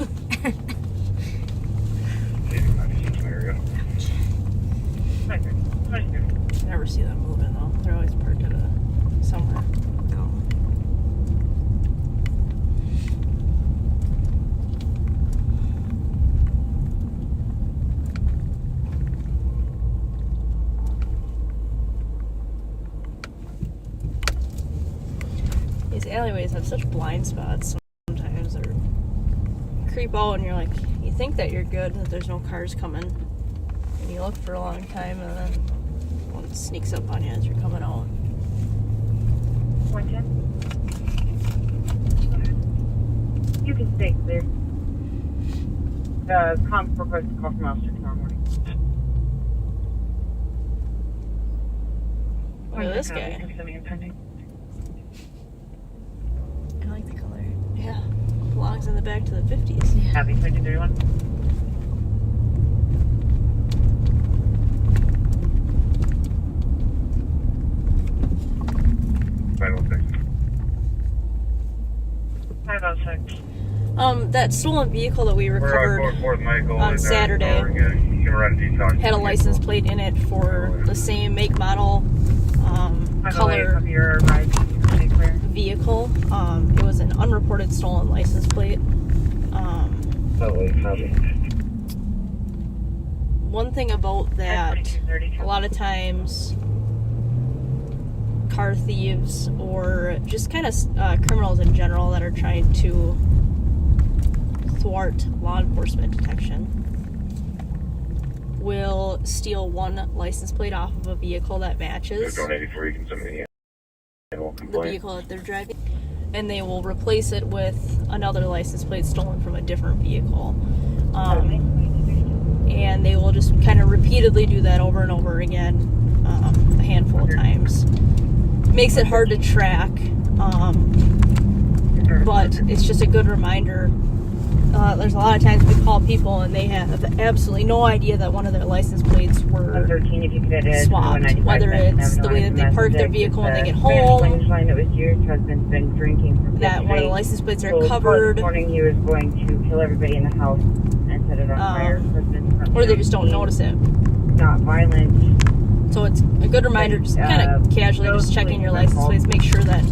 L: Never see them moving though. They're always parked at somewhere.
M: Oh.
L: These alleyways have such blind spots sometimes, or creep out and you're like, you think that you're good, that there's no cars coming, and you look for a long time and then one sneaks up on you as you're coming out.
E: 110. You can stay clear. Comp request a call from Austin tomorrow morning.
L: Look at this guy.
M: I like the color.
L: Yeah. Belongs in the back to the 50s.
M: Yeah.
E: Happy 2031.
L: That stolen vehicle that we recovered on Saturday had a license plate in it for the same make, model, color vehicle. It was an unreported stolen license plate. One thing about that, a lot of times car thieves or just kind of criminals in general that are trying to thwart law enforcement detection will steal one license plate off of a vehicle that matches the vehicle that they're driving, and they will replace it with another license plate stolen from a different vehicle. And they will just kind of repeatedly do that over and over again, a handful of times. Makes it hard to track, but it's just a good reminder. There's a lot of times we call people and they have absolutely no idea that one of their license plates were swapped, whether it's the way that they park their vehicle when they get home, that one of the license plates are covered,
N: He was going to kill everybody in the house and set it on fire.
L: or they just don't notice it.
N: Not violent.
L: So it's a good reminder, just kind of casually just checking your license plates, make sure that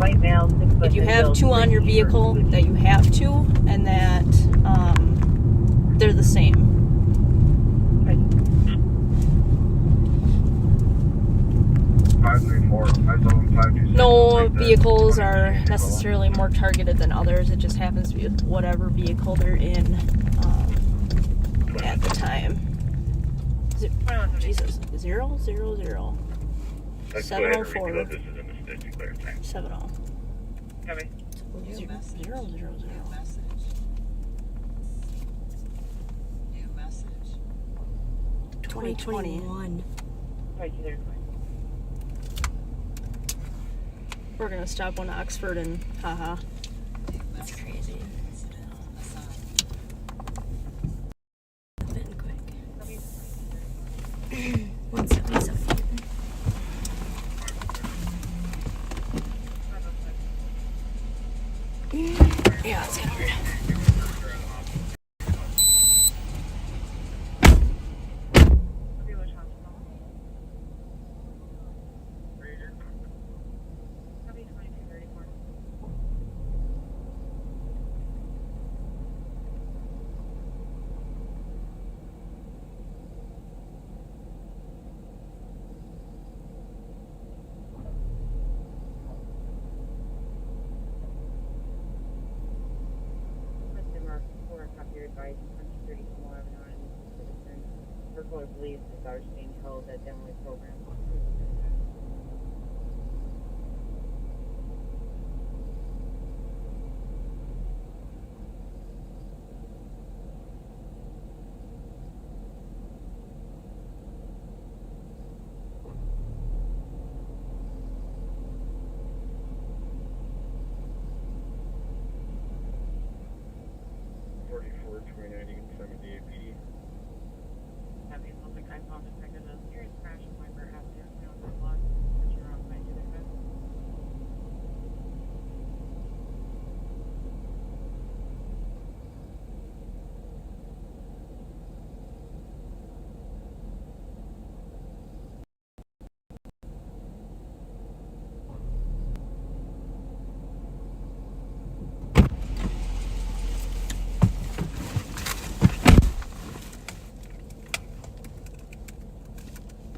L: if you have 2 on your vehicle, that you have 2, and that they're the same. No vehicles are necessarily more targeted than others. It just happens to be with whatever vehicle they're in at the time. Jesus, 000
J: Let's
L: 704
J: go ahead and reload this as a mistake. Declare time.
L: 70.
N: Copy.
L: 000.
A: New message. New message.
L: 2021. We're gonna stop on Oxford and haha.
M: That's crazy. Been quick. 177.
L: Yeah, it's Edward.
N: Believes that ours being held at Emily program.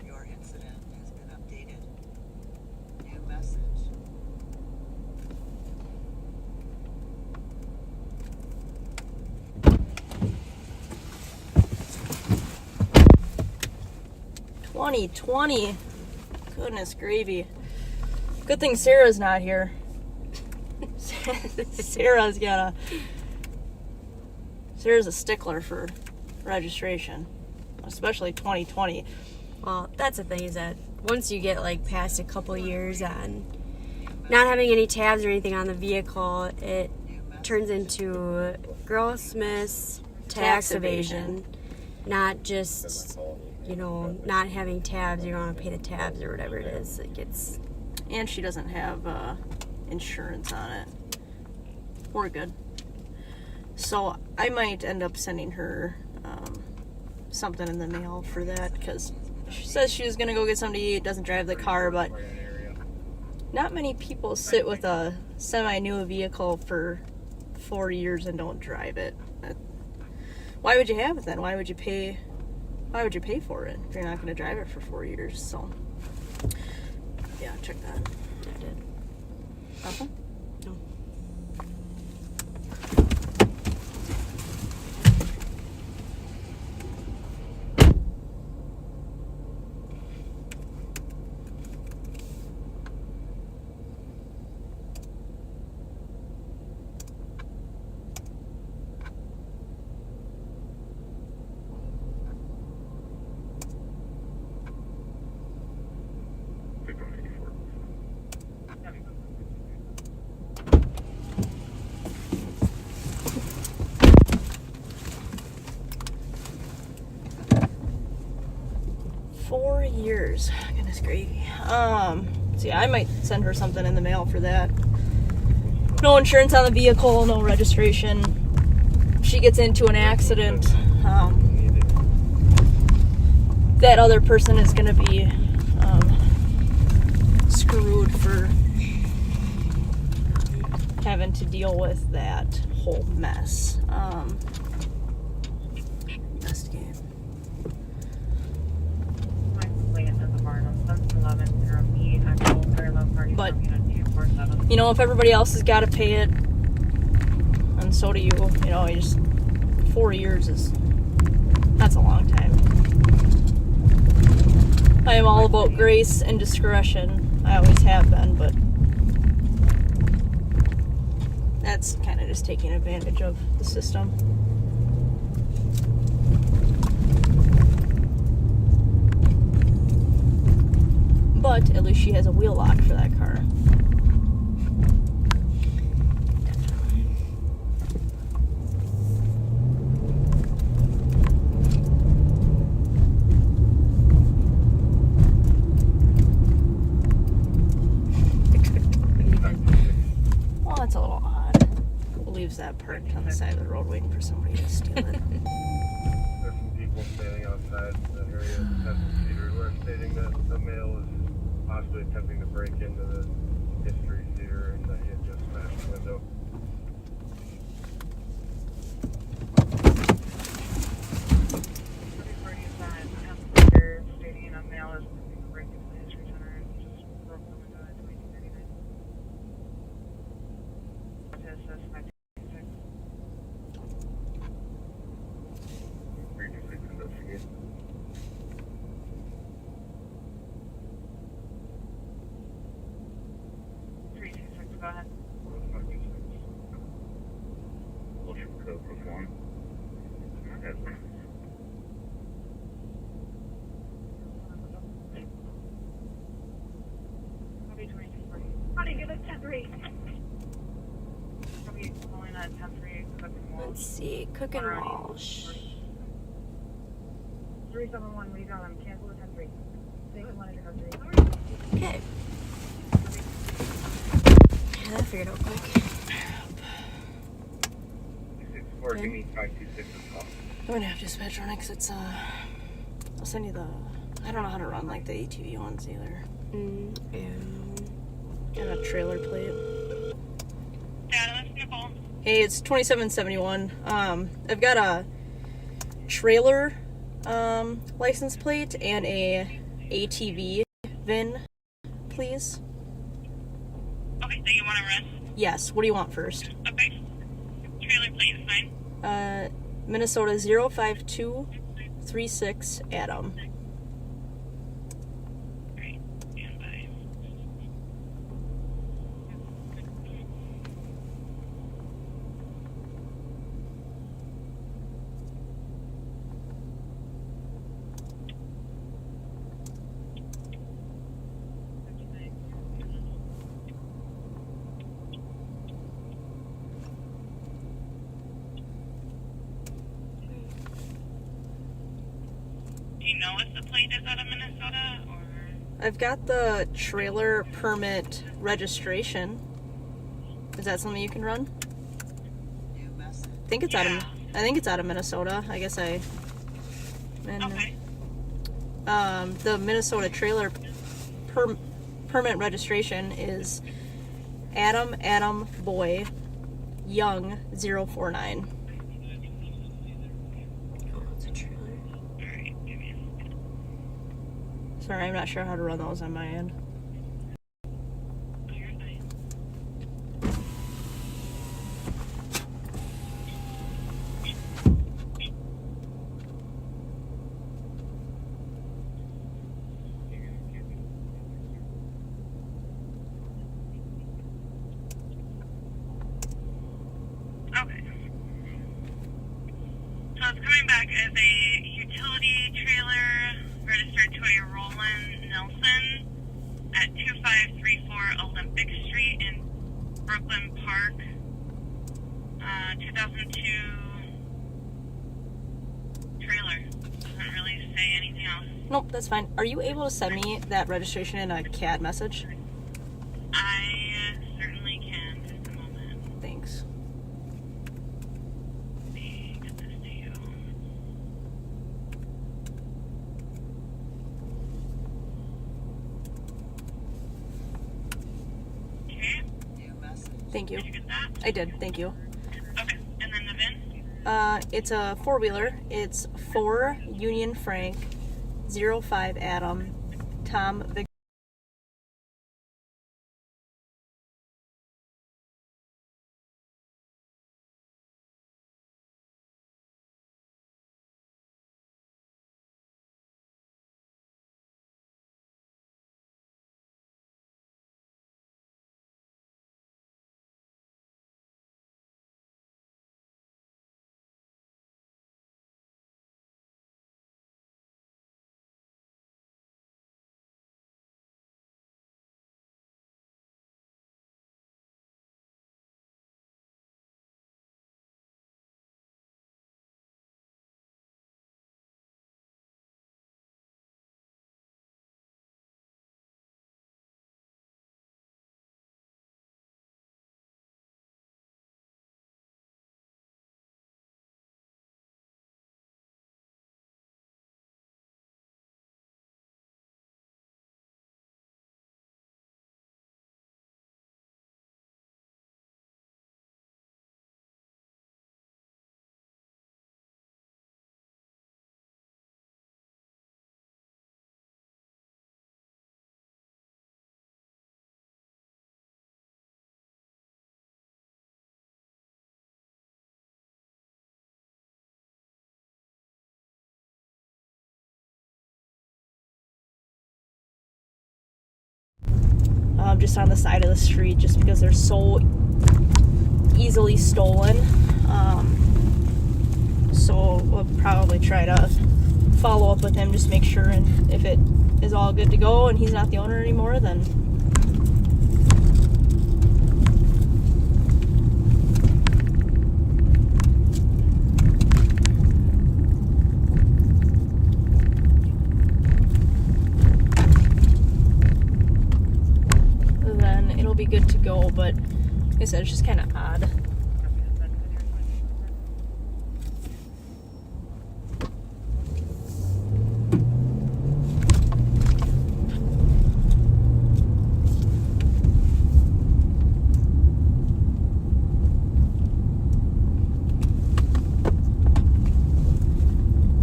A: Your incident has been updated. New message.
L: $20. Goodness gravy. Good thing Sarah's not here. Sarah's a stickler for registration, especially 2020.
M: Well, that's the thing, is that once you get like past a couple years on not having any tabs or anything on the vehicle, it turns into gross miss tax evasion. Not just, not having tabs, you don't want to pay the tabs or whatever it is. It gets...
L: And she doesn't have insurance on it. We're good. So I might end up sending her something in the mail for that, because she says she was going to go get something to eat, doesn't drive the car, but not many people sit with a semi-new vehicle for 4 years and don't drive it. Why would you have it then? Why would you pay for it if you're not going to drive it for 4 years? So yeah, check that.
M: I did.
L: Nothing?
M: No.
L: years. Goodness gravy. So yeah, I might send her something in the mail for that. No insurance on the vehicle, no registration. If she gets into an accident, that other person is going to be screwed for having to deal with that whole mess. Investigate. But, you know, if everybody else has got to pay it, and so do you, you know, 4 years that's a long time. I am all about grace and discretion. I always have been, but that's kind of just taking advantage of the system. But at least she has a wheel lock for that car. Well, that's a little odd. Leaves that parked on the side of the road waiting for somebody to steal it.
K: There's some people standing outside that area at the theater who are stating that the male is possibly attempting to break into the history theater and that he had just smashed the window.
E: Stating a male is attempting to break into the history center and just broke the window at 2239. To assess 1996.
K: 326 investigate.
E: Go ahead.
K: Motion code perform. Yes.
E: Copy 2240. How do you give us 10-3? Copy calling at 10-3.
M: Let's see, Cook and Walsh.
E: 371, what do you got them? Cancel the 10-3. They wanted to go 3.
M: Okay. Yeah, that figured out quick.
K: 264, give me 526 as well.
L: I'm gonna have Dispattronics. It's I'll send you the. I don't know how to run like the ATV ones either.
M: And
L: a trailer plate.
E: Data, Nicole.
L: Hey, it's 2771. I've got a trailer license plate and a ATV VIN, please.
E: Okay, so you want to run?
L: Yes. What do you want first?
E: Okay. Trailer plate is fine.
L: Minnesota 05236 Adam.
E: Great. Stand by. Do you know if the plate is out of Minnesota or?
L: I've got the trailer permit registration. Is that something you can run? I think it's out of Minnesota. I guess I.
E: Okay.
L: The Minnesota trailer permit registration is Adam Boy Young 049. Sorry, I'm not sure how to run those on my end.
E: Okay. So it's coming back as a utility trailer registered to a Roland Nelson at 2534 Olympic Street in Brooklyn Park. 2002 trailer. Doesn't really say anything else.
L: Nope, that's fine. Are you able to send me that registration in a CAD message?
E: I certainly can. Just a moment.
L: Thanks.
E: Let me get this to you. Okay.
A: New message.
L: Thank you.
E: Did you get that?
L: I did. Thank you.
E: Okay. And then the VIN?
L: It's a four-wheeler. It's 4 Union Frank 05 Adam Tom Vic. Just on the side of the street, just because they're so easily stolen. So we'll probably try to follow up with him, just make sure, and if it is all good to go and he's not the owner anymore, then it'll be good to go. But like I said, it's just kind of odd.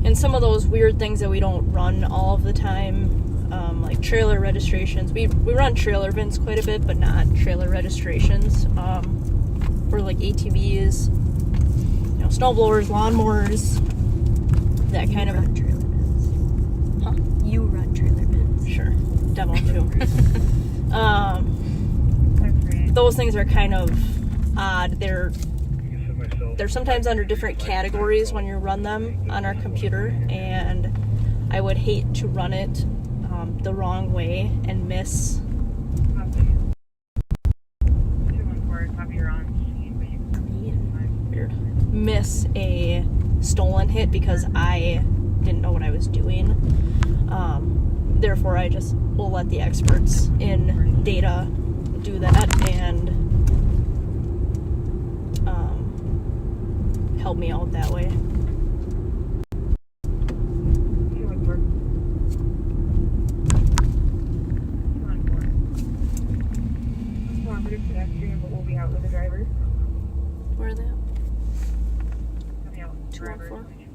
L: And some of those weird things that we don't run all of the time, like trailer registrations. We run trailer VINs quite a bit, but not trailer registrations. For like ATVs, snowblowers, lawnmowers, that kind of.
M: Run trailer VINs.
L: Huh?
M: You run trailer VINs.
L: Sure. Demo too. Those things are kind of odd. They're sometimes under different categories when you run them on our computer, and I would hate to run it the wrong way and miss. Weird. Miss a stolen hit because I didn't know what I was doing. Therefore, I just will let the experts in data do that and help me out that way. Where are they at? 214?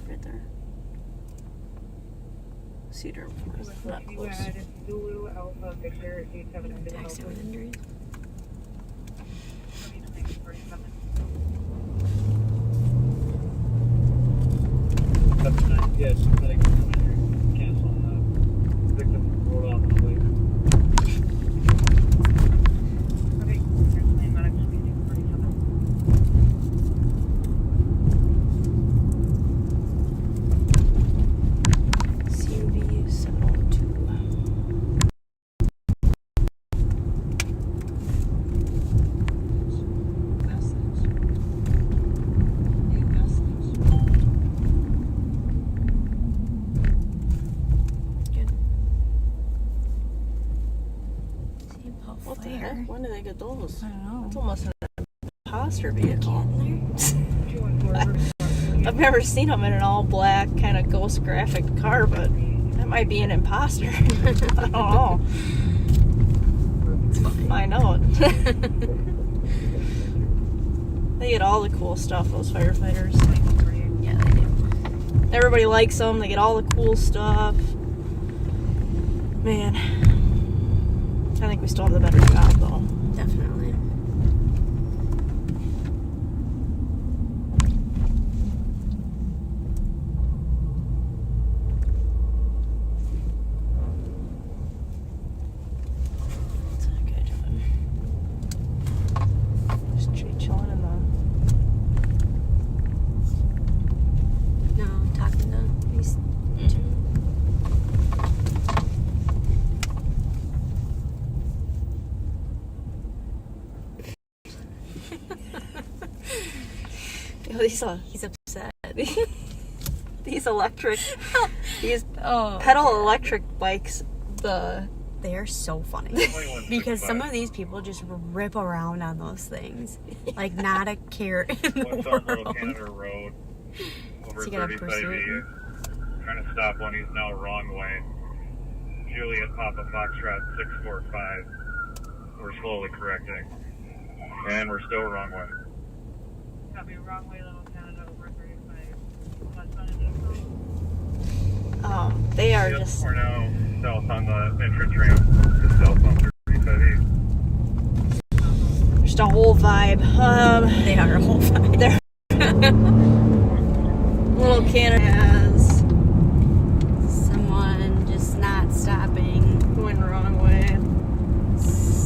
L: Right there. Cedar Forest, not close.
E: Zulu Alpha Victor 87
M: Accident injuries.
K: Yes, cancel victim rolled off the way.
L: CUV 702.
A: New message.
L: What the heck? When did they get those?
M: I don't know.
L: It's almost an imposter vehicle. I've never seen them in an all black kind of ghost graphic car, but that might be an imposter. I don't know. Find out. They get all the cool stuff, those firefighters.
M: Yeah, they do.
L: Everybody likes them. They get all the cool stuff. Man, I think we still have the better job, though.
M: Definitely.
L: What's that guy doing? Just chilling in the...
M: No, talking to these two.
L: He's upset. These electric, these
M: Oh.
L: pedal electric bikes,
M: They are so funny because some of these people just rip around on those things like not a care in the world.
J: Canada Road over
M: So you gotta
J: 35
M: pursue it.
J: trying to stop one. He's now wrong way. Juliet Papa Foxtrot 645. We're slowly correcting, and we're still wrong way.
E: Copy, wrong way, Little Canada, over 35.
L: they are
J: Yep,
L: just...
J: We're now south on the entrance ramp to south on 35 east.
L: Just a whole vibe.
M: They are a whole vibe.
L: They're Little Canada has
M: Someone just not stopping.
L: going the wrong way.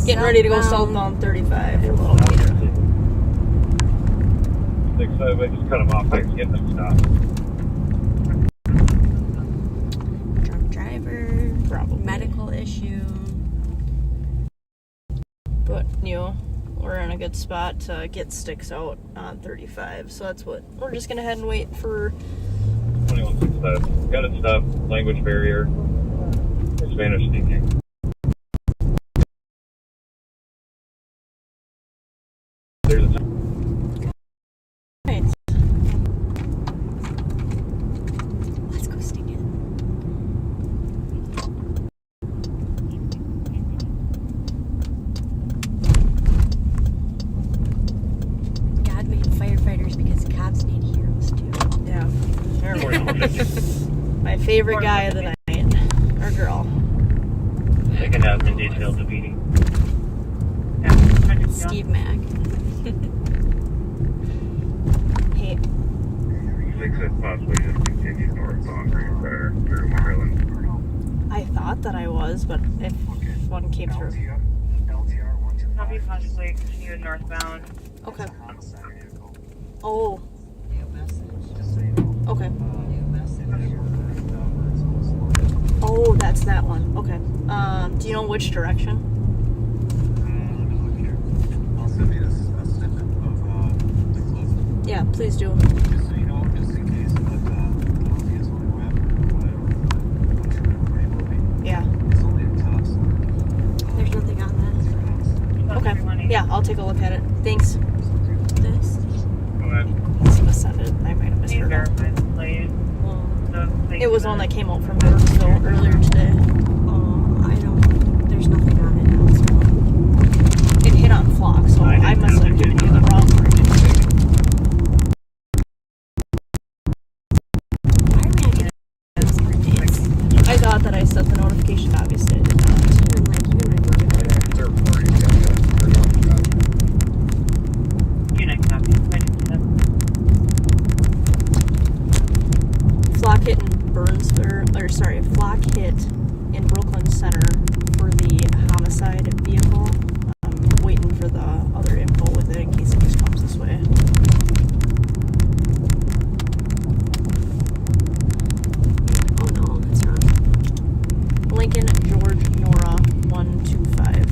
L: Getting ready to go southbound 35 for Little Canada.
J: 65, I just cut them off. I can get them stopped.
M: Drunk driver.
L: Probably.
M: Medical issue.
L: But, we're in a good spot to get sticks out on 35. So that's what... We're just going to head and wait for...
J: 2165. Got it stopped. Language barrier. Spanish speaking. There's a
L: Nice.
M: Let's go stick it. God made firefighters because cops need heroes too.
L: Yeah. There we go. My favorite guy of the night. Or girl.
J: second admin detail to meeting.
M: Steve Mack.
L: Hey.
J: 6 has possibly just continued northbound through Maryland.
L: I thought that I was, but if one came through.
E: Copy, possibly continue northbound.
L: Okay. Oh.
A: New message. Just so you know.
L: Okay.
A: New message.
L: Oh, that's that one. Okay. Do you know which direction?
K: Let me look here. I'll send you a snippet of the clip.
L: Yeah, please do.
K: Just so you know, just in case, but I don't know if he has one web or whatever.
L: Yeah.
K: It's only a top side.
M: There's nothing on that.
L: Okay. Yeah, I'll take a look at it. Thanks.
M: This.
J: Go ahead.
L: Must have ascended. I might have
E: Please
L: misheard.
E: verify the plate.
L: It was one that came out from Burnsville earlier today.
M: Oh, I don't. There's nothing on it now. So.
L: It hit on flock, so I must have given you the wrong version.
M: Why are we not getting those updates?
L: I thought that I set the notification. Obviously, I did not.
M: I'm like, you and I work
E: Unit copy.
L: Flock hit in Burnsville, or sorry, flock hit in Brooklyn Center for the homicide vehicle. I'm waiting for the other info with it in case it just comes this way.
M: Oh no, that's wrong.
L: Lincoln George Nora 125.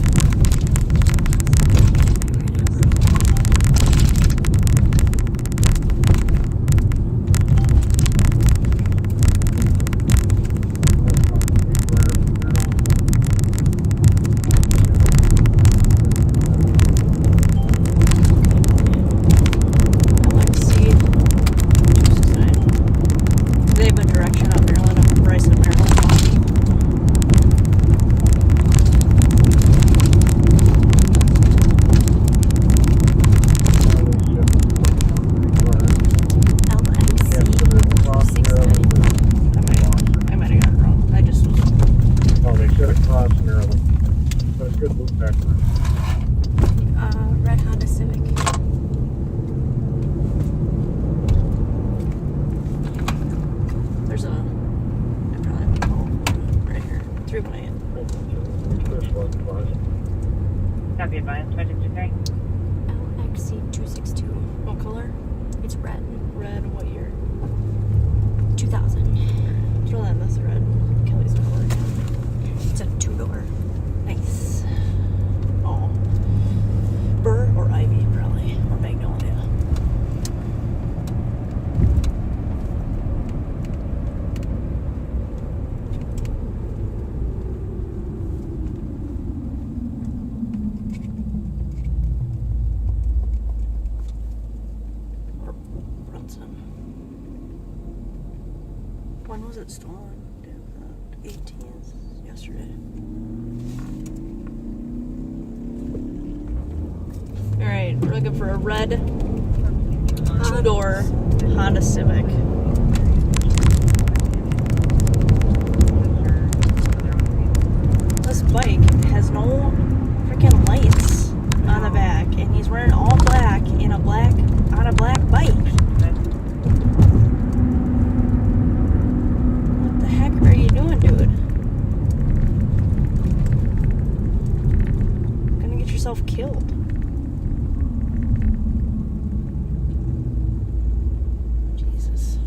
M: Red Honda Civic.
L: There's a. I probably have a call right here. 318.
N: Copy advised. 563.
M: LXC262.
L: What color?
M: It's red.
L: Red. What year?
M: 2000.
L: Throw that in this red. Kelly's color.
M: It's a 2-door.
L: Nice. Oh. Burr or Ivy, probably. Or Magnolia. Or Brunson. When was it stolen? 18th. Yesterday. Alright, we're looking for a red 2-door Honda Civic. This bike has no freaking lights on the back, and he's wearing all black on a black bike. What the heck are you doing, dude? Gonna get yourself killed. Jesus.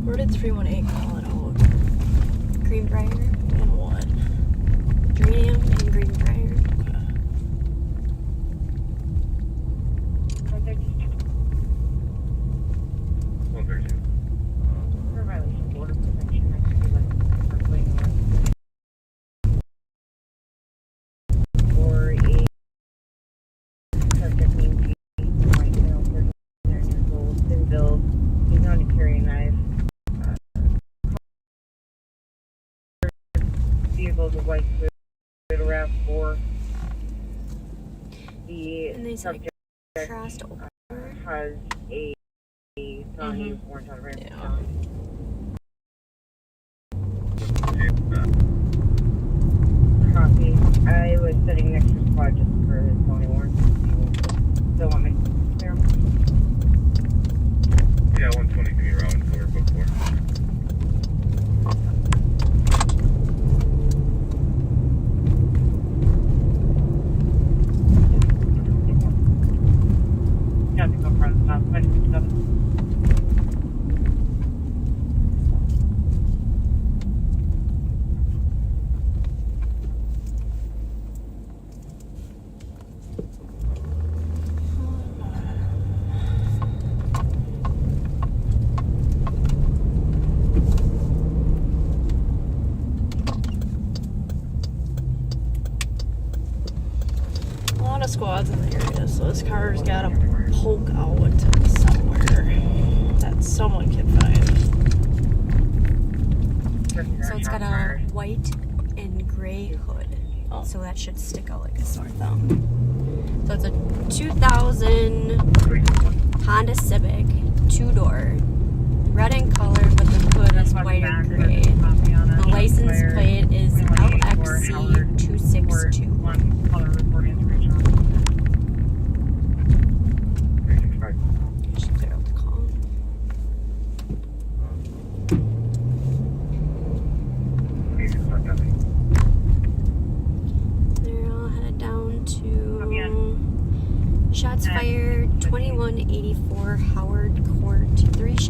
L: Where did 318 call it out?
M: Greenbrier.
L: And what?
M: Geranium and Greenbrier.
N: For violation of border protection, I should be like circling north. Or a subject named white male, 39 years old, thin build. He's known to carry a knife. Vehicles of white Toyota RAV4.
M: And they
N: The
M: said
N: subject
M: crossed over.
N: has a felony warrant out of Ramsey County. Copy. I was sitting next to the squad just for his felony warrant. Still want me to clear him?
J: Yeah, 120 can be around for book 4.
N: Got to go front stop. 567.
L: A lot of squads in the area, so this car's gotta poke out somewhere that someone can find.
M: So it's got a white and gray hood.
L: Oh.
M: So that should stick out like a sore thumb. So it's a 2000 Honda Civic, 2-door, red in color, but the hood is white and gray. The license plate is LXC262. Should clear out the call.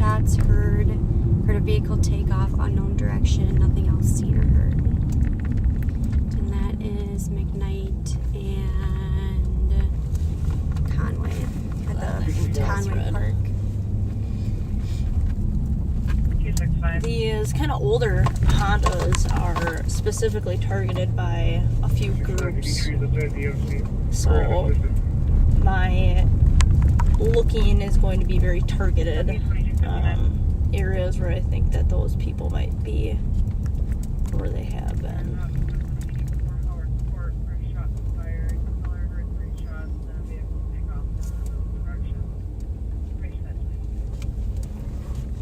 M: shots heard. Heard a vehicle take off, unknown direction. Nothing else seen or heard. And that is McKnight and Conway at the Conway Park.
L: These kind of older Hondas are specifically targeted by a few groups. So my looking is going to be very targeted. Areas where I think that those people might be, or they have been.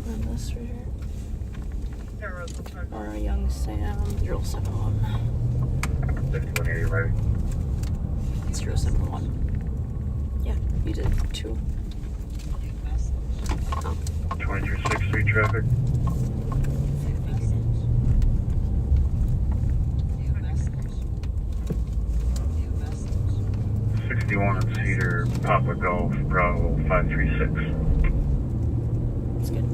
L: And this right here. Or a young Sam 071.
J: 6180 ready.
L: 071. Yeah, you did too.
J: 2363 traffic.
A: New message.
J: 61 at Cedar, Papa Golf, Bravo 536.
L: That's good.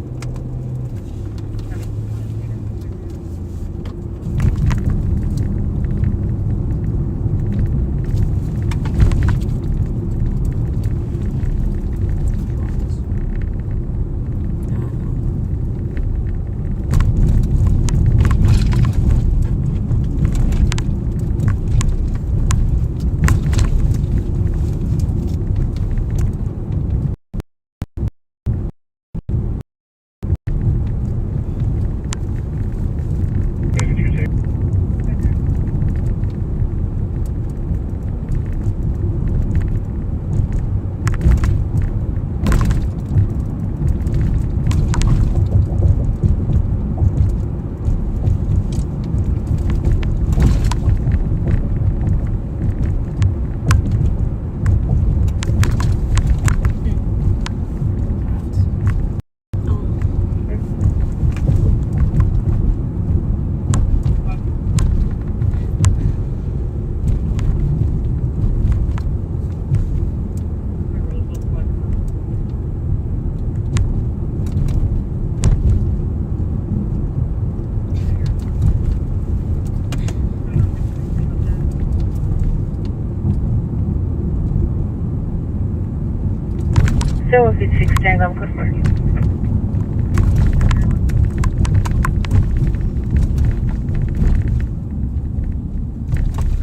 E: So if it's 6 Tango, good morning.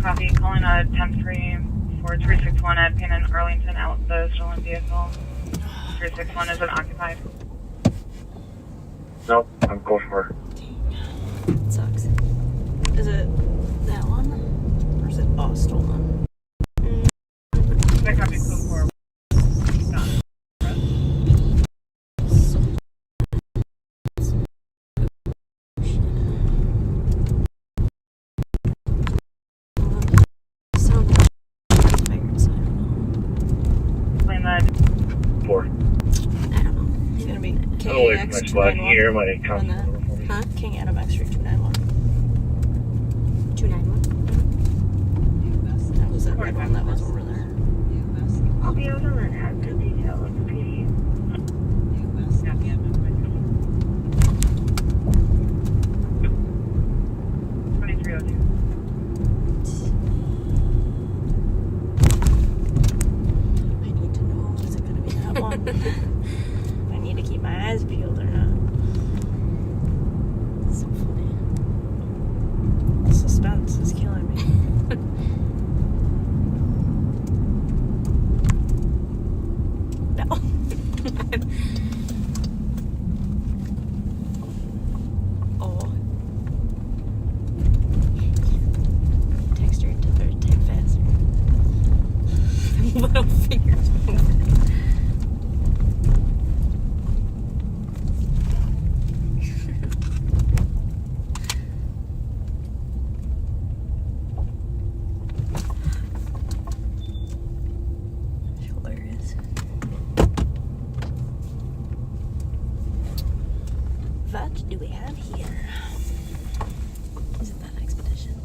E: Copy, calling a 10-3 for 361 at Pin in Arlington out the stolen vehicle. 361 is unoccupied.
J: Nope, I'm going for.
L: It sucks. Is it that one? Or is it all stolen?
E: I copy code 4.
J: Here, my
L: Huh? King Adam X-Ray 291.
M: 291?
L: That was that red one that was over there.
E: I'll be able to learn how to detail with the PD.
L: I need to know, is it going to be that one? I need to keep my eyes peeled or not. So funny. The suspense is killing me. No. Oh. Text her and tell her to type faster. Little fingers moving. Hilarious. What do we have here? Is it that expedition?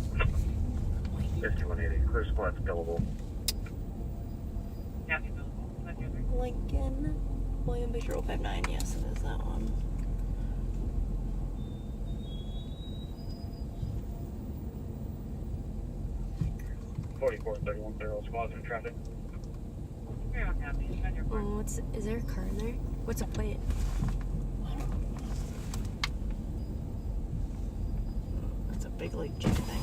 J: 5180, clear squad's billable.
L: Lincoln. William Victor 059, yes, it is that one.
J: Squads in traffic.
M: Oh, is there a car in there? What's a plate?
L: That's a big like Jeep thing.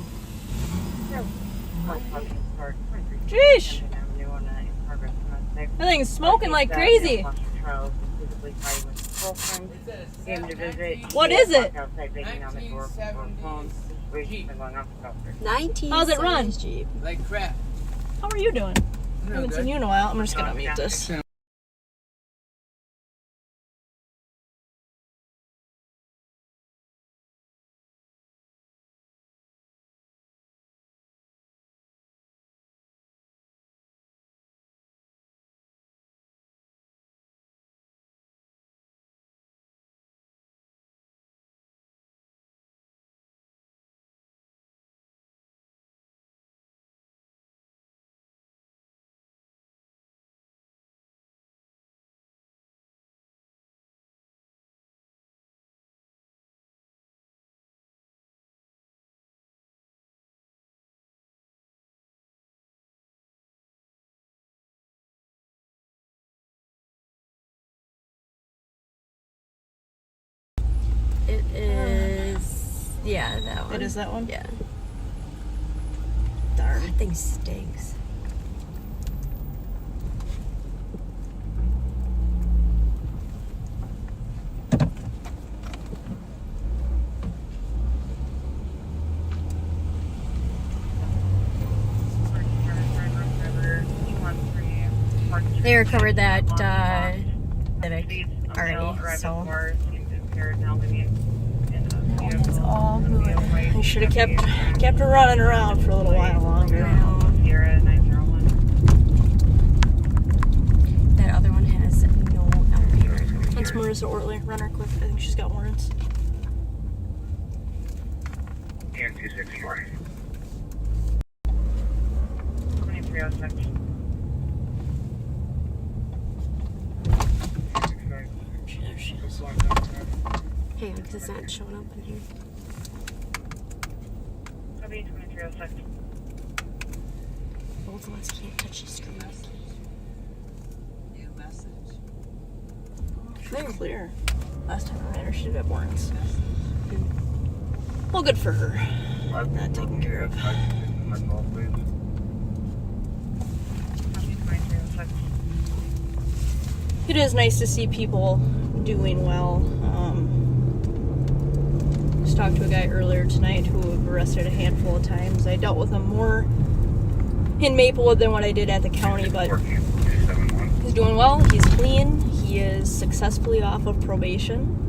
E: Jeez!
L: Sheesh! That thing's smoking like crazy. What is it?
M: 19.
L: How's it run?
M: Jeep.
F: Like crap.
L: How are you doing? I haven't seen you in a while. I'm just gonna mute this.
M: It is. Yeah, that one.
L: It is that one?
M: Yeah.
L: Darn.
M: That thing stinks. They recovered that Civic already, so
L: It's all good. I should have kept her running around for a little while longer.
M: that other one has no LP.
L: It's Marissa Ortley. Run her quick. I think she's got warrants.
J: And 264.
E: 2306.
L: There she is.
M: Hang on, because it's not showing up in here.
E: Copy 2306.
M: Both of us can't touch the screen.
A: New message.
L: Clear. Last time I ran her, she did have warrants. Well, good for her. Not taken care of. It is nice to see people doing well. Just talked to a guy earlier tonight who was arrested a handful of times. I dealt with him more in Maplewood than what I did at the county, but he's doing well. He's clean. He is successfully off of probation.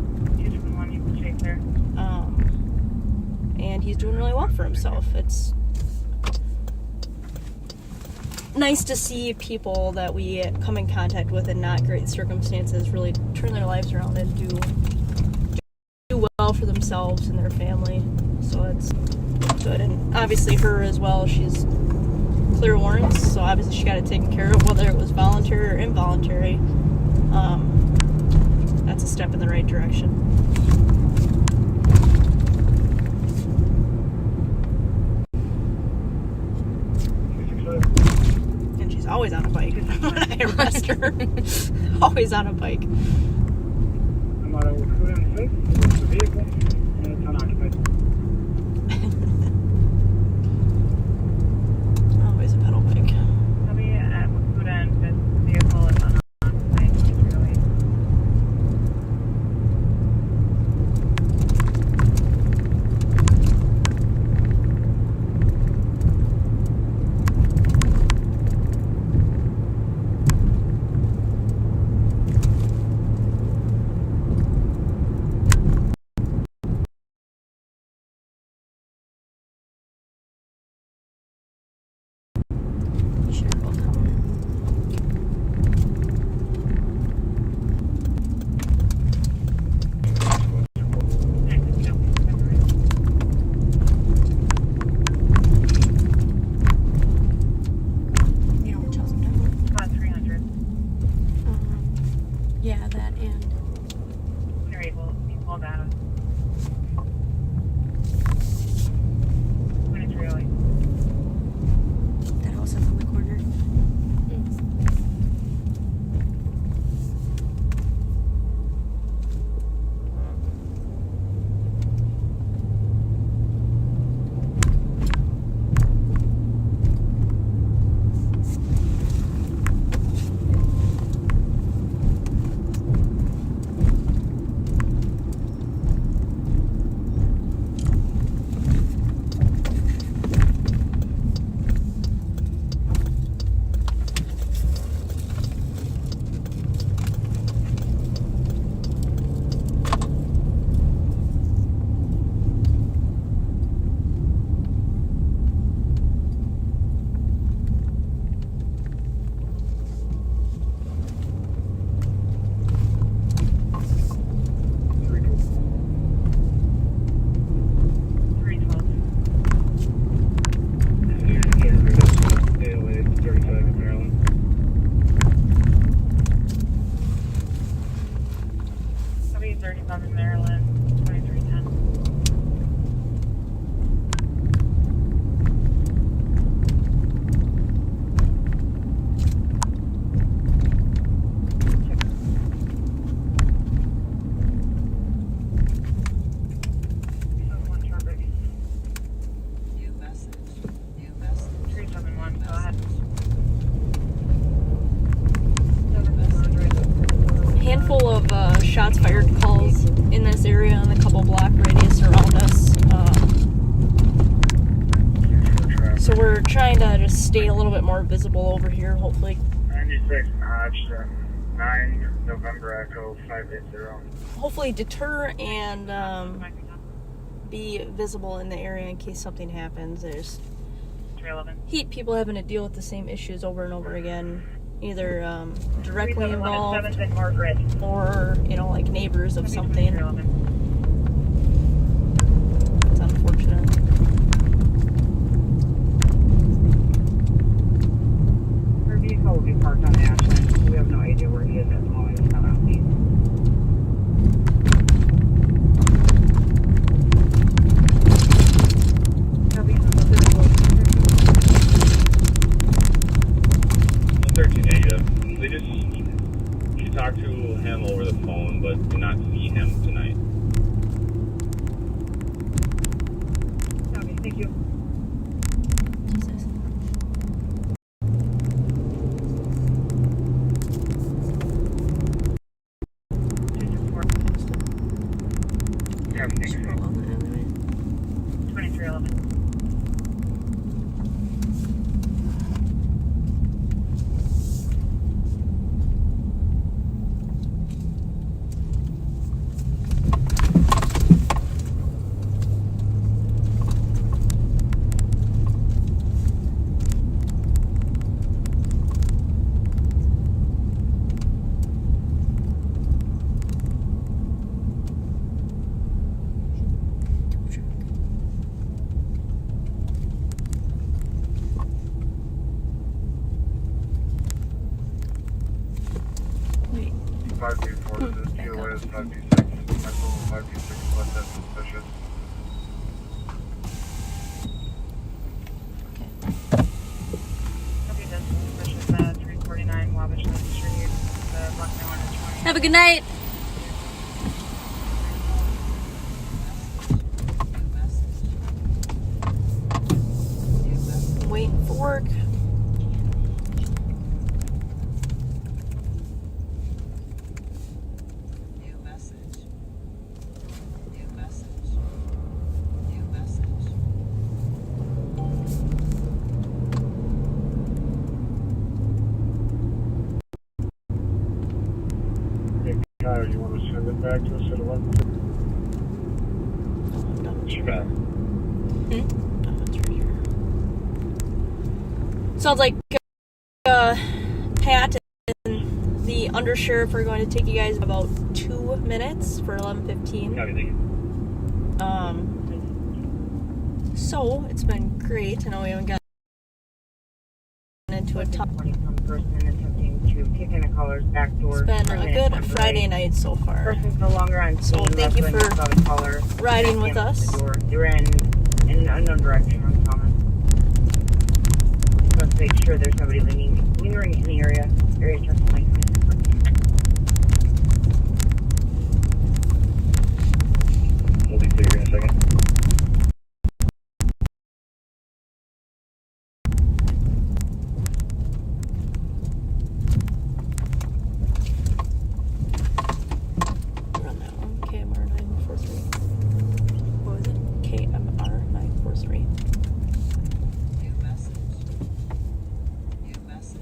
L: And he's doing really well for himself. It's nice to see people that we come in contact with in not great circumstances really turn their lives around and do well for themselves and their family. So it's good. And obviously her as well, she's clear warrants, so obviously she got it taken care of, whether it was voluntary or involuntary. That's a step in the right direction. And she's always on a bike when I arrest her. Always on a bike.
K: I'm out of Recruit M6, the vehicle, and it's unoccupied.
L: Always a pedal bike.
E: Copy at Recruit M6, the vehicle is unoccupied. All data. 2308.
M: That house is on the corner. Handful of shots fired calls in this area and a couple block radius around us. So we're trying to just stay a little bit more visible over here, hopefully.
N: 96 Hodge, 9 November Echo 580.
L: Hopefully deter and be visible in the area in case something happens. There's heat people having to deal with the same issues over and over again. Either directly involved or, you know, like neighbors of something. It's unfortunate.
E: Her vehicle will be parked on Ashland. We have no idea where he is at the moment. It's not on leave.
J: She talked to him over the phone, but did not see him tonight.
E: Okay, thank you.
L: Have a good night. I'm waiting for work.
K: Kyle, you want to send it back to us at 11?
J: Sure.
L: Sounds like Pat and the Undersheriff are going to take you guys about 2 minutes for 11:15. So it's been great. I know we haven't gotten into a ton.
E: Person attempting to kick in a caller's back door.
L: It's been a good Friday night so far.
N: Person's no longer on
L: So
N: scene.
L: thank you
N: That's when
L: for
N: saw the caller
L: riding with
N: damage
L: us.
N: the door. You were in an unknown direction on common. Just want to make sure there's nobody lingering in the area. Area check will make
B: We'll be clear in a second.
L: Run that one. KMR 943. What was it? KMR 943.
A: New message. New message.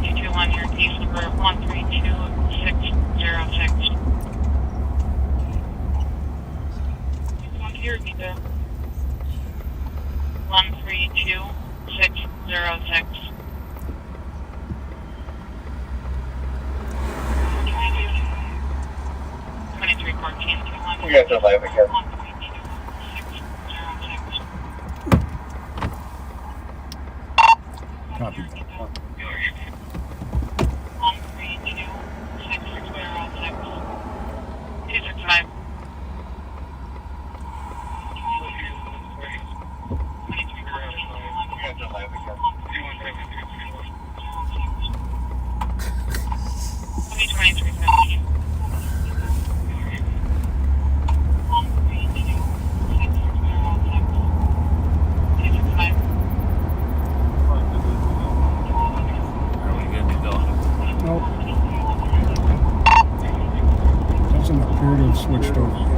J: You do want your case number 132606. Want to repeat that? 132606.
B: You guys are live again.
D: Copy.
C: Are we good to go?
D: Nope. Doesn't appear to have switched over yet.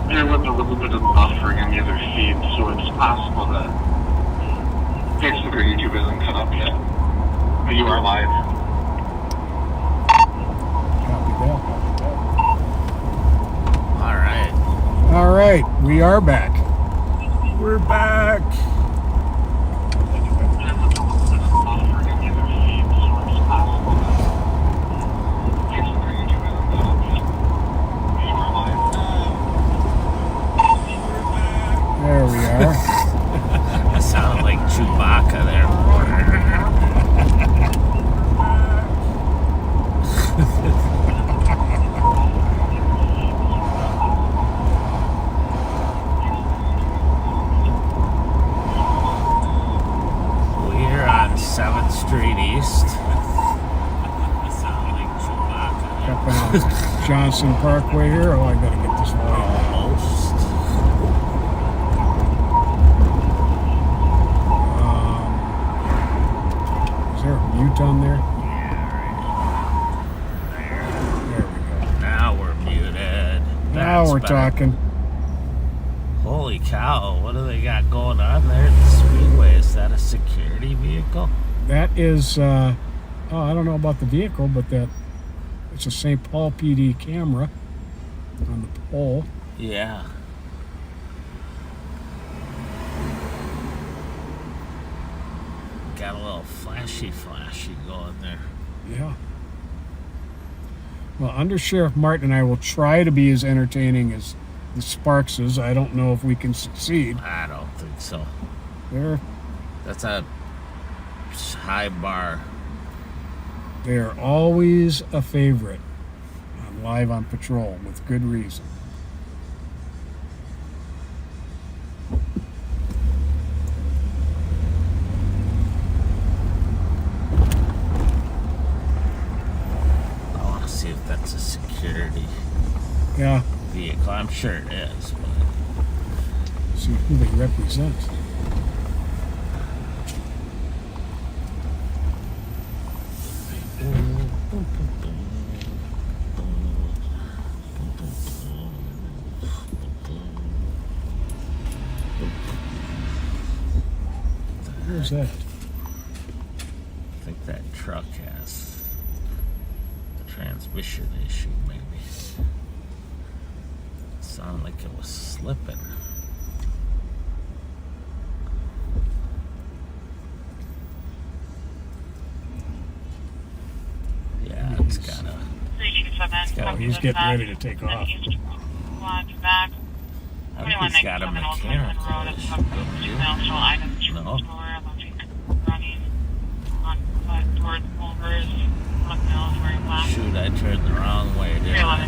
B: There was a little bit of buffering on the other feed, so it's possible that Facebook or YouTube isn't cut up yet. But you are live.
D: Copy that.
C: All right.
D: All right, we are back.
C: We're back.
D: There we are.
C: That sounded like Chewbacca there. We're on 7th Street East. Sound like Chewbacca.
D: Up on Johnson Parkway here. Oh, I gotta get this volume.
C: Almost.
D: Is there a mute on there? There we go.
C: Now we're muted.
D: Now
C: That's
D: we're
C: better.
D: talking.
C: Holy cow, what do they got going on there at the Speedway? Is that a security vehicle?
D: That is, I don't know about the vehicle, but it's a St. Paul PD camera on the pole.
C: Yeah. Got a little flashy going there.
D: Yeah. Well, Undersheriff Martin and I will try to be as entertaining as the Sparkses. I don't know if we can succeed.
C: I don't think so.
D: That's
C: a high bar.
D: They're always a favorite on Live on Patrol with good reason.
C: I want to see if that's a security vehicle. I'm sure it is, but
D: see who they represent.
C: Where's that? I think That truck has a transmission issue, maybe. It sounded like it was slipping. Yeah, it's gotta.
D: Oh, he's getting ready to take off.
C: I think he's got a mechanical issue. No. Shoot, I turned the wrong way, didn't I?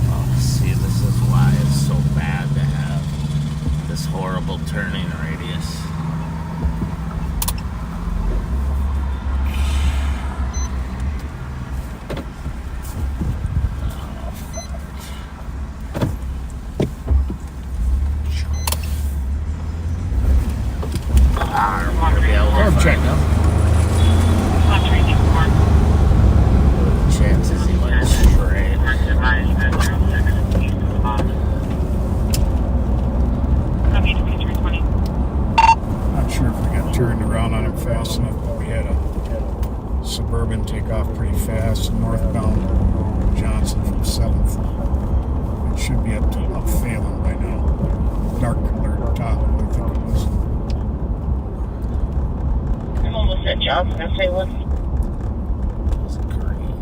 C: Oh, see, this is why it's so bad to have this horrible turning radius.
D: Check.
C: Chances he went straight.
D: Not sure if we got turned around on him fast enough, but we had a Suburban take off pretty fast, northbound Johnson from 7th. It should be up to about Phelan by now. Dark colored top, I think it was.
N: I'm almost at Johnson. I say what?
C: It was green.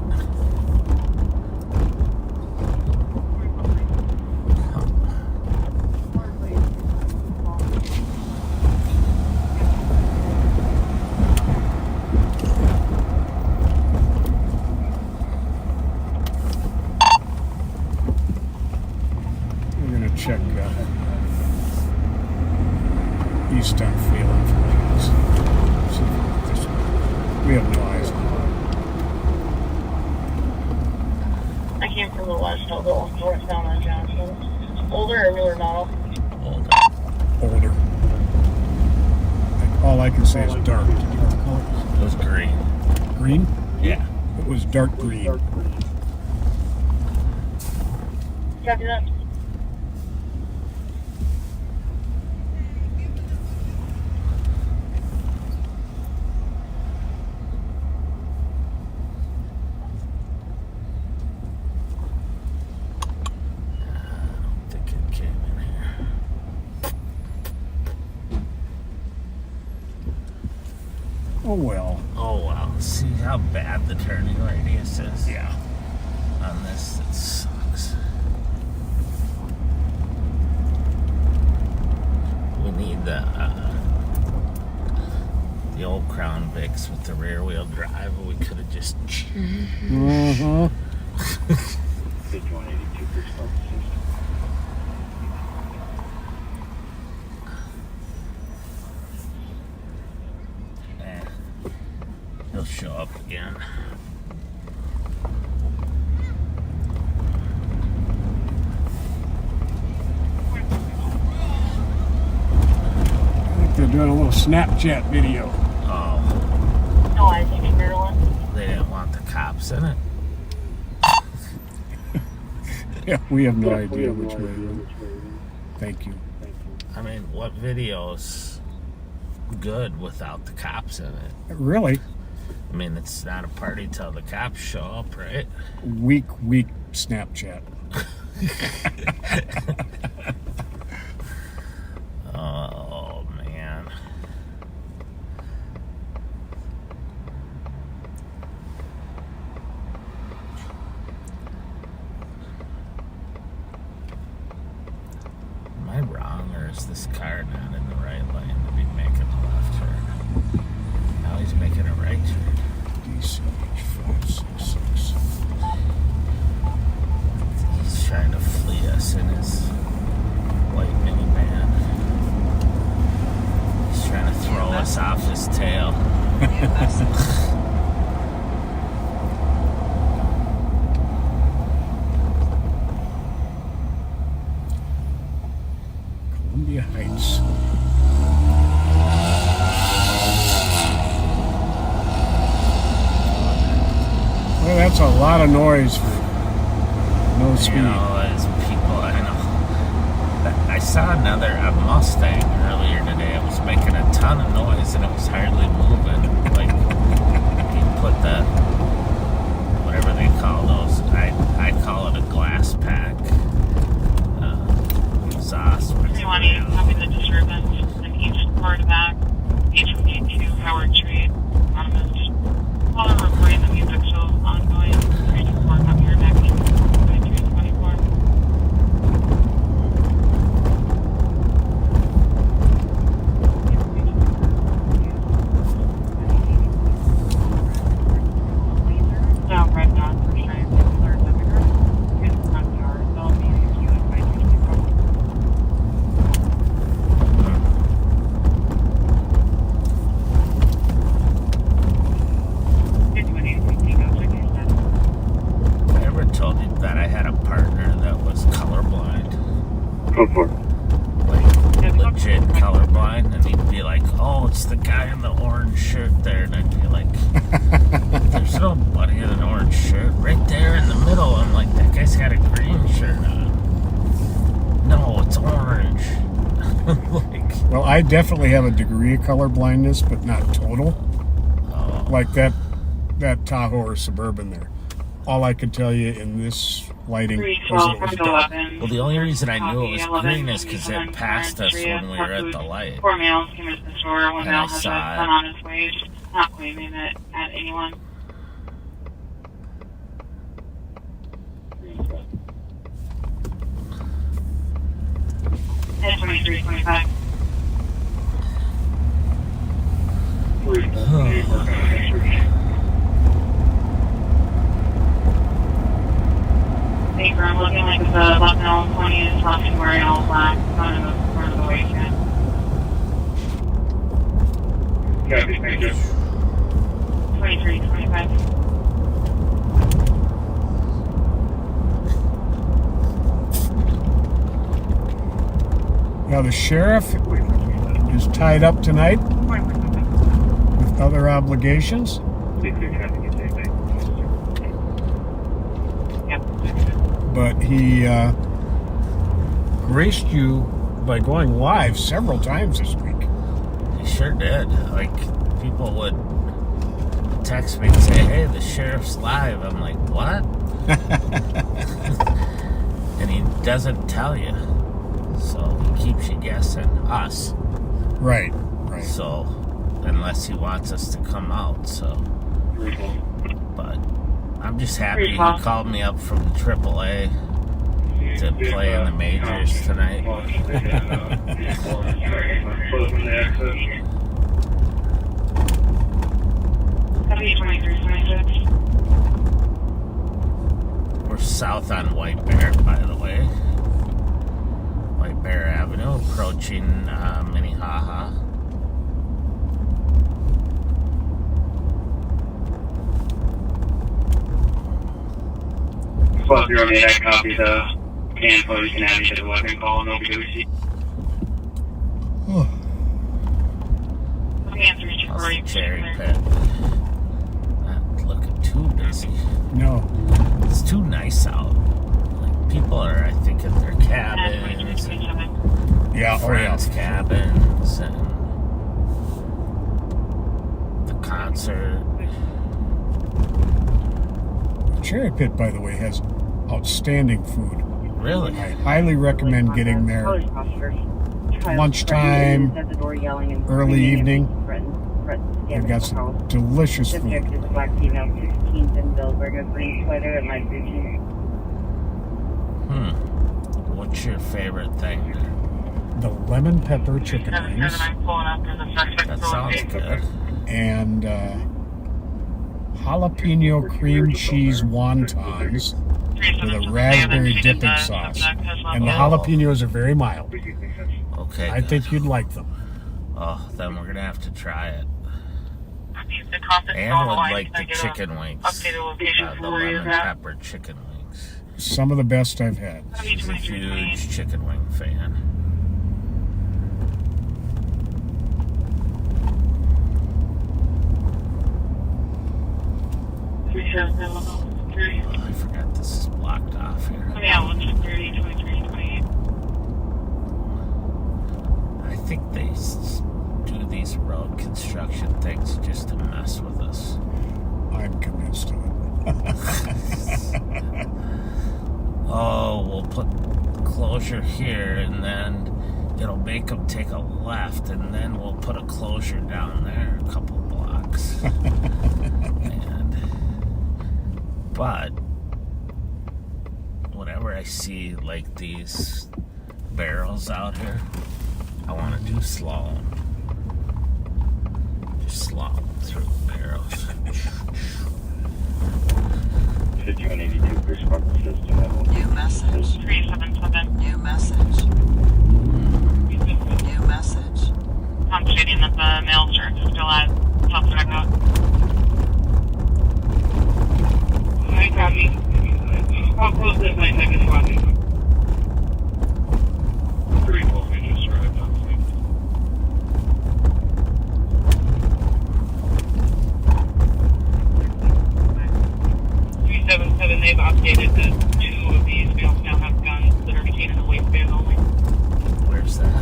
D: We're gonna check east on Phelan for these. We have no eyes on
N: I came from the west. I'll go northbound on Johnson. Older or newer model?
C: Older.
D: older. All I can say is dark. Did you get the color?
C: It was green.
D: Green?
C: Yeah.
D: It was dark green.
N: Copy that.
D: Oh well.
C: Oh well. See how bad the turning radius is?
D: Yeah.
C: On this, it sucks. We need the old Crown Vics with the rear wheel drive. We could have just.
D: Mm-hmm.
C: He'll show up again.
D: I think they're doing a little Snapchat video.
C: Oh.
N: No, I think in Maryland.
C: They didn't want the cops in it.
D: Yeah, we have no idea which way. Thank you.
C: I mean, what video's good without the cops in it?
D: Really?
C: I mean, it's not a party till the cops show up, right?
D: Weak Snapchat.
C: Oh, man. Am I wrong, or is this car not in the right lane to be making a left turn? Now he's making a right turn.
D: DCH566.
C: He's trying to flee us in his white minivan. He's trying to throw us off his tail.
D: Columbia Heights. Well, that's a lot of noise for no speed.
C: You know, as people, I know. I saw another Mustang earlier today. It was making a ton of noise and it was hardly moving. Like, you put the, whatever they call those, I call it a glass pack. Exhaust.
E: Everyone copy the disturbance and each part back. H2 Howard Street. Anonymous. While I'm recording the music, so ongoing. 324 copy your back. 2324. Now, red dot for sure. Third number. Here's the front door. They'll be in queue at 524.
C: I ever told you that I had a partner that was colorblind?
B: Go for it.
C: Like, legit colorblind, and he'd be like, oh, it's the guy in the orange shirt there, and I'd be like, there's nobody in an orange shirt. Right there in the middle, I'm like, that guy's got a green shirt on. No, it's orange. Like,
D: Well, I definitely have a degree of color blindness, but not total.
C: oh,
D: Like that Tahoe or Suburban there. All I could tell you in this lighting was it was dark.
C: well, the only reason I knew it was green is because it passed us when we were at the light.
E: 4 males came into the store. One
C: And
E: male
C: I
E: has a
C: saw
E: gun
C: it.
E: on his waist, not claiming it at anyone. And 2325. Paper, I'm looking like it's a left L 20 is left and wearing all black, not in the front of the waist yet.
B: Copy, thank you.
E: 2325.
D: Now the sheriff is tied up tonight with other obligations, but he graced you by going live several times this week.
C: He sure did. Like, people would text me and say, hey, the sheriff's live. I'm like, what? And he doesn't tell you. So he keeps you guessing. Us.
D: Right.
C: So, unless he wants us to come out, so. But I'm just happy he called me up from AAA to play in the majors tonight.
E: Copy 2326.
C: We're south on White Bear, by the way. White Bear Avenue, approaching Minnehaha.
J: Plus, you're on the I copy the info. You can add me to the weapon call and it'll be good.
C: How's the cherry pit? Not looking too busy.
D: No.
C: It's too nice out. Like, people are, I think, at their cabins.
D: Yeah,
C: friends' cabins and the concert.
D: Cherry Pit, by the way, has outstanding food.
C: Really?
D: I highly recommend getting there lunchtime, early evening. They've got some delicious food.
E: Subject is a black female, 16th and Bill, wearing a green sweater and light blue jeans.
C: What's your favorite thing?
D: The lemon pepper chicken wings.
C: That sounds good.
D: And jalapeno cream cheese wontons with a raspberry dipping sauce. And the jalapenos are very mild.
C: Okay.
D: I think you'd like them.
C: Oh, then we're gonna have to try it. And would like the chicken wings. The lemon pepper chicken wings.
D: Some of the best I've had.
C: She's a huge chicken wing fan. I forgot this is blocked off here.
E: Yeah, 30, 23, 28.
C: think they do these road construction things just to mess with us.
D: I'm convinced of it.
C: Oh, we'll put closure here, and then it'll make them take a left, and then we'll put a closure down there a couple blocks. But whenever I see like these barrels out here, I want to do slalom. Just slalom through the barrels.
J: 5182 response system.
A: New message.
J: 377.
A: New message. New message.
J: I'm stating that the mail search is still at South Checkout. Hi, copy. How close is my second responding? 312, we just arrived on scene. 377, they've updated that 2 of these males now have guns that are contained in the waistband only.
C: Where's that?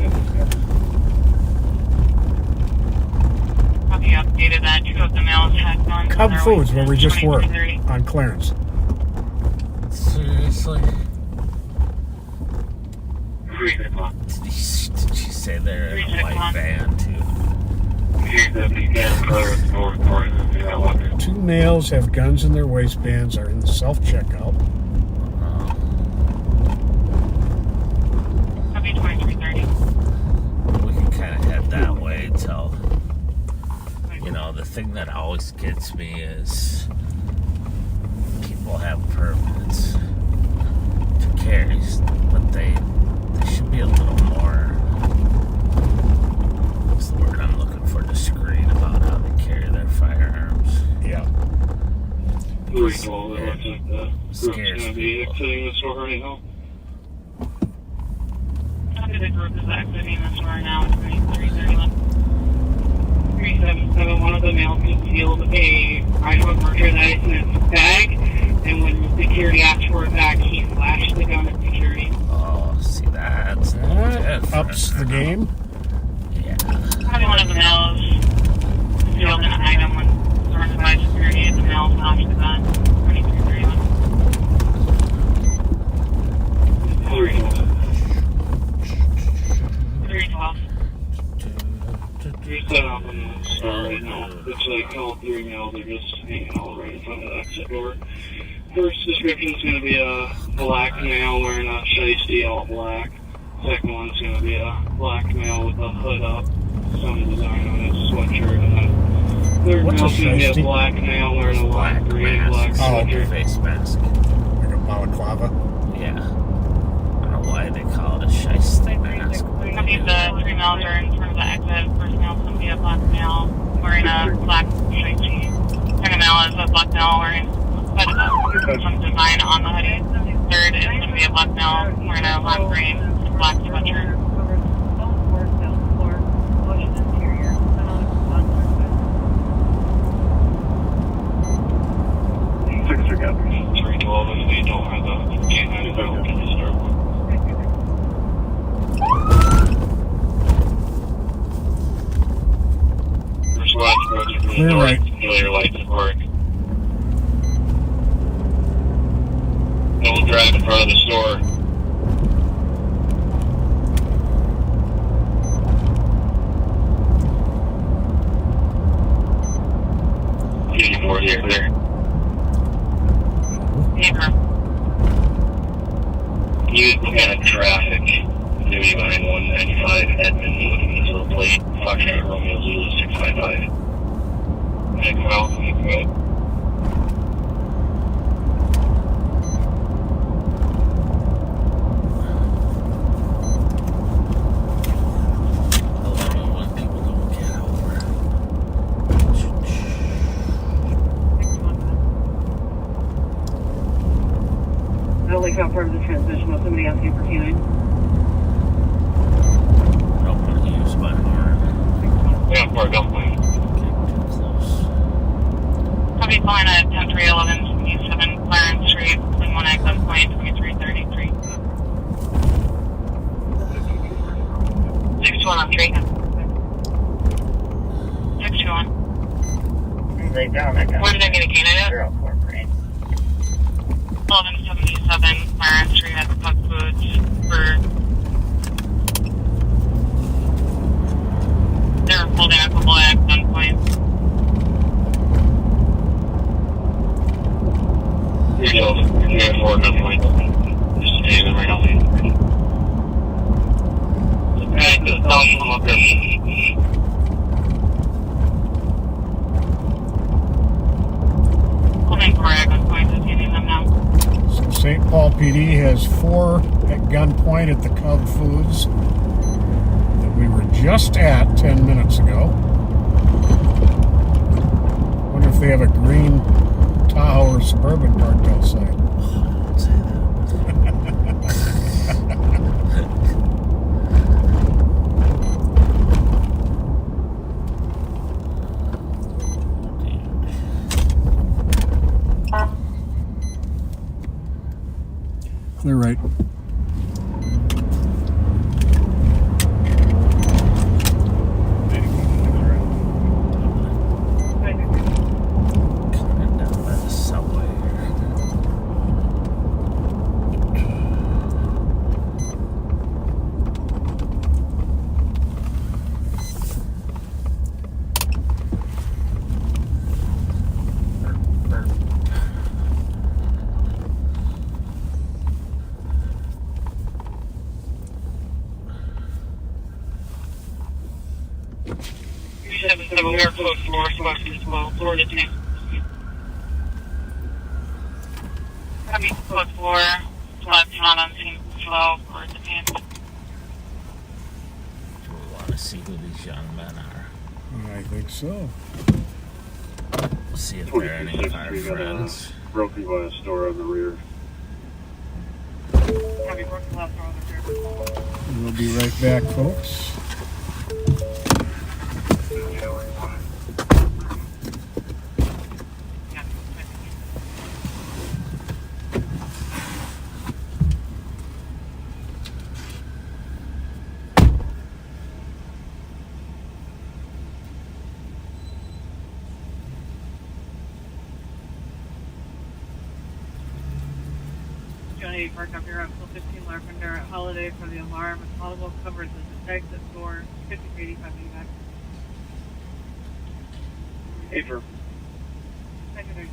J: Copy, updated that 2 of the males had guns.
D: Cub Foods, where we just were, on Clarence.
C: Seriously?
J: 3 o'clock.
C: Did you say they're in a white van too?
D: 2 males have guns in their waistbands, are in the self-checkout.
J: Copy, 2330.
C: We can kind of head that way till, you know, the thing that always gets me is people have permits to carry, but they should be a little more, what's the word I'm looking for, discreet about how they carry their firearms.
D: Yeah.
C: It scares people.
J: Copy, the group is exiting the store now at 2331. 377, one of the males concealed a item of murder that is in his bag, and when security asked for it back, he flashed the gun at security.
C: Oh, see, that's different.
D: Ups the game.
C: Yeah.
J: Probably one of the males concealed an item when surrounded by security, and the male flashed the gun. 2331. 312.
K: You're set up on the store right now. Looks like all 3 males are just hanging out right in front of the exit door. First description is going to be a black male wearing a shiesty all black. Second one's going to be a black male with a hood up, some design on his sweatshirt. And then third
D: What's
K: male's
D: a
K: going to be a
D: shiesty?
K: black male wearing a black green black sweatshirt.
C: Face mask.
D: Like a balaclava.
C: Yeah. I don't know why they call it a shiesty mask.
J: Copy, the 3 males are in front of the exit. First male's going to be a black male wearing a black shiesty. Second male is a black male wearing some design on the hoodie. Third is going to be a black male wearing a lime green black sweatshirt.
K: Sixer gathers. 312 if they don't have a canine available to start with. First last approaching from the
D: Clear
K: north,
D: right.
K: familiar lights at work. Don't drive in front of the store. Here, there. You look at traffic, maybe behind 195 Edmond, looking into the plate, Foxtrot Romeo Zulu 655. And come out, you come out.
E: Like how part of the transmission was somebody asking for canine.
C: I don't want to use my horn.
K: Yeah, park up, please.
C: Getting too close.
J: Copy, calling at 10311 East 7 Clarence Street, between 1 exit point, 2333. 621 on Drayton. 621.
N: Lay down, I got
J: Where did I get a candidate?
N: 0448.
J: 1177 Warrant Street at the Puck Foods for. They were holding a couple at gunpoint. Yourself, you're for gunpoint. Just stay them right on me. Okay, just tell them come up there. Holding for at gunpoint, detaining them now.
D: So St. Paul PD has 4 at gunpoint at the Cub Foods that we were just at 10 minutes ago. Wonder if they have a green Tahoe or Suburban parked outside.
C: Don't say that.
D: Clear right.
C: Coming down by the subway here.
J: We are close to Northwest as well. Florida team. Copy code 4. Flat not on scene. Flow for the team.
C: We want to see who these young men are.
D: I think so.
C: We'll see if they're any of our friends.
K: Broken by a store on the rear.
J: Copy broken left or on the rear.
D: We'll be right back, folks.
E: Johnny Park up here on 15 Larpenter at Holiday for the alarm. It's audible covers the exit door 5385 back.
K: Paper.
E: Thank you.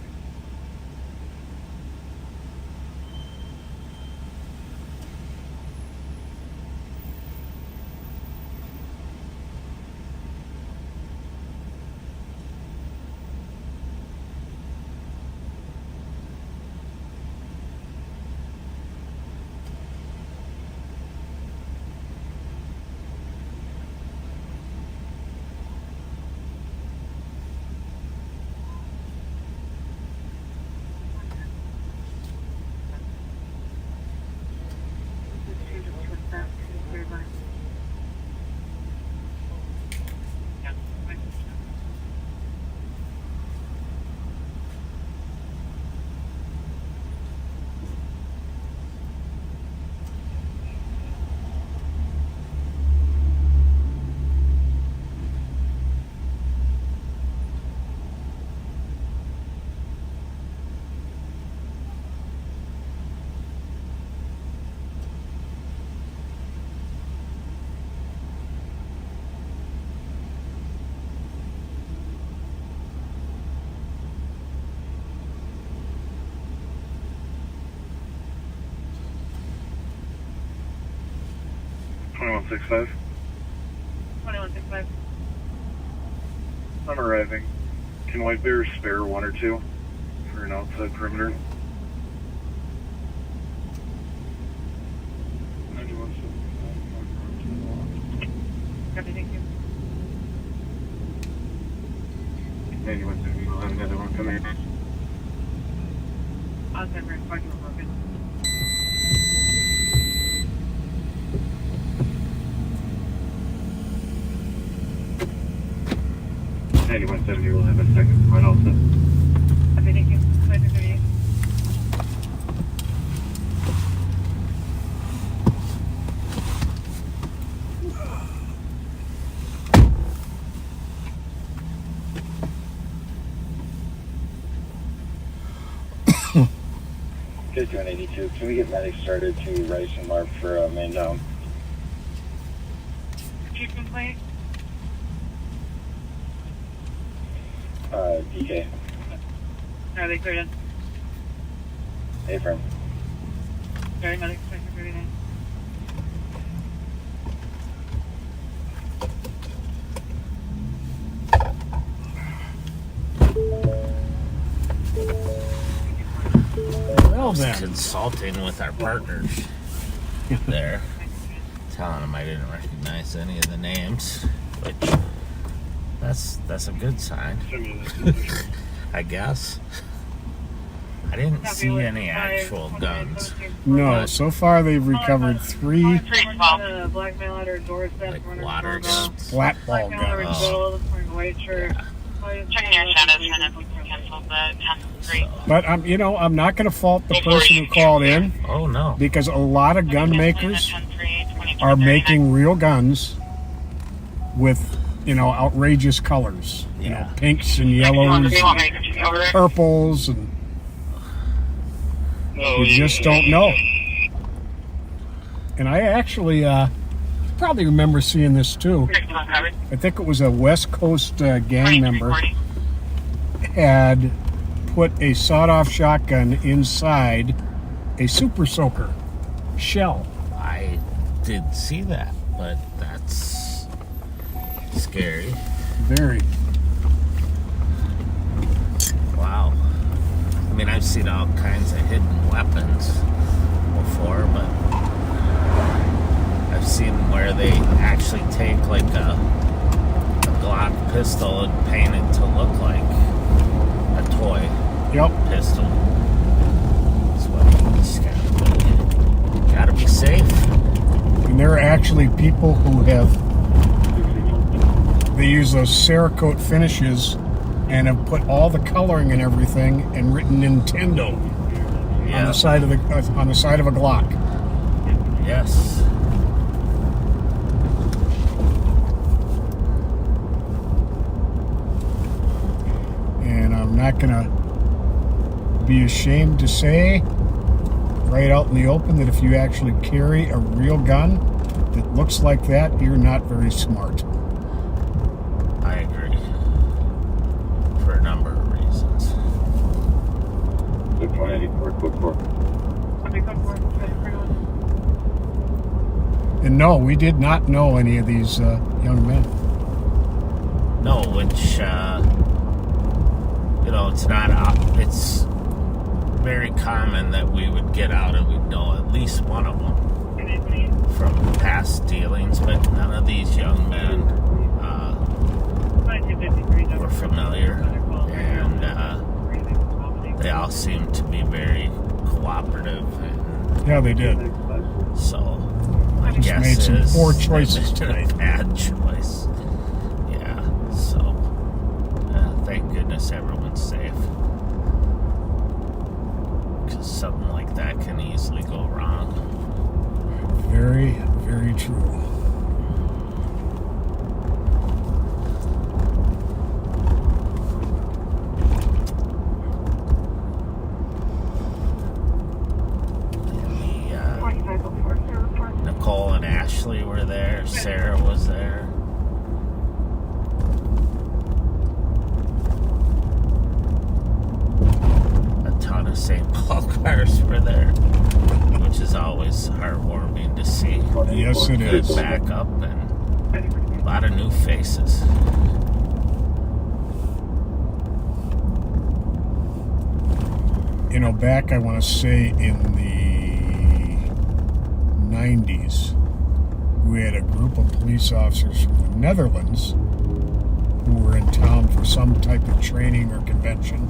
K: $2165.
E: 2165.
K: I'm arriving. Can White Bear spare 1 or 2 for an outside perimeter? 9175.
E: Copy, thank you.
K: 9175. We'll have another one coming in.
E: Outside bridge, parking were broken.
K: We'll have a second one also.
E: Copy, thank you. 2338.
B: 5182. Can we get medics started to Rice and Mark for man down?
E: Chief complaint.
B: DK.
E: Are they cleared in?
B: Hey, friend.
E: Sorry, medics. Thank you for everything.
D: Well
C: was
D: then.
C: consulting with our partners there, telling them I didn't recognize any of the names, which that's a good sign, I guess. I didn't see any actual guns.
D: No, so far they've recovered 3
E: Blackmail at her doorstep.
C: Like water guns.
D: flat ball guns.
E: White shirt.
J: Checking your shadows and if we can cancel the 10-3.
D: But I'm not going to fault the person who called in.
C: Oh no!
D: Because a lot of gun makers are making real guns with, outrageous colors. Pinks and yellows, and purples, and you just don't know. And I actually probably remember seeing this too. I think it was a West Coast gang member had put a sawed-off shotgun inside a Super Soaker shell.
C: I did see that, but that's scary.
D: Very.
C: Wow. I mean, I've seen all kinds of hidden weapons before, but I've seen where they actually take like a Glock pistol and paint it to look like a toy pistol. That's what you just gotta be safe.
D: And there are actually people who they use those Cerakote finishes and have put all the coloring and everything and written Nintendo on the side of a Glock.
C: Yes.
D: And I'm not gonna be ashamed to say right out in the open that if you actually carry a real gun that looks like that, you're not very smart.
C: I agree. For a number of reasons.
B: Good 184, quick 4.
D: And no, we did not know any of these young men.
C: No, which, it's not, it's very common that we would get out and we'd know at least one of them from past dealings, but none of these young men were familiar, and they all seemed to be very cooperative.
D: Yeah, they did.
C: So, my
D: Just
C: guess
D: made some
C: is
D: poor choices
C: they made a bad choice. Yeah, so thank goodness everyone's safe. Because something like that can easily go wrong.
D: Very, very true.
C: Nicole and Ashley were there. Sarah was there. A ton of St. Paul cars were there, which is always heartwarming to see.
D: Yes, it
C: Good
D: is.
C: backup and a lot of new faces.
D: Back, I want to say, in the 90s, we had a group of police officers from the Netherlands who were in town for some type of training or convention,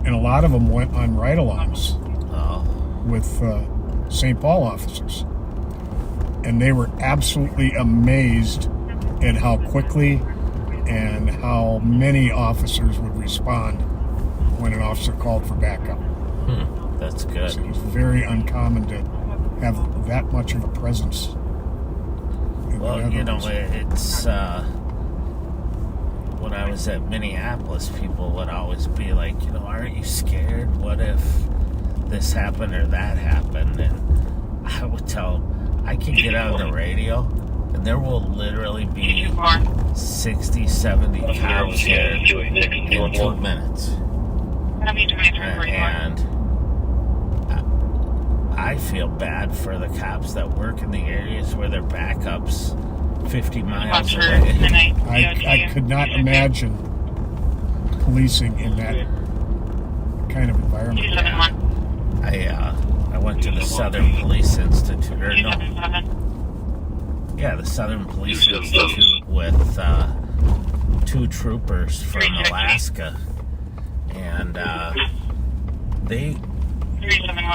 D: and a lot of them went on ride-alongs with St. Paul officers. And they were absolutely amazed at how quickly and how many officers would respond when an officer called for backup.
C: That's good.
D: So it was very uncommon to have that much of a presence.
C: Well, it's when I was at Minneapolis, people would always be like, aren't you scared? What if this happened or that happened, and I can get on the radio, and there will literally be 60, 70 cops here in 2 minutes. And I feel bad for the cops that work in the areas where their backups 50 miles away.
D: I could not imagine policing in that kind of environment.
C: I went to the Southern Police Institute, the Southern Police Institute with 2 troopers from Alaska, and they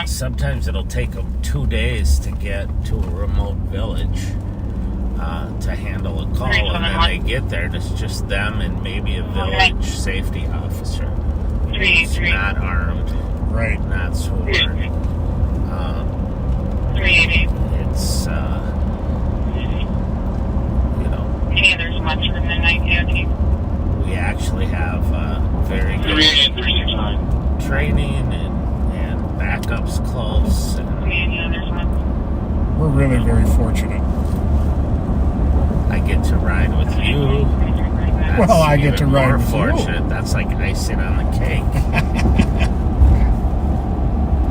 C: sometimes it'll take them 2 days to get to a remote village to handle a call, and then they get there and it's just them and maybe a village safety officer who's not armed,
D: right,
C: not sworn. It's
E: there's much for midnight DOT.
C: we actually have very good training and backups close. And
D: we're really very fortunate.
C: I get to ride with you. That's
D: I get to ride
C: more
D: with
C: fortunate.
D: you.
C: That's like icing on the cake.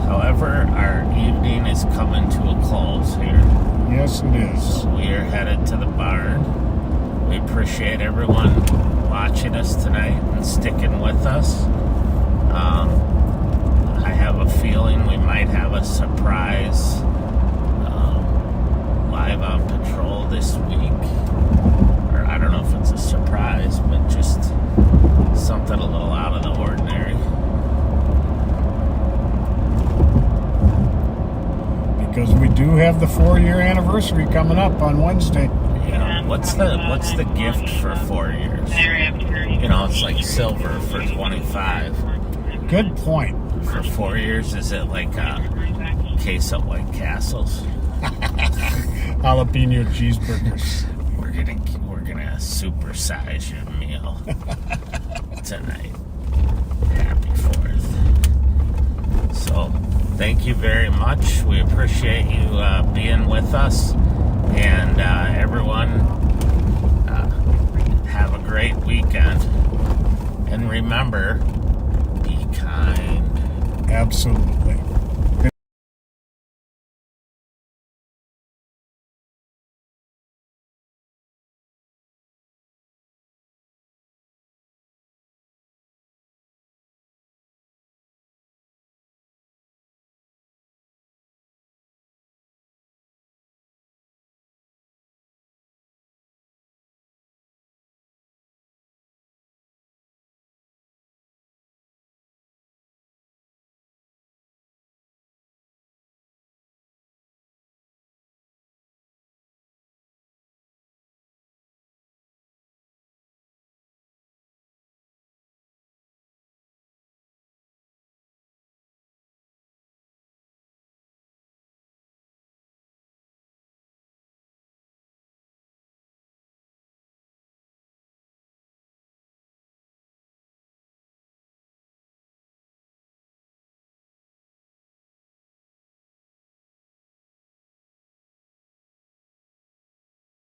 C: However, our evening is coming to a close here.
D: Yes, it is.
C: So we are headed to the barn. We appreciate everyone watching us tonight and sticking with us. I have a feeling we might have a surprise live on patrol this week. Or I don't know if it's a surprise, but just something a little out of the ordinary.
D: Because we do have the 4-year anniversary coming up on Wednesday.
C: Yeah. What's the gift for 4 years? It's like silver for 25.
D: Good point.
C: For 4 years, is it like a case of White Castles?
D: Jalapeno cheeseburgers.
C: We're gonna supersize your meal tonight. Happy 4th. So, thank you very much. We appreciate you being with us, and everyone have a great weekend. And remember, be kind.
D: Absolutely.